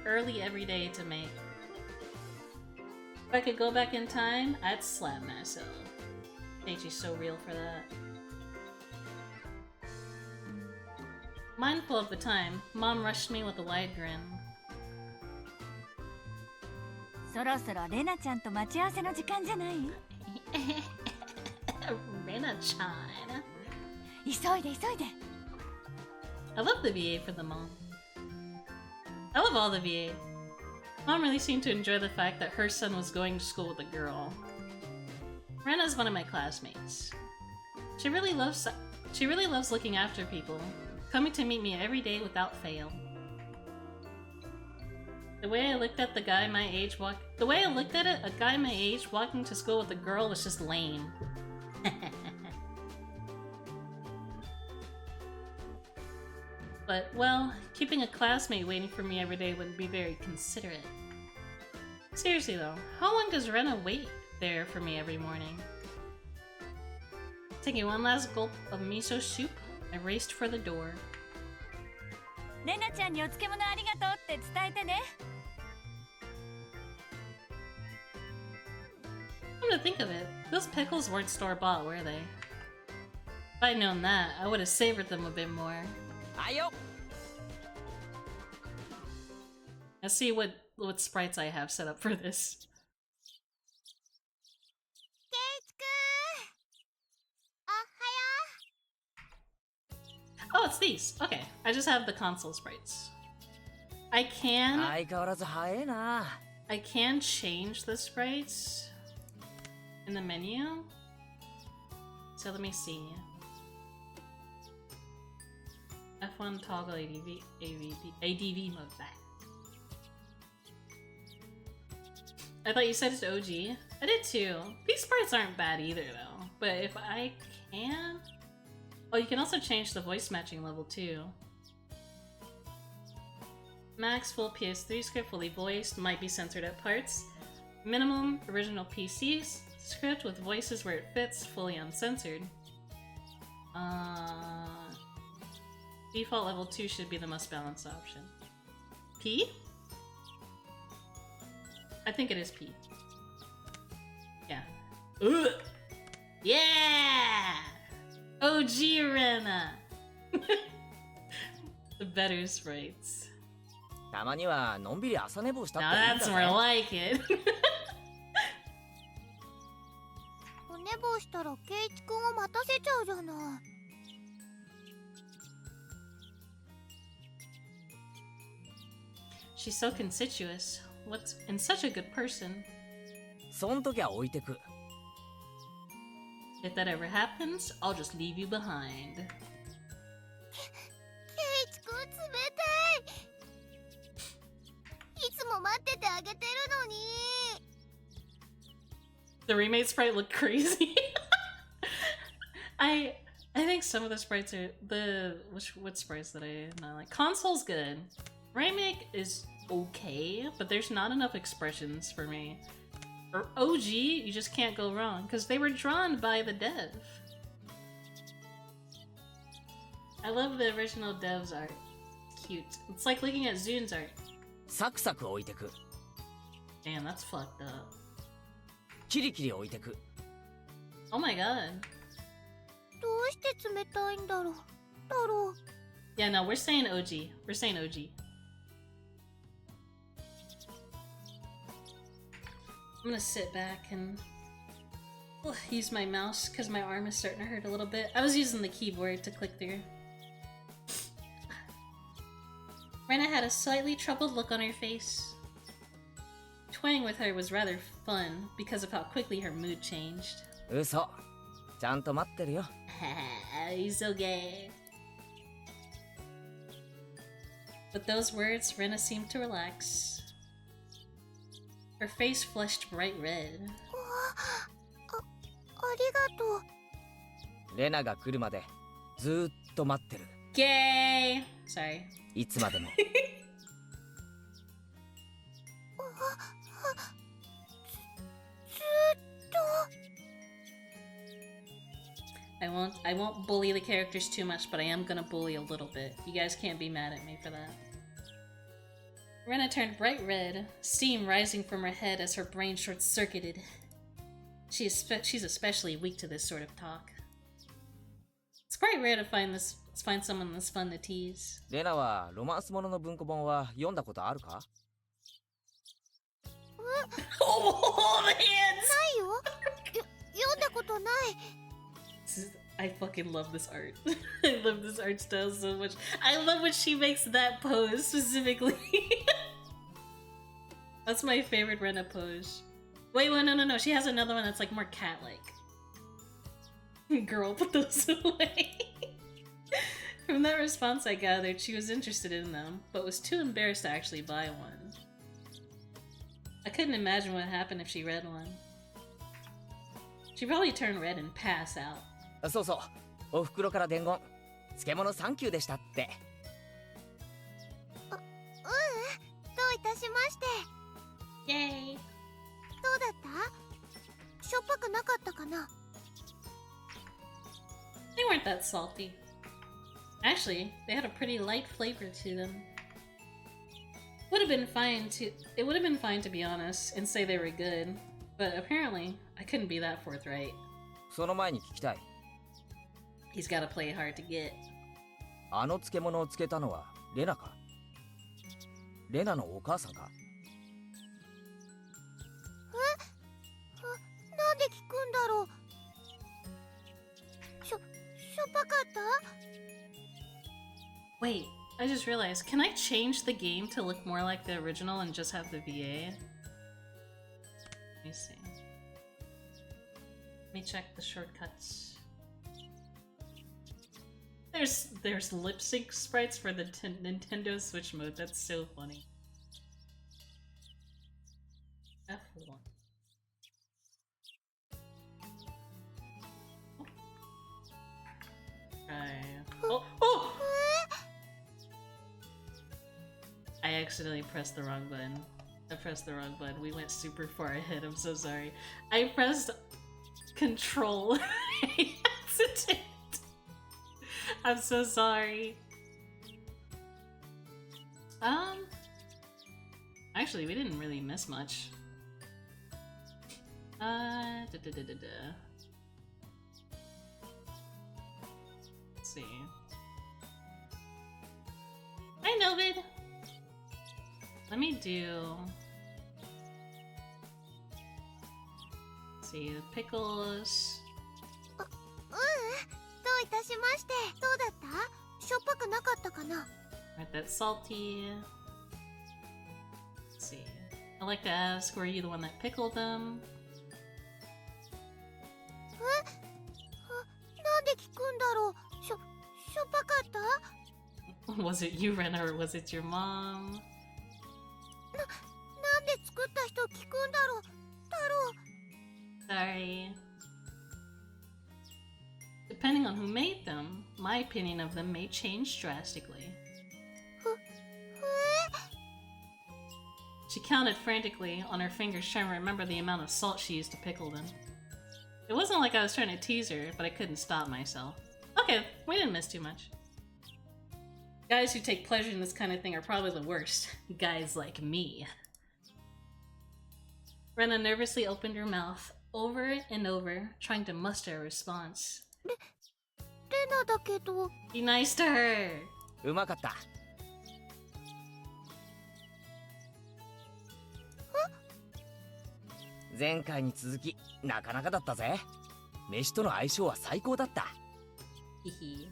[SPEAKER 1] early every day to make. If I could go back in time, I'd slap myself. Eiichi's so real for that. Mindful of the time, Mom rushed me with a wide grin.
[SPEAKER 4] そろそろレナちゃんと待ち合わせの時間じゃない？
[SPEAKER 1] Rena-chan.
[SPEAKER 4] 急いで急いで。
[SPEAKER 1] I love the VA for the mom. I love all the VA. Mom really seemed to enjoy the fact that her son was going to school with a girl. Rena's one of my classmates. She really loves looking after people, coming to meet me every day without fail. The way I looked at a guy my age walking to school with a girl was just lame. But, well, keeping a classmate waiting for me every day wouldn't be very considerate. Seriously though, how long does Rena wait there for me every morning? Taking one last gulp of miso soup, I raced for the door.
[SPEAKER 4] レナちゃんにお漬物ありがとうって伝えてね。
[SPEAKER 1] Come to think of it, those pickles weren't store-bought, were they? If I'd known that, I would have savored them a bit more.
[SPEAKER 5] Ayo!
[SPEAKER 1] Let's see what sprites I have set up for this. Oh, it's these. Okay, I just have the console sprites. I can change the sprites in the menu. So let me see. F1 toggle ADV mode back. I thought you said it's OG. I did too. These sprites aren't bad either though. But if I can... Oh, you can also change the voice matching level too. Max full PS3 script fully voiced, might be censored at parts. Minimum original PC script with voices where it fits, fully uncensored. Default level 2 should be the most balanced option. P? I think it is P. Yeah. Ugh. Yeah! OG Rena! The better sprites.
[SPEAKER 5] たまにはのんびり朝寝坊したっ
[SPEAKER 1] Now
[SPEAKER 5] ていいん
[SPEAKER 1] that's
[SPEAKER 5] だ
[SPEAKER 1] more
[SPEAKER 5] ぜ
[SPEAKER 1] like it.
[SPEAKER 6] お寝坊したらケイチくんを待たせちゃうじゃない。
[SPEAKER 1] She's so conspicuous. What's and such a good person.
[SPEAKER 5] そん時は置いてく
[SPEAKER 1] If that ever happens, I'll just leave you behind.
[SPEAKER 6] ケイチくん冷たい。いつも待っててあげてるのに。
[SPEAKER 1] The remade sprite looked crazy. I think some of the sprites are what sprites that I not like. Console's good. Remake is okay, but there's not enough expressions for me. For OG, you just can't go wrong because they were drawn by the dev. I love the original dev's art. Cute. It's like looking at Zune's art.
[SPEAKER 5] サクサク置いてく
[SPEAKER 1] Damn, that's fucked up.
[SPEAKER 5] キリキリ置いてく
[SPEAKER 1] Oh my god.
[SPEAKER 6] どうして冷たいんだろう。
[SPEAKER 1] Yeah, no, we're saying OG. We're saying OG. I'm gonna sit back and use my mouse because my arm is starting to hurt a little bit. I was using the keyboard to click through. Rena had a slightly troubled look on her face. Toying with her was rather fun because of how quickly her mood changed.
[SPEAKER 5] 嘘ちゃんと待ってるよ
[SPEAKER 1] He's so gay. With those words, Rena seemed to relax. Her face flushed bright red.
[SPEAKER 6] ありがとう。
[SPEAKER 5] レナが来るまでずーっと待ってる
[SPEAKER 1] Gay! Sorry.
[SPEAKER 5] いつまでも
[SPEAKER 1] I won't bully the characters too much, but I am gonna bully a little bit. You guys can't be mad at me for that. Rena turned bright red, steam rising from her head as her brain short-circuited. She's especially weak to this sort of talk. It's quite rare to find someone this fun to tease.
[SPEAKER 5] レナはロマンスものの文庫本は読んだことあるか
[SPEAKER 1] Oh, the hands!
[SPEAKER 6] ないよ。読んだことない。
[SPEAKER 1] I fucking love this art. I love this art style so much. I love when she makes that pose specifically. That's my favorite Rena pose. Wait, no. She has another one that's like more cat-like. Girl, put those away. From that response I gathered she was interested in them, but was too embarrassed to actually buy one. I couldn't imagine what happened if she read one. She'd probably turn red and pass out.
[SPEAKER 5] そうそうお袋から伝言漬物サンキューでしたって
[SPEAKER 6] どういたしまして。
[SPEAKER 1] Yay!
[SPEAKER 6] どうだった？しょっぱくなかったかな？
[SPEAKER 1] They weren't that salty. Actually, they had a pretty light flavor to them. It would have been fine to be honest and say they were good, but apparently I couldn't be that forthright.
[SPEAKER 5] その前に聞きたい
[SPEAKER 1] He's gotta play hard to get.
[SPEAKER 5] あの漬物を漬けたのはレナかレナのお母さんか
[SPEAKER 6] なんで聞くんだろう。しょっぱかった？
[SPEAKER 1] Wait, I just realized, can I change the game to look more like the original and just have the VA? Let me see. Let me check the shortcuts. There's lip sync sprites for the Nintendo Switch mode. That's so funny. F1. Oh! I accidentally pressed the wrong button. I pressed the wrong button. We went super far ahead. I'm so sorry. I pressed Control by accident. I'm so sorry. Actually, we didn't really miss much. Let's see. Novid. Let me do. Let's see, the pickles.
[SPEAKER 6] どういたしまして。どうだった？しょっぱくなかったかな？
[SPEAKER 1] Right, that's salty. Let's see. I like to ask, were you the one that pickled them?
[SPEAKER 6] なんで聞くんだろう。しょっぱかった？
[SPEAKER 1] Was it you, Rena, or was it your mom?
[SPEAKER 6] なんで作った人聞くんだろう。太郎。
[SPEAKER 1] Sorry. Depending on who made them, my opinion of them may change drastically. She counted frantically on her fingers, trying to remember the amount of salt she used to pickle them. It wasn't like I was trying to tease her, but I couldn't stop myself. Okay, we didn't miss too much. Guys who take pleasure in this kind of thing are probably the worst. Guys like me. Rena nervously opened her mouth over and over, trying to muster a response.
[SPEAKER 6] レナだけど。
[SPEAKER 1] Be nice to her!
[SPEAKER 5] うまかった。前回に続きなかなかだったぜ。飯との相性は最高だった。
[SPEAKER 1] Hehe.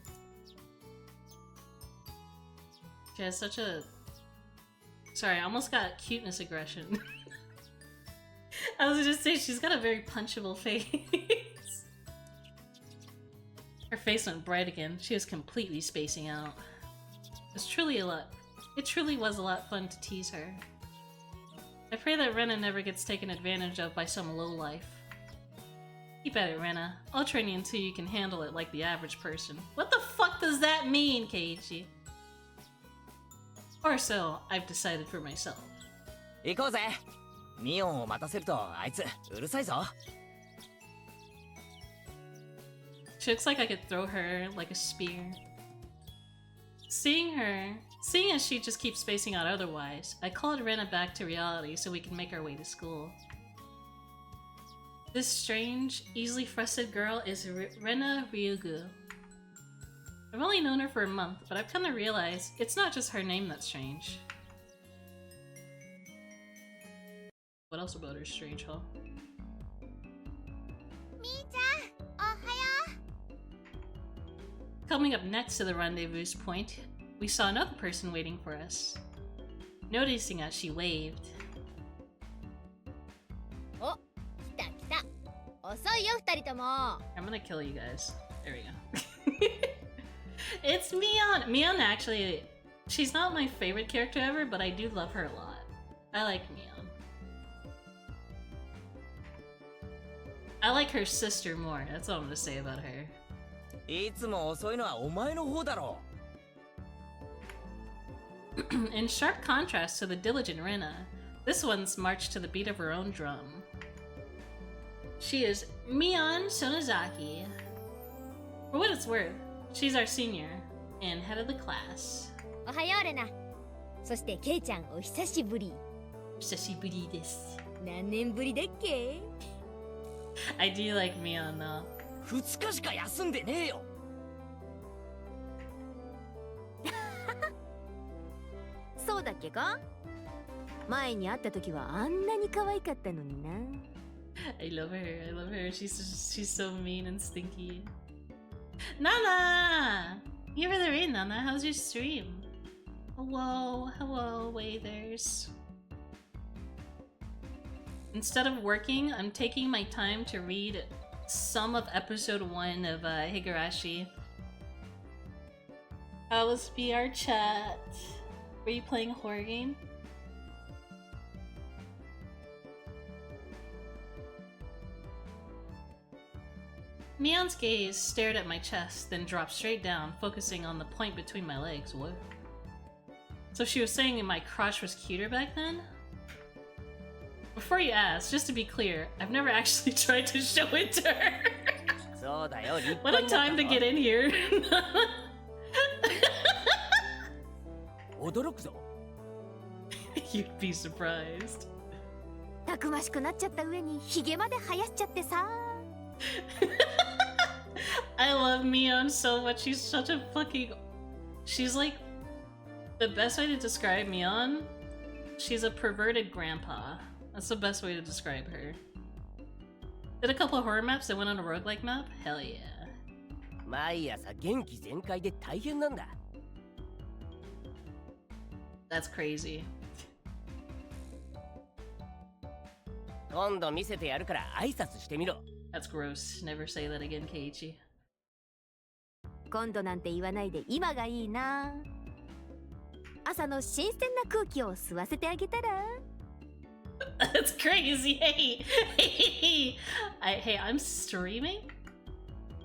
[SPEAKER 1] She has such a... Sorry, I almost got cuteness aggression. I was just saying, she's got a very punchable face. Her face went bright again. She was completely spacing out. It truly was a lot fun to tease her. I pray that Rena never gets taken advantage of by some lowlife. Keep at it, Rena. I'll train you until you can handle it like the average person. What the fuck does that mean, Keiichi? Or so I've decided for myself.
[SPEAKER 5] 行こうぜ。ミオンを待たせるとあいつうるさいぞ。
[SPEAKER 1] She looks like I could throw her like a spear. Seeing as she just keeps spacing out otherwise, I called Rena back to reality so we can make our way to school. This strange, easily frustrated girl is Rena Ryugu. I've only known her for a month, but I've come to realize it's not just her name that's strange. What else about her is strange, huh?
[SPEAKER 6] みーちゃん、おはよ
[SPEAKER 1] Coming up next to the rendezvous point, we saw another person waiting for us. Noticing us, she waved.
[SPEAKER 6] う。お、来た来た。遅いよ二人とも。
[SPEAKER 1] I'm gonna kill you guys. There we go. It's Mion! Mion actually, she's not my favorite character ever, but I do love her a lot. I like Mion. I like her sister more, that's all I'm gonna say about her.
[SPEAKER 5] いつも遅いのはお前の方だろ。
[SPEAKER 1] In sharp contrast to the diligent Rena, this one's marched to the beat of her own drum. She is Mion Sonozaki. For what it's worth, she's our senior and head of the class.
[SPEAKER 6] おはようレナ。そしてケイちゃんお久しぶり。
[SPEAKER 1] 久しぶりです。
[SPEAKER 6] 何年ぶりだっけ？
[SPEAKER 1] I do like Mion though.
[SPEAKER 5] 2日しか休んでねえよ。
[SPEAKER 6] そうだっけか？前に会った時はあんなに可愛かったのにな。
[SPEAKER 1] I love her. I love her. She's so mean and stinky. Nana! Give her the rain, Nana. How's your stream? Hello, waithers. Instead of working, I'm taking my time to read some of episode 1 of Higurashi. How was VR chat? Were you playing a horror game? Mion's gaze stared at my chest, then dropped straight down, focusing on the point between my legs. What? So she was saying my crotch was cuter back then? Before you ask, just to be clear, I've never actually tried to show it to her.
[SPEAKER 5] そうだよ。立
[SPEAKER 1] What
[SPEAKER 5] 派
[SPEAKER 1] a
[SPEAKER 5] になった
[SPEAKER 1] time to
[SPEAKER 5] ぞ
[SPEAKER 1] get in here.
[SPEAKER 5] 驚くぞ。
[SPEAKER 1] You'd be surprised.
[SPEAKER 6] たくましくなっちゃった上にヒゲまで生やしちゃってさ。
[SPEAKER 1] I love Mion so much. She's such a fucking... She's like The best way to describe Mion, she's a perverted grandpa. That's the best way to describe her. Did a couple of horror maps that went on a roguelike map? Hell yeah.
[SPEAKER 7] 毎朝元気全開で大変なんだ。
[SPEAKER 1] That's crazy.
[SPEAKER 7] 今度見せてやるから挨拶してみろ。
[SPEAKER 1] That's gross. Never say that again, Keiichi.
[SPEAKER 4] 今度なんて言わないで今がいいな。朝の新鮮な空気を吸わせてあげたら。
[SPEAKER 1] That's crazy. Hey, hey, I'm streaming.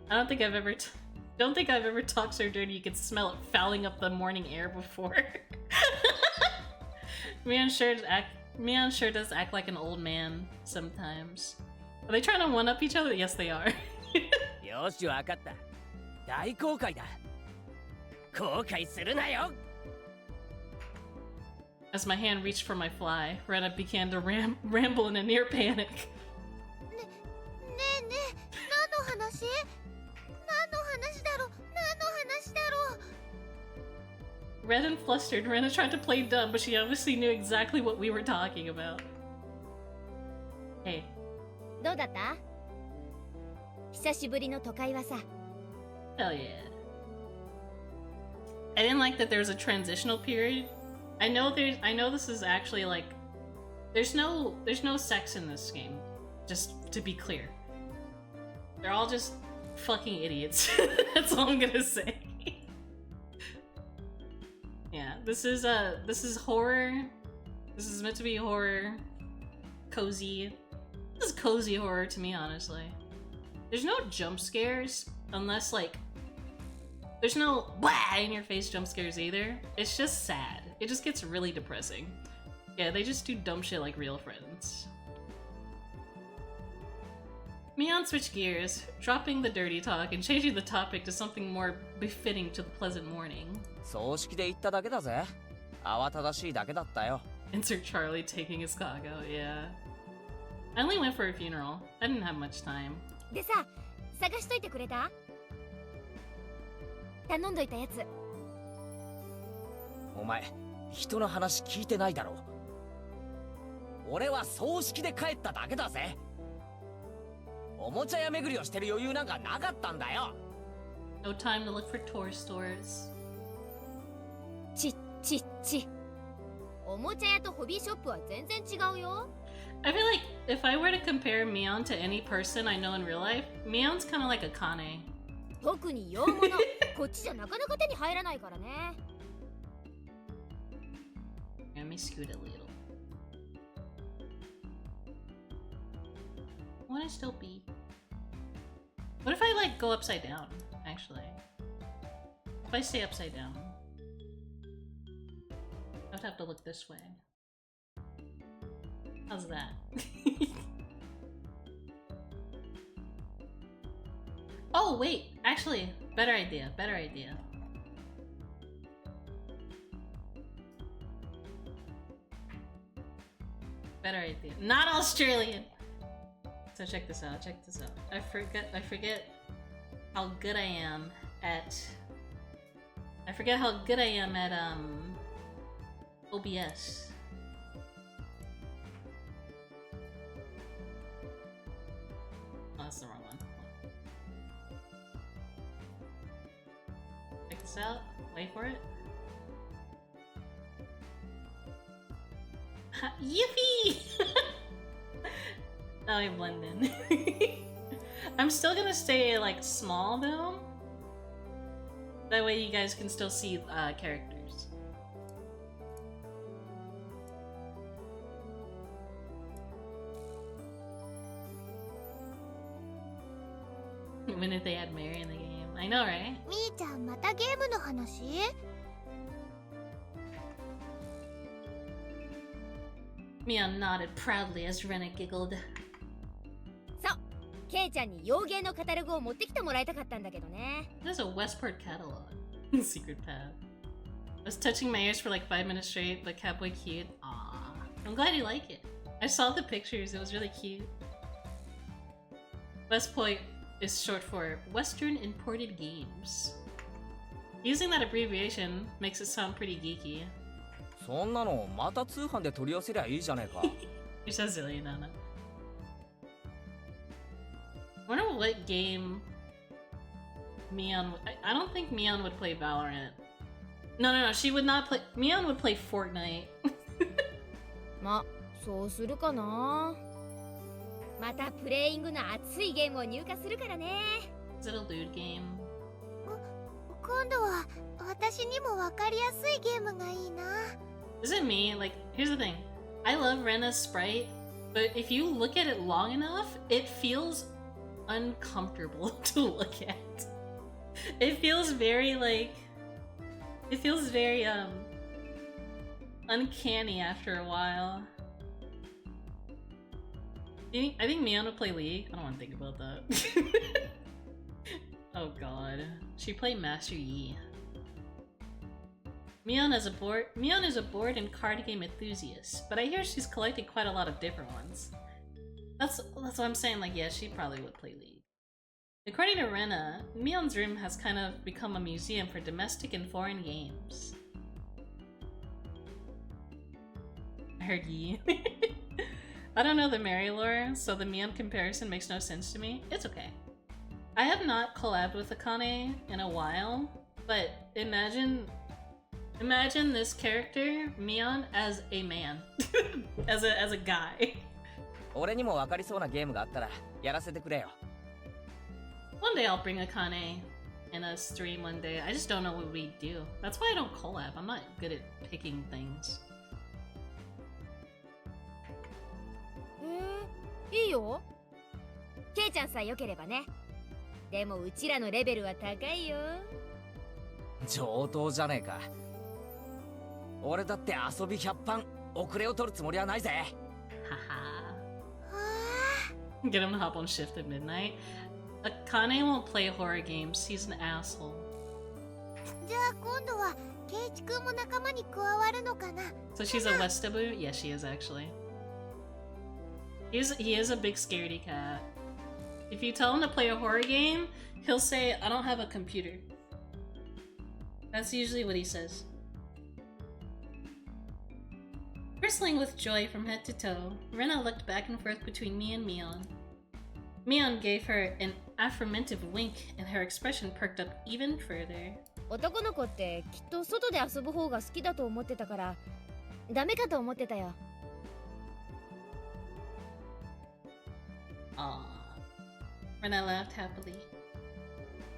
[SPEAKER 1] I don't think I've ever talked so dirty you could smell it fouling up the morning air before. Mion sure does act like an old man sometimes. Are they trying to one up each other? Yes, they are.
[SPEAKER 7] よしわかった。大公開だ。後悔するなよ。
[SPEAKER 1] As my hand reached for my fly, Rena began to ramble in a near panic.
[SPEAKER 6] ねえねえ、何の話？何の話だろう？何の話だろう？
[SPEAKER 1] Red and flustered, Rena tried to play dumb, but she obviously knew exactly what we were talking about. Hey.
[SPEAKER 6] どうだった？久しぶりの都会はさ。
[SPEAKER 1] Hell yeah. I didn't like that there was a transitional period. I know this is actually like there's no sex in this game. Just to be clear. They're all just fucking idiots. That's all I'm gonna say. Yeah, this is horror. This is meant to be horror. Cozy. This is cozy horror to me, honestly. There's no jump scares unless like there's no blah in your face jump scares either. It's just sad. It just gets really depressing. Yeah, they just do dumb shit like real friends. Mion switched gears, dropping the dirty talk and changing the topic to something more befitting to the pleasant morning.
[SPEAKER 5] 葬式で行っただけだぜ。慌ただしいだけだったよ。
[SPEAKER 1] Insert Charlie taking his cock out, yeah. I only went for a funeral. I didn't have much time.
[SPEAKER 6] でさ、探しといてくれた？頼んどいたやつ。
[SPEAKER 5] お前、人の話聞いてないだろ。俺は葬式で帰っただけだぜ。おもちゃ屋巡りをしてる余裕なんかなかったんだよ。
[SPEAKER 1] No time to look for toy stores.
[SPEAKER 6] ち。おもちゃ屋とホビーショップは全然違うよ。
[SPEAKER 1] I feel like if I were to compare Mion to any person I know in real life, Mion's kind of like a Kane.
[SPEAKER 6] 特に洋物、こっちじゃなかなか手に入らないからね。
[SPEAKER 1] Let me scoot a little. I want to still be. What if I like go upside down? Actually, if I stay upside down, I'd have to look this way. How's that? Oh wait, actually, better idea. Better idea. Not Australian. So check this out. I forget how good I am at. OBS. Oh, that's the wrong one. Check this out. Wait for it. Yippee! Now I blend in. I'm still gonna stay like small though. That way you guys can still see characters. When did they add Mary in the game? I know, right?
[SPEAKER 6] みーちゃんまたゲームの話？
[SPEAKER 1] Mion nodded proudly as Rena giggled.
[SPEAKER 6] そう、ケイちゃんに洋芸のカタログを持ってきてもらいたかったんだけどね。
[SPEAKER 1] There's a Westport catalog. Secret path. I was touching my ears for like 5 minutes straight, but Catboy cute. Aww. I'm glad you like it. I saw the pictures, it was really cute. Westport is short for Western Imported Games. Using that abbreviation makes it sound pretty geeky.
[SPEAKER 5] そんなのまた通販で取り寄せりゃいいじゃねえか。
[SPEAKER 1] You're so silly, Nana. I wonder what game Mion would... I don't think Mion would play Valorant. No, she would not play... Mion would play Fortnite.
[SPEAKER 4] ま、そうするかな。またプレイングの熱いゲームを入荷するからね。
[SPEAKER 1] Is it a lewd game?
[SPEAKER 6] 今度は私にもわかりやすいゲームがいいな。
[SPEAKER 1] Is it me? Like, here's the thing. I love Rena's sprite, but if you look at it long enough, it feels uncomfortable to look at. It feels very, like... It feels very, uncanny after a while. I think Mion would play League. I don't want to think about that. Oh god. She played Master Yi. Mion is a board and card game enthusiast, but I hear she's collected quite a lot of different ones. That's what I'm saying, like, yeah, she probably would play League. According to Rena, Mion's room has kind of become a museum for domestic and foreign games. I heard Yi. I don't know the Mary lore, so the Mion comparison makes no sense to me. It's okay. I have not collabed with Akane in a while, but imagine this character, Mion, as a man. as a guy.
[SPEAKER 5] 俺にもわかりそうなゲームがあったらやらせてくれよ。
[SPEAKER 1] One day I'll bring Akane in a stream one day. I just don't know what we do. That's why I don't collab. I'm not good at picking things.
[SPEAKER 4] いいよ。ケイちゃんさえ良ければね。でもうちらのレベルは高いよ。
[SPEAKER 5] 上等じゃねえか。俺だって遊び100番遅れを取るつもりはないぜ。
[SPEAKER 1] Haha. Get him to hop on shift at midnight. Akane won't play horror games. He's an asshole.
[SPEAKER 6] じゃあ今度はケイチ君も仲間に加わるのかな。
[SPEAKER 1] So she's a Westabu? Yeah, she is actually. He is a big scaredy cat. If you tell him to play a horror game, he'll say, I don't have a computer. That's usually what he says. Bristling with joy from head to toe, Rena looked back and forth between me and Mion. Mion gave her an affirmative wink and her expression perked up even further.
[SPEAKER 4] 男の子ってきっと外で遊ぶ方が好きだと思ってたから、ダメかと思ってたよ。
[SPEAKER 1] Aww. Rena laughed happily.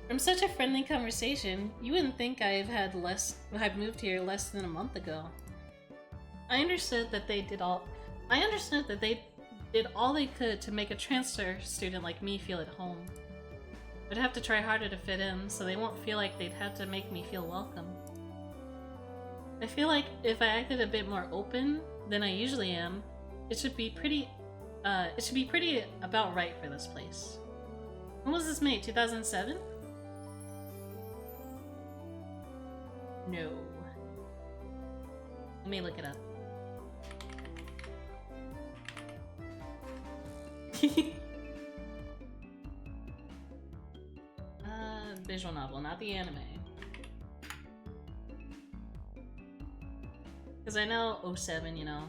[SPEAKER 1] From such a friendly conversation, you wouldn't think I've moved here less than a month ago. I understood that they did all they could to make a transfer student like me feel at home. I'd have to try harder to fit in, so they won't feel like they'd have to make me feel welcome. I feel like if I acted a bit more open than I usually am, it should be pretty about right for this place. When was this made? 2007? No. Let me look it up. Visual novel, not the anime. Because I know 07, you know.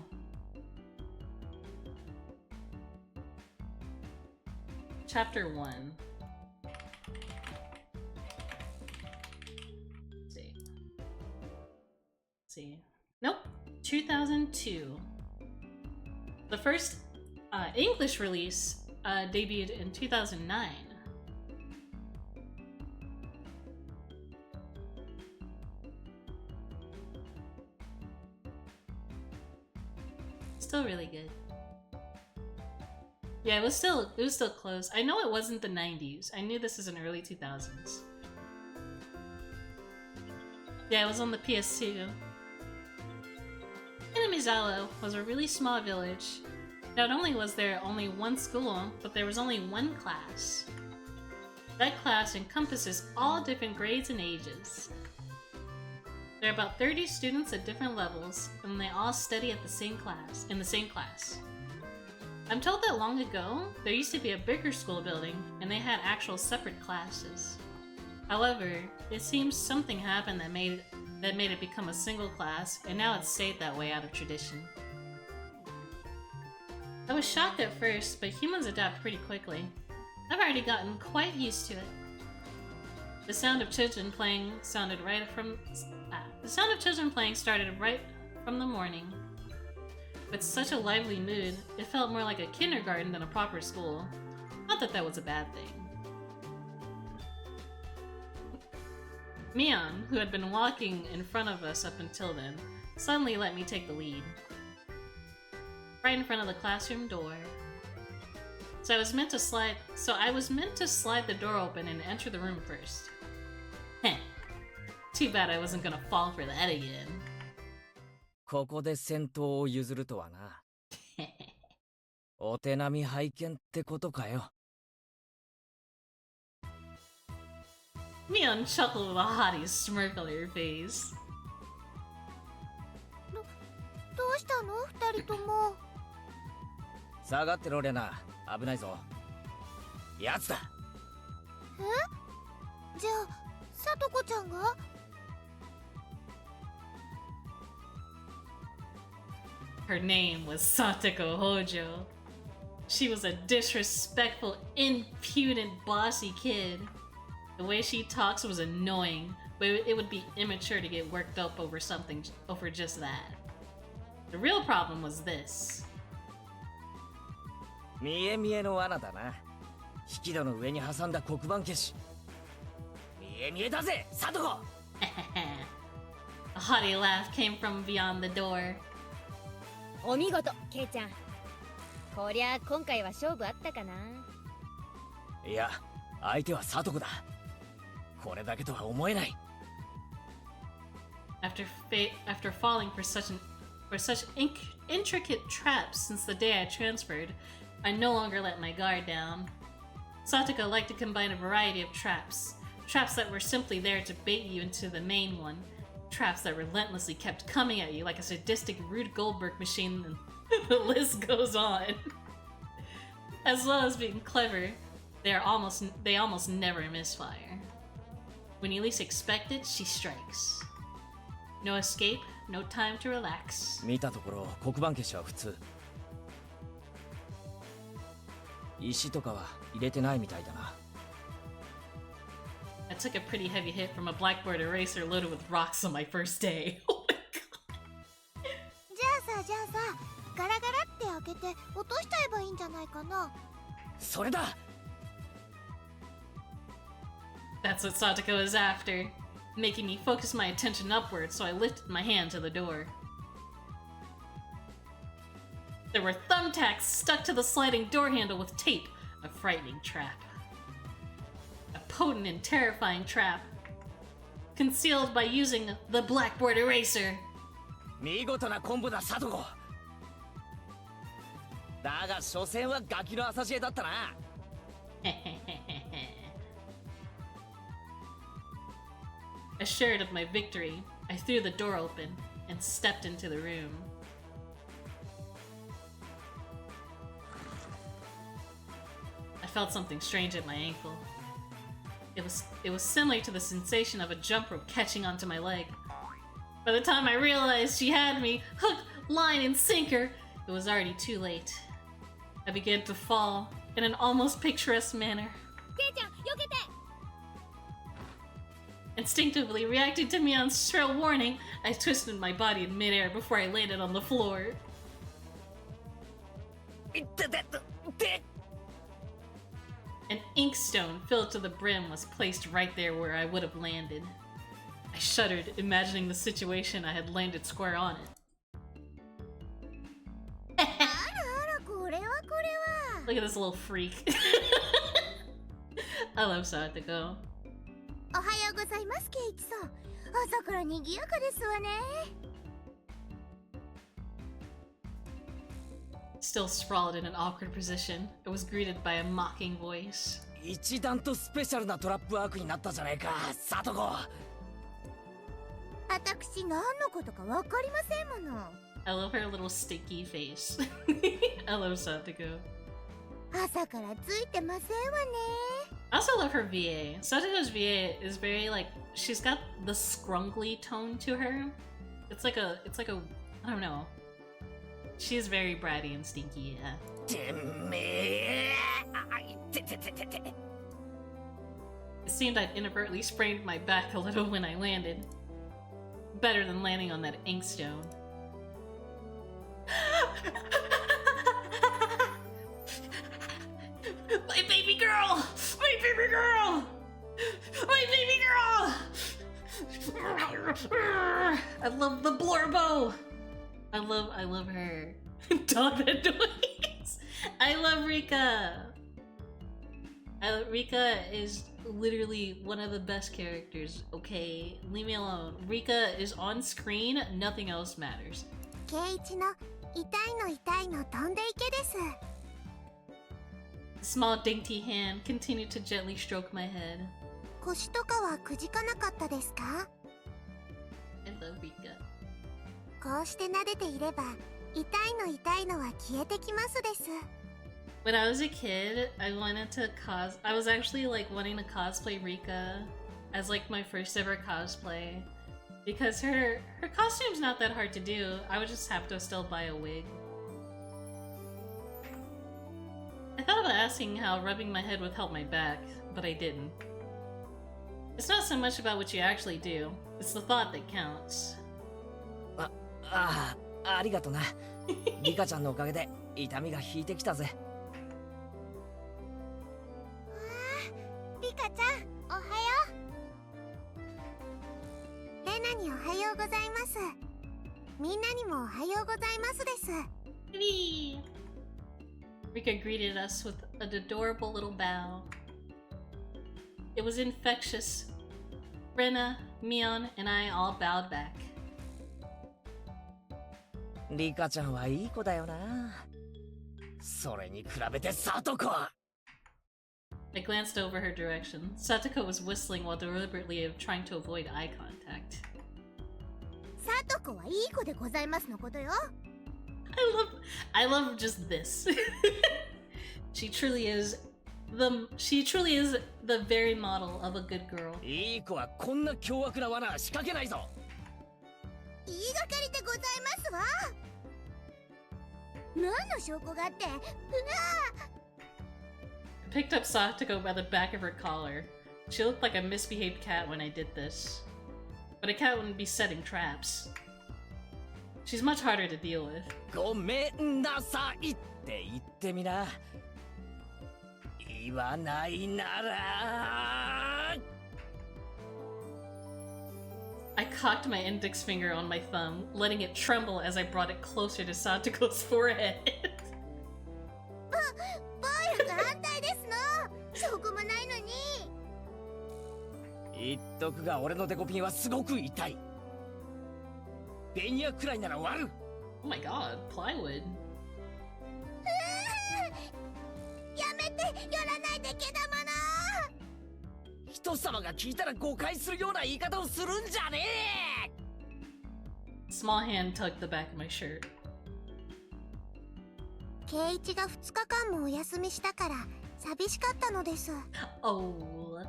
[SPEAKER 1] Chapter 1. Let's see. Nope. 2002. The first English release debuted in 2009. Still really good. Yeah, it was still close. I know it wasn't the 90s. I knew this is in early 2000s. Yeah, it was on the PS2. Inamizawa was a really small village. Not only was there only one school, but there was only one class. That class encompasses all different grades and ages. There are about 30 students at different levels, and they all study in the same class. I'm told that long ago, there used to be a bigger school building, and they had actual separate classes. However, it seems something happened that made it become a single class, and now it's stayed that way out of tradition. I was shocked at first, but humans adapt pretty quickly. I've already gotten quite used to it. The sound of children playing started right from the morning. With such a lively mood, it felt more like a kindergarten than a proper school. Not that that was a bad thing. Mion, who had been walking in front of us up until then, suddenly let me take the lead. Right in front of the classroom door. So I was meant to slide the door open and enter the room first. Heh. Too bad I wasn't gonna fall for that again.
[SPEAKER 5] ここで先頭を譲るとはな。お手並み拝見ってことかよ。
[SPEAKER 1] Mion chuckled with a haughty smirk on her face.
[SPEAKER 6] どうしたの二人とも。
[SPEAKER 5] 下がってろレナ、危ないぞ。やつだ。
[SPEAKER 6] え？じゃあ、さとこちゃんが
[SPEAKER 1] ？Her name was Satoko Hojo. She was a disrespectful, impudent, bossy kid. The way she talks was annoying, but it would be immature to get worked up over just that. The real problem was this.
[SPEAKER 5] 見え見えの罠だな。引き戸の上に挟んだ黒板消し。見え見えだぜ、サトコ。
[SPEAKER 1] A haughty laugh came from beyond the door.
[SPEAKER 4] お見事、ケイちゃん。こりゃ今回は勝負あったかな。
[SPEAKER 5] いや、相手はサトコだ。これだけとは思えない。
[SPEAKER 1] After falling for such intricate traps since the day I transferred, I no longer let my guard down. Satoko liked to combine a variety of traps. Traps that were simply there to bait you into the main one. Traps that relentlessly kept coming at you like a sadistic Rube Goldberg machine, and the list goes on. As well as being clever, they almost never misfire. When you least expect it, she strikes. No escape, no time to relax.
[SPEAKER 5] 見たところ黒板消しは普通。石とかは入れてないみたいだな。
[SPEAKER 1] I took a pretty heavy hit from a blackboard eraser loaded with rocks on my first day. Oh my god.
[SPEAKER 6] じゃあさ、ガラガラって開けて落としちゃえばいいんじゃないかな。
[SPEAKER 5] それだ。
[SPEAKER 1] That's what Satoko is after, making me focus my attention upward, so I lifted my hand to the door. There were thumbtacks stuck to the sliding door handle with tape, a frightening trap. A potent and terrifying trap, concealed by using the blackboard eraser.
[SPEAKER 5] 見事なコンボだ、サトコ。だが所詮はガキの浅知恵だったな。
[SPEAKER 1] Assured of my victory, I threw the door open and stepped into the room. I felt something strange at my ankle. It was similar to the sensation of a jump rope catching onto my leg. By the time I realized she had me hook, line, and sinker, it was already too late. I began to fall in an almost picturesque manner.
[SPEAKER 4] ケイちゃん、避けて。
[SPEAKER 1] Instinctively reacting to Mion's shrill warning, I twisted my body in midair before I landed on the floor.
[SPEAKER 5] いっててって。
[SPEAKER 1] An inkstone filled to the brim was placed right there where I would have landed. I shuddered, imagining the situation I had landed square on it.
[SPEAKER 6] あらあら、これはこれは。
[SPEAKER 1] Look at this little freak. I love Satoko.
[SPEAKER 6] おはようございます、ケイチさん。朝から賑やかですわね。
[SPEAKER 1] Still sprawled in an awkward position, I was greeted by a mocking voice.
[SPEAKER 5] 一段とスペシャルなトラップワークになったじゃないか、サトコ。
[SPEAKER 6] 私何のことかわかりませんもの。
[SPEAKER 1] I love her little sticky face. I love Satoko.
[SPEAKER 6] 朝からついてませんわね。
[SPEAKER 1] I also love her VA. Satoko's VA is very like, she's got the scrungly tone to her. It's like a, I don't know. She is very bratty and stinky, yeah.
[SPEAKER 5] てめえあいててててて
[SPEAKER 1] It seemed I'd inadvertently sprained my back a little when I landed. Better than landing on that inkstone. My baby girl! My baby girl! My baby girl! I love the Blorbo! I love her. Dog that noise! I love Rika! Rika is literally one of the best characters, okay? Leave me alone. Rika is on screen, nothing else matters.
[SPEAKER 6] ケイイチの痛いの飛んでいけです。
[SPEAKER 1] Small dainty hand continued to gently stroke my head.
[SPEAKER 6] 腰とかはくじかなかったですか？
[SPEAKER 1] I love Rika.
[SPEAKER 6] こうして撫でていれば痛いのは消えてきますです。
[SPEAKER 1] When I was a kid, I was actually like wanting to cosplay Rika as like my first ever cosplay. Because her costume's not that hard to do. I would just have to still buy a wig. I thought about asking how rubbing my head would help my back, but I didn't. It's not so much about what you actually do, it's the thought that counts.
[SPEAKER 5] ありがとなリカちゃんのおかげで痛みが引いてきたぜ
[SPEAKER 6] リカちゃん、おはよう。レナにおはようございます。みんなにもおはようございますです。
[SPEAKER 1] Hey! Rika greeted us with an adorable little bow. It was infectious. Rena, Mion, and I all bowed back.
[SPEAKER 5] リカちゃんはいい子だよなそれに比べてサトコは
[SPEAKER 1] I glanced over her direction. Satoko was whistling while deliberately trying to avoid eye contact.
[SPEAKER 6] サトコはいい子でございますのことよ。
[SPEAKER 1] I love just this. She truly is the very model of a good girl.
[SPEAKER 5] いい子はこんな凶悪な罠は仕掛けないぞ
[SPEAKER 6] 言いがかりでございますわ。何の証拠があって？うわ
[SPEAKER 1] I picked up Satoko by the back of her collar. She looked like a misbehaved cat when I did this. But a cat wouldn't be setting traps. She's much harder to deal with.
[SPEAKER 5] ごめんなさいって言ってみな言わないなら
[SPEAKER 1] I cocked my index finger on my thumb, letting it tremble as I brought it closer to Satoko's forehead.
[SPEAKER 6] 暴力反対ですの。証拠もないのに。
[SPEAKER 5] 言っとくが俺のデコピンはすごく痛いベニヤくらいなら割る
[SPEAKER 1] Oh my god, plywood.
[SPEAKER 6] やめて、寄らないでけだもの。
[SPEAKER 5] 人様が聞いたら誤解するような言い方をするんじゃねえ
[SPEAKER 1] Small hand tugged the back of my shirt.
[SPEAKER 6] ケイイチが2日間もお休みしたから寂しかったのです。
[SPEAKER 1] Oh.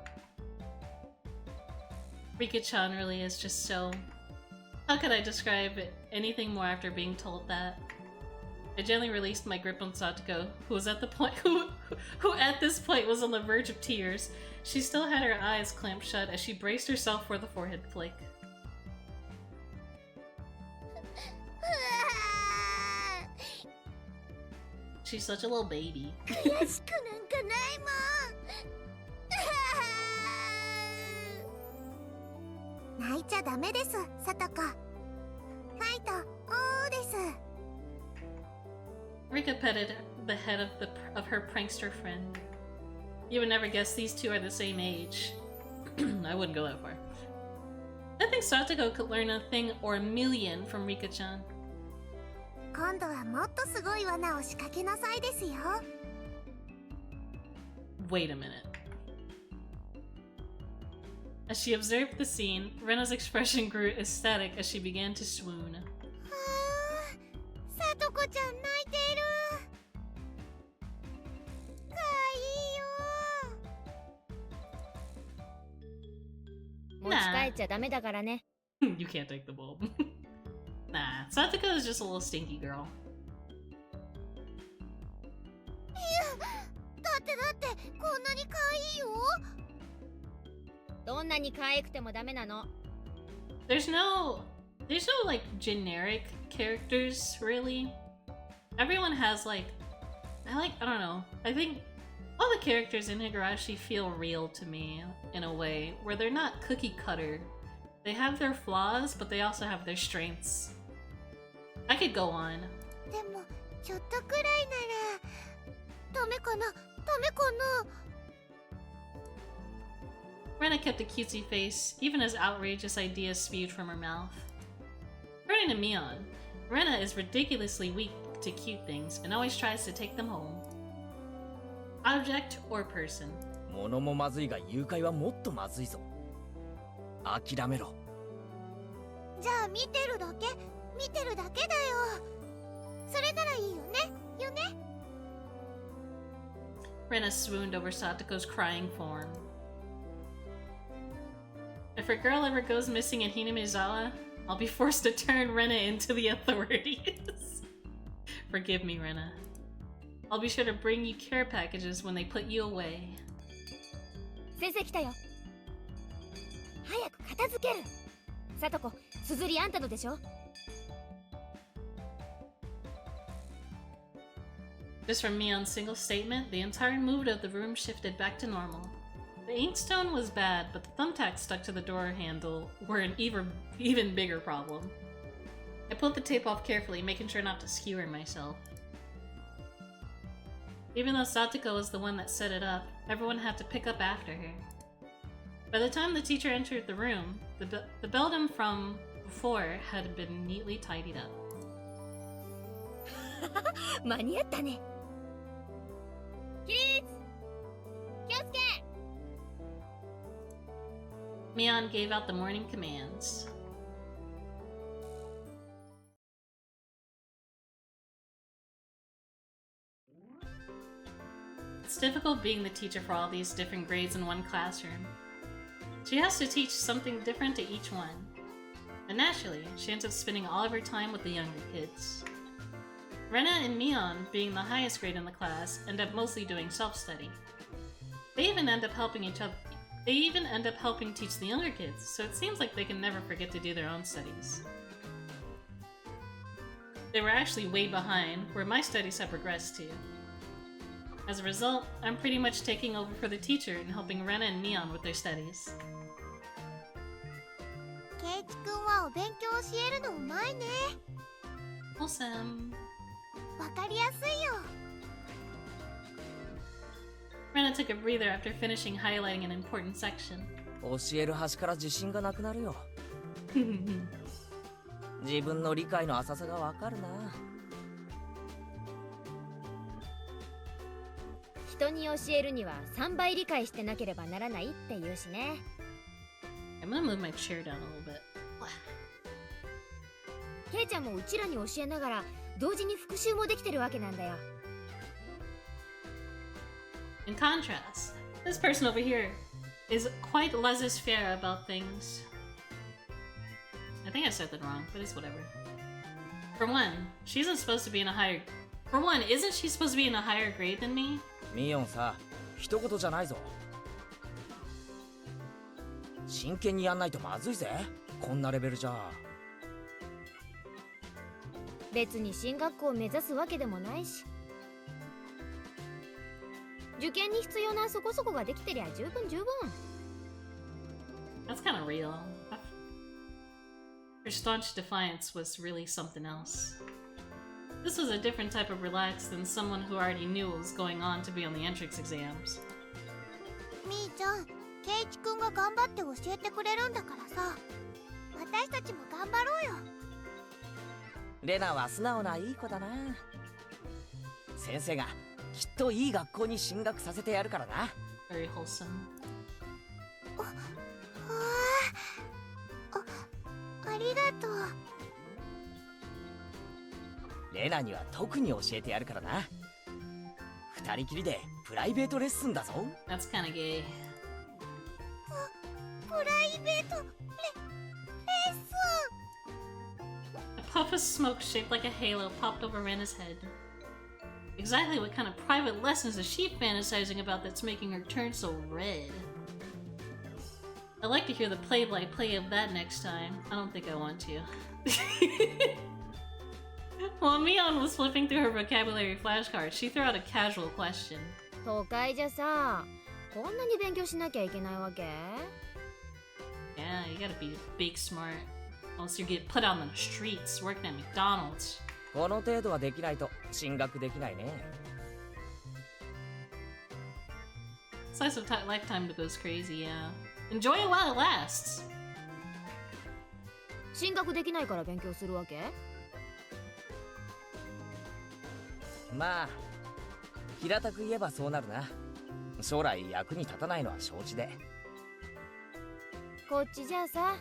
[SPEAKER 1] Rika-chan really is just so... How could I describe anything more after being told that? I gently released my grip on Satoko, who was at the point who at this point was on the verge of tears. She still had her eyes clamped shut as she braced herself for the forehead flick. She's such a little baby.
[SPEAKER 6] 悔しくなんかないもん。泣いちゃダメです、サトコ。ファイト、おーです。
[SPEAKER 1] Rika petted the head of her prankster friend. You would never guess these two are the same age. I wouldn't go that far. I think Satoko could learn a thing or a million from Rika-chan.
[SPEAKER 6] 今度はもっとすごい罠を仕掛けなさいですよ。
[SPEAKER 1] Wait a minute. As she observed the scene, Rena's expression grew ecstatic as she began to swoon.
[SPEAKER 6] サトコちゃん泣いている。かわいいよ。
[SPEAKER 4] っちゃダメだからね。
[SPEAKER 1] You can't take the bulb. Nah, Satoko is just a little stinky girl.
[SPEAKER 6] だってこんなに可愛いよ。
[SPEAKER 4] どんなに可愛くてもダメなの。
[SPEAKER 1] There's no like generic characters really. Everyone has like I don't know. I think all the characters in Higurashi feel real to me in a way where they're not cookie cutter. They have their flaws, but they also have their strengths. I could go on.
[SPEAKER 6] でもちょっとくらいならダメかな。
[SPEAKER 1] Rena kept a cutesy face, even as outrageous ideas spewed from her mouth. According to Mion, Rena is ridiculously weak to cute things and always tries to take them home. Object or person.
[SPEAKER 5] 物もまずいが誘拐はもっとまずいぞ。諦めろ。
[SPEAKER 6] じゃあ見てるだけだよ。それならいいよね。
[SPEAKER 1] Rena swooned over Satoko's crying form. If a girl ever goes missing in Hinamizawa, I'll be forced to turn Rena into the authorities. Forgive me, Rena. I'll be sure to bring you care packages when they put you away.
[SPEAKER 4] 先生来たよ。早く片付ける。さとこ、すずりあんたのでしょ。
[SPEAKER 1] Just from Mion's single statement, the entire mood of the room shifted back to normal. The inkstone was bad, but the thumbtacks stuck to the door handle were an even bigger problem. I pulled the tape off carefully, making sure not to skewer myself. Even though Satoko was the one that set it up, everyone had to pick up after her. By the time the teacher entered the room, the beldam from before had been neatly tidied up.
[SPEAKER 4] 間に合ったね。起立。気をつけ。
[SPEAKER 1] Mion gave out the morning commands. It's difficult being the teacher for all these different grades in one classroom. She has to teach something different to each one. And naturally, she ends up spending all of her time with the younger kids. Rena and Mion, being the highest grade in the class, end up mostly doing self-study. They even end up helping teach the younger kids, so it seems like they can never forget to do their own studies. They were actually way behind, where my studies have progressed to. As a result, I'm pretty much taking over for the teacher and helping Rena and Mion with their studies.
[SPEAKER 6] ケイチくんはお勉強教えるのうまいね。
[SPEAKER 1] Wholesome.
[SPEAKER 6] わかりやすいよ。
[SPEAKER 1] Rena took a breather after finishing highlighting an important section.
[SPEAKER 5] 教える端から自信がなくなるよ。自分の理解の浅さがわかるな。
[SPEAKER 4] 人に教えるには3倍理解してなければならないって言うしね。
[SPEAKER 1] I'm gonna move my chair down a little bit.
[SPEAKER 4] ケイちゃんもうちらに教えながら同時に復習もできてるわけなんだよ。
[SPEAKER 1] In contrast, this person over here is quite laissez-faire about things. I think I said that wrong, but it's whatever. For one, she isn't supposed to be in a higher... For one, isn't she supposed to be in a higher grade than me?
[SPEAKER 5] ミオンさ、一言じゃないぞ。真剣にやんないとまずいぜ。こんなレベルじゃ。
[SPEAKER 4] 別に進学校を目指すわけでもないし。受験に必要なそこそこができてりゃ十分。
[SPEAKER 1] That's kind of real. Her staunch defiance was really something else. This was a different type of relax than someone who already knew what was going on to be on the entrance exams.
[SPEAKER 6] みーちゃん、ケイチくんが頑張って教えてくれるんだからさ。私たちも頑張ろうよ。
[SPEAKER 5] レナは素直ないい子だな。先生がきっといい学校に進学させてやるからな。
[SPEAKER 1] Very wholesome.
[SPEAKER 6] ありがとう。
[SPEAKER 5] レナには特に教えてやるからな。二人きりでプライベートレッスンだぞ。
[SPEAKER 1] That's kind of gay.
[SPEAKER 6] プライベートレッ
[SPEAKER 1] puff of smoke shaped like a halo popped over Rena's head. Exactly what kind of private lessons is she fantasizing about that's making her turn so red? I'd like to hear the play-by-play of that next time. I don't think I want to. While Mion was flipping through her vocabulary flashcards, she threw out a casual question.
[SPEAKER 4] 都会じゃさ、こんなに勉強しなきゃいけないわけ？
[SPEAKER 1] Yeah, you gotta be big smart. Else you get put on the streets working at McDonald's.
[SPEAKER 5] この程度はできないと進学できないね。
[SPEAKER 1] Slice of lifetime goes crazy, yeah. Enjoy it while it lasts.
[SPEAKER 4] 進学できないから勉強するわけ？
[SPEAKER 5] まあ平たく言えばそうなるな。将来役に立たないのは承知で。
[SPEAKER 4] こっちじゃあさ、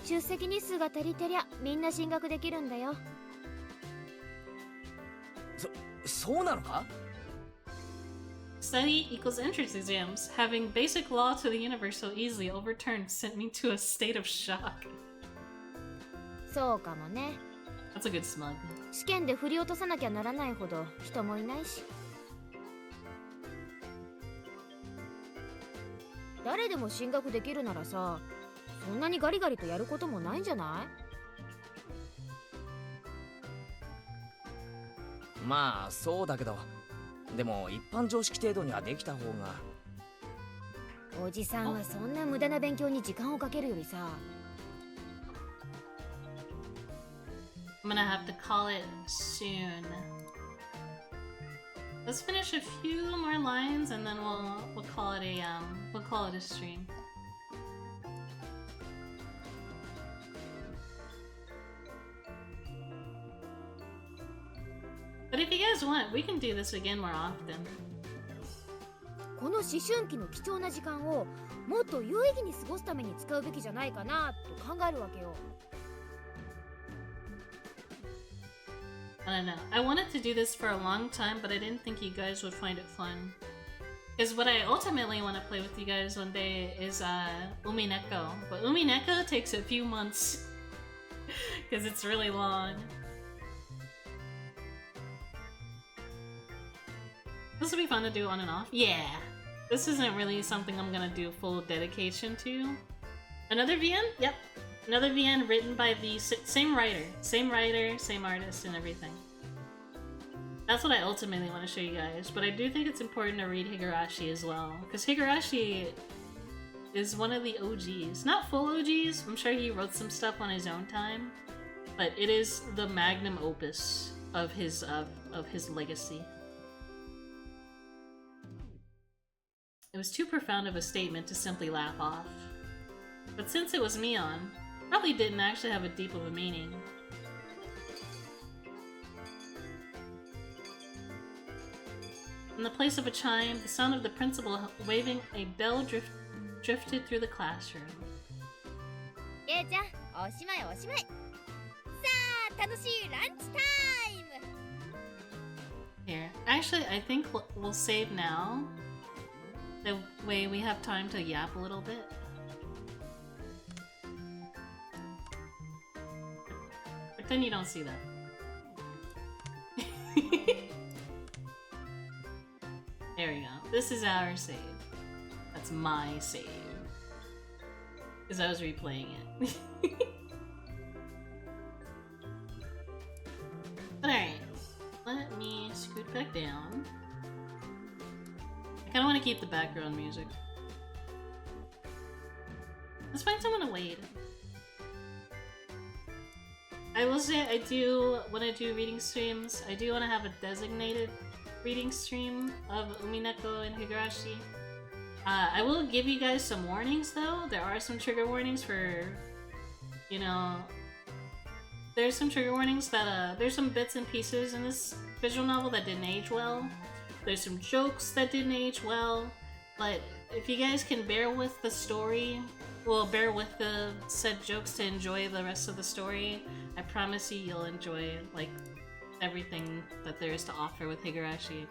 [SPEAKER 4] 出席日数が足りてりゃみんな進学できるんだよ。
[SPEAKER 5] そうなのか？
[SPEAKER 1] Study equals entrance exams. Having basic law to the universe so easily overturned sent me to a state of shock.
[SPEAKER 4] そうかもね。
[SPEAKER 1] That's a good smug.
[SPEAKER 4] 試験で振り落とさなきゃならないほど人もいないし。誰でも進学できるならさ、そんなにガリガリとやることもないんじゃない？
[SPEAKER 5] まあそうだけど、でも一般常識程度にはできた方が。
[SPEAKER 4] おじさんはそんな無駄な勉強に時間をかけるよりさ。
[SPEAKER 1] I'm gonna have to call it soon. Let's finish a few more lines and then we'll call it a stream. But if you guys want, we can do this again more often.
[SPEAKER 4] この思春期の貴重な時間をもっと有意義に過ごすために使うべきじゃないかなと考えるわけよ。
[SPEAKER 1] I don't know. I wanted to do this for a long time, but I didn't think you guys would find it fun. Because what I ultimately want to play with you guys one day is Umineko. But Umineko takes a few months. Because it's really long. This would be fun to do on and off. Yeah! This isn't really something I'm gonna do full dedication to. Another VN? Yep. Another VN written by the same writer. Same writer, same artist, and everything. That's what I ultimately want to show you guys, but I do think it's important to read Higurashi as well. Because Higurashi is one of the OGs. Not full OGs, I'm sure he wrote some stuff on his own time. But it is the magnum opus of his legacy. It was too profound of a statement to simply laugh off. But since it was Mion, probably didn't actually have a deep of a meaning. In the place of a chime, the sound of the principal waving a bell drifted through the classroom.
[SPEAKER 4] ちゃん、おしまいおしまい。さあ、楽しいランチタイム。
[SPEAKER 1] Here, actually, I think we'll save now. The way we have time to yap a little bit. Pretend you don't see that. There we go. This is our save. That's my save. Because I was replaying it. But alright. Let me scoot back down. I kind of want to keep the background music. Let's find someone to wait. I will say I do, when I do reading streams, I do want to have a designated reading stream of Umineko and Higurashi. I will give you guys some warnings though. There are some trigger warnings for, you know, there's some trigger warnings that, there's some bits and pieces in this visual novel that didn't age well. There's some jokes that didn't age well, but if you guys can bear with the story, well, bear with the said jokes to enjoy the rest of the story, I promise you you'll enjoy, like, everything that there is to offer with Higurashi.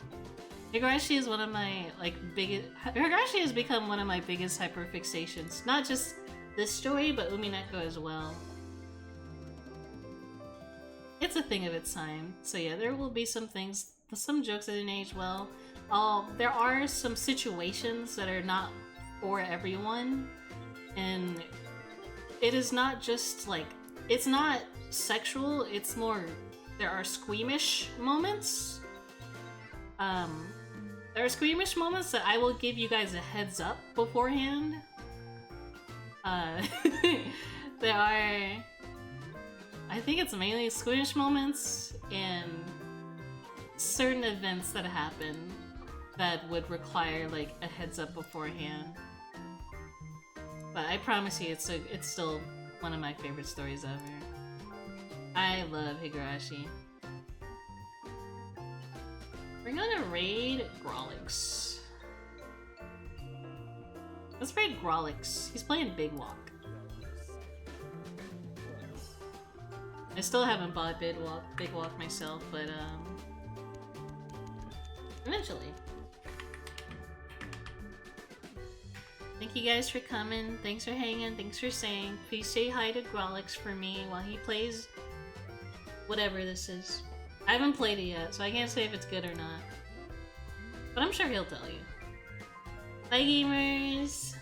[SPEAKER 1] Higurashi is one of my, like, biggest... Higurashi has become one of my biggest hyperfixations. Not just this story, but Umineko as well. it's a thing of its time. So yeah, there will be some things, some jokes that didn't age well. There are some situations that are not for everyone, and it is not just like, it's not sexual, it's more, there are squeamish moments. There are squeamish moments that I will give you guys a heads up beforehand. There are, I think it's mainly squeamish moments and certain events that happen that would require like a heads up beforehand. But I promise you, it's still one of my favorite stories ever. I love Higurashi. We're gonna raid Grolix. Let's raid Grolix. He's playing Big Walk. I still haven't bought Big Walk myself, but eventually. Thank you guys for coming. Thanks for hanging. Thanks for saying. Please say hi to Grolix for me while he plays whatever this is. I haven't played it yet, so I can't say if it's good or not. But I'm sure he'll tell you. Bye, gamers!